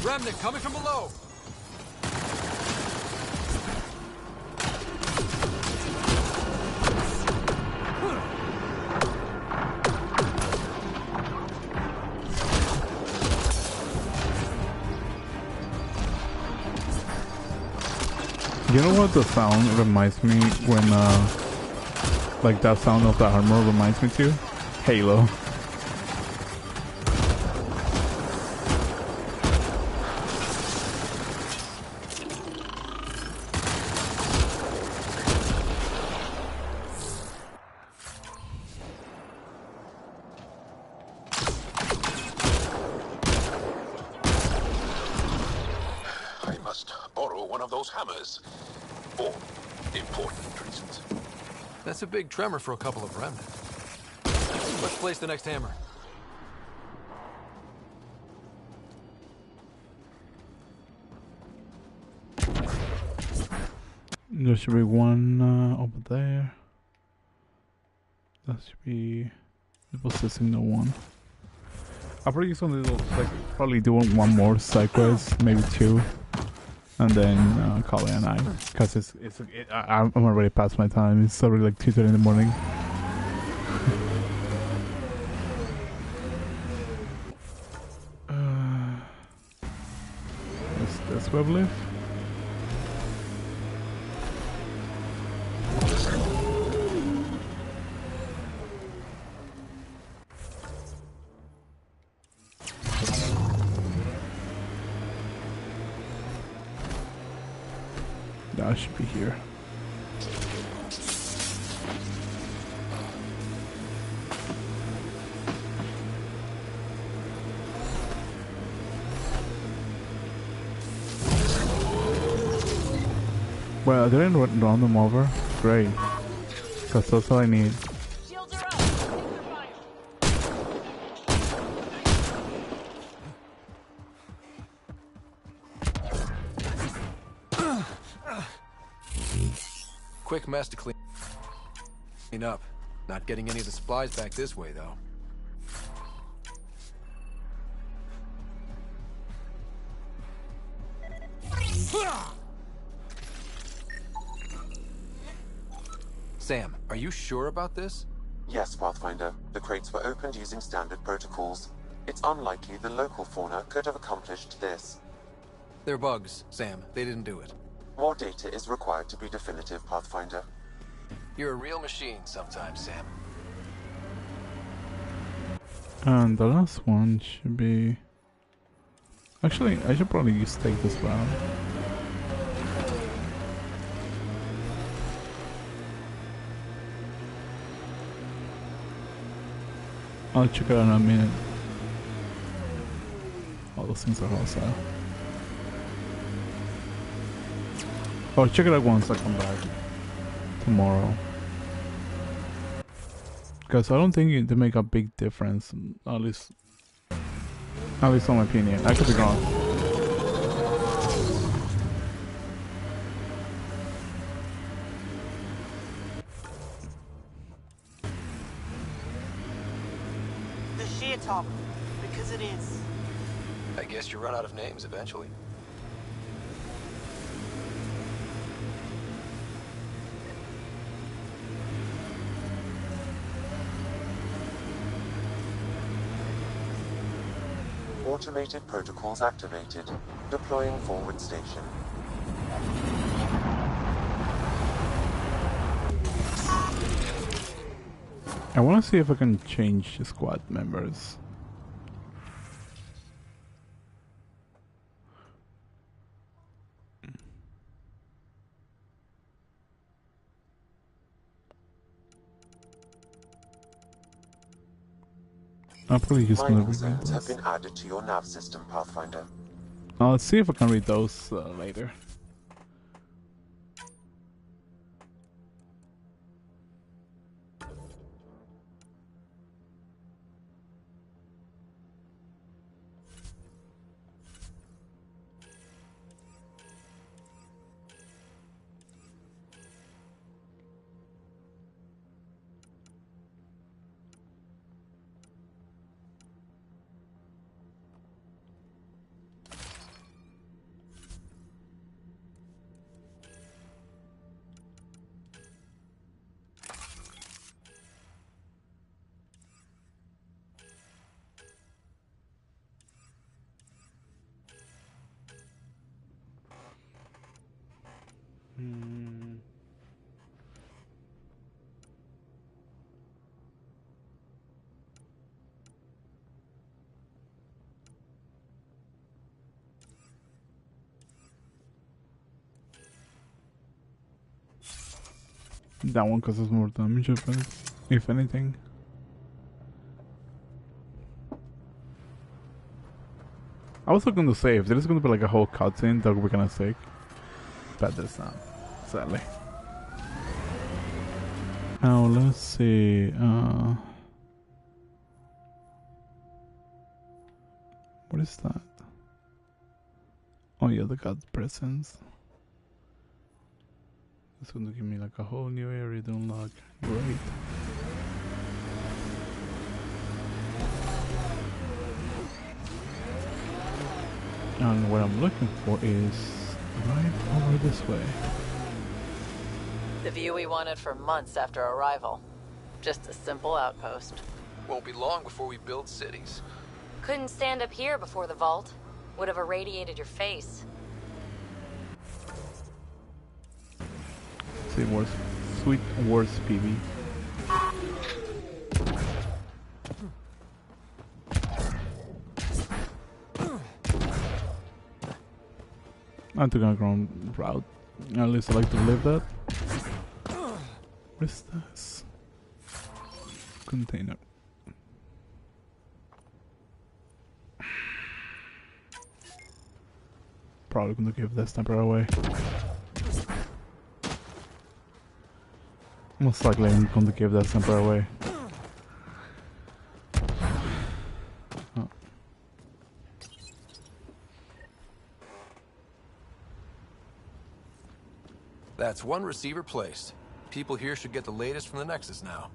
Remnant coming from below. You know what the sound reminds me when, like that sound of the armor reminds me to? Halo. I must borrow one of those hammers. For important reasons. That's a big tremor for a couple of remnant. Let's place the next hammer. There should be one over there. That should be the possessing the one. I'll probably use one little, like, probably do one more side quest, maybe two, and then call it a night. Cause I'm already past my time. It's already like 2:30 in the morning. That's where I live. That should be here. Well, I didn't run them over. Great. Because that's all I need. Quick mess to clean up. Not getting any of the supplies back this way, though. Sam, are you sure about this? Yes, Pathfinder. The crates were opened using standard protocols. It's unlikely the local fauna could have accomplished this. They're bugs, Sam. They didn't do it. More data is required to be definitive, Pathfinder. You're a real machine sometimes, Sam. And the last one should be... Actually, I should probably just take this route. I'll check it out in a minute. All those things are hostile. I'll check it out once I come back tomorrow. Because I don't think they make a big difference, at least in my opinion. I could be wrong. The sheer top, because it is. I guess you run out of names eventually. Automated protocols activated. Deploying forward station. I want to see if I can change the squad members. I'm probably just gonna read zones have those. been added to your nav system, Pathfinder. I'll see if I can read those later. That one causes more damage if anything. I was looking to say if there's gonna be like a whole cutscene that we're gonna sick. But there's not, sadly. Now let's see. What is that? Oh yeah, the God's presence. It's gonna give me like a whole new area to unlock. Great. And what I'm looking for is right over this way. The view we wanted for months after arrival. Just a simple outpost. Won't be long before we build cities. Couldn't stand up here before the vault. Would have irradiated your face. See, worse, sweet, worse PV. I took a ground route At least I like to believe that. What is this? Container. Probably gonna give this sniper away. Most likely I'm going to give that sniper away. Oh. That's one receiver placed. People here should get the latest from the Nexus now.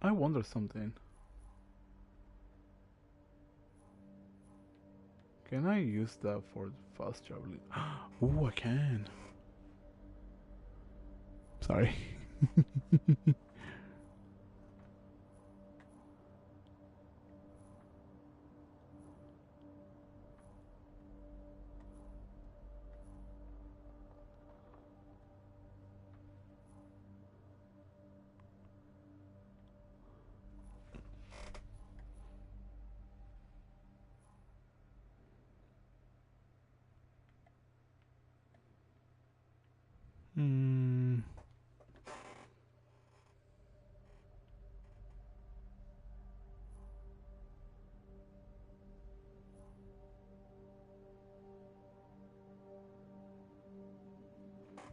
I wonder something. Can I use that for fast traveling? Oh, I can. Sorry.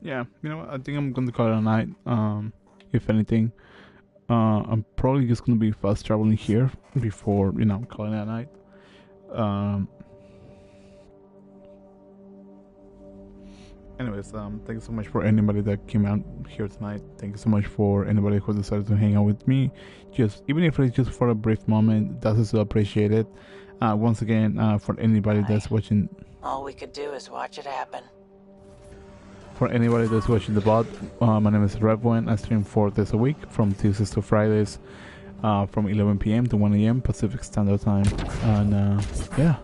Yeah, you know what? I think I'm gonna call it a night. If anything, I'm probably just gonna be fast traveling here before, you know, calling it a night. Anyways, thank you so much for anybody that came out here tonight. Thank you so much for anybody who decided to hang out with me. Just even if it's just for a brief moment, that's so appreciated. Once again, for anybody that's watching. All we could do is watch it happen. For anybody that's watching the VOD, my name is Revwen. I stream 4 days a week from Tuesdays to Fridays, from 11 p.m. to 1 a.m. Pacific Standard Time. And yeah.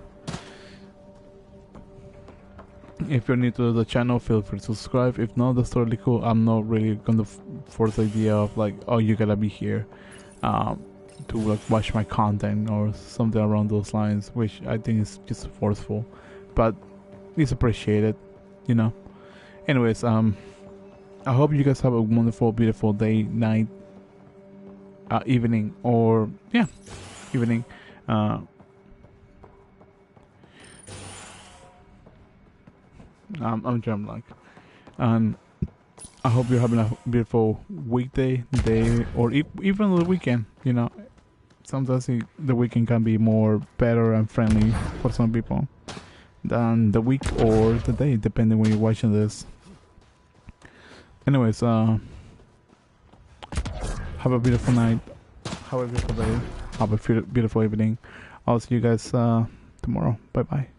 If you're new to the channel, feel free to subscribe. If not, that's totally cool. I'm not really gonna force the idea of like, oh, you gotta be here to like watch my content or something around those lines, which I think is just forceful, but it's appreciated, you know. Anyways, I hope you guys have a wonderful, beautiful day, night, evening, or yeah, evening. I'm drum blank, and I hope you're having a beautiful weekday, day, or even the weekend. You know, sometimes the weekend can be more better and friendly for some people than the week or the day, depending when you're watching this. Anyways, have a beautiful night, have a beautiful day, have a beautiful evening. I'll see you guys tomorrow. Bye bye.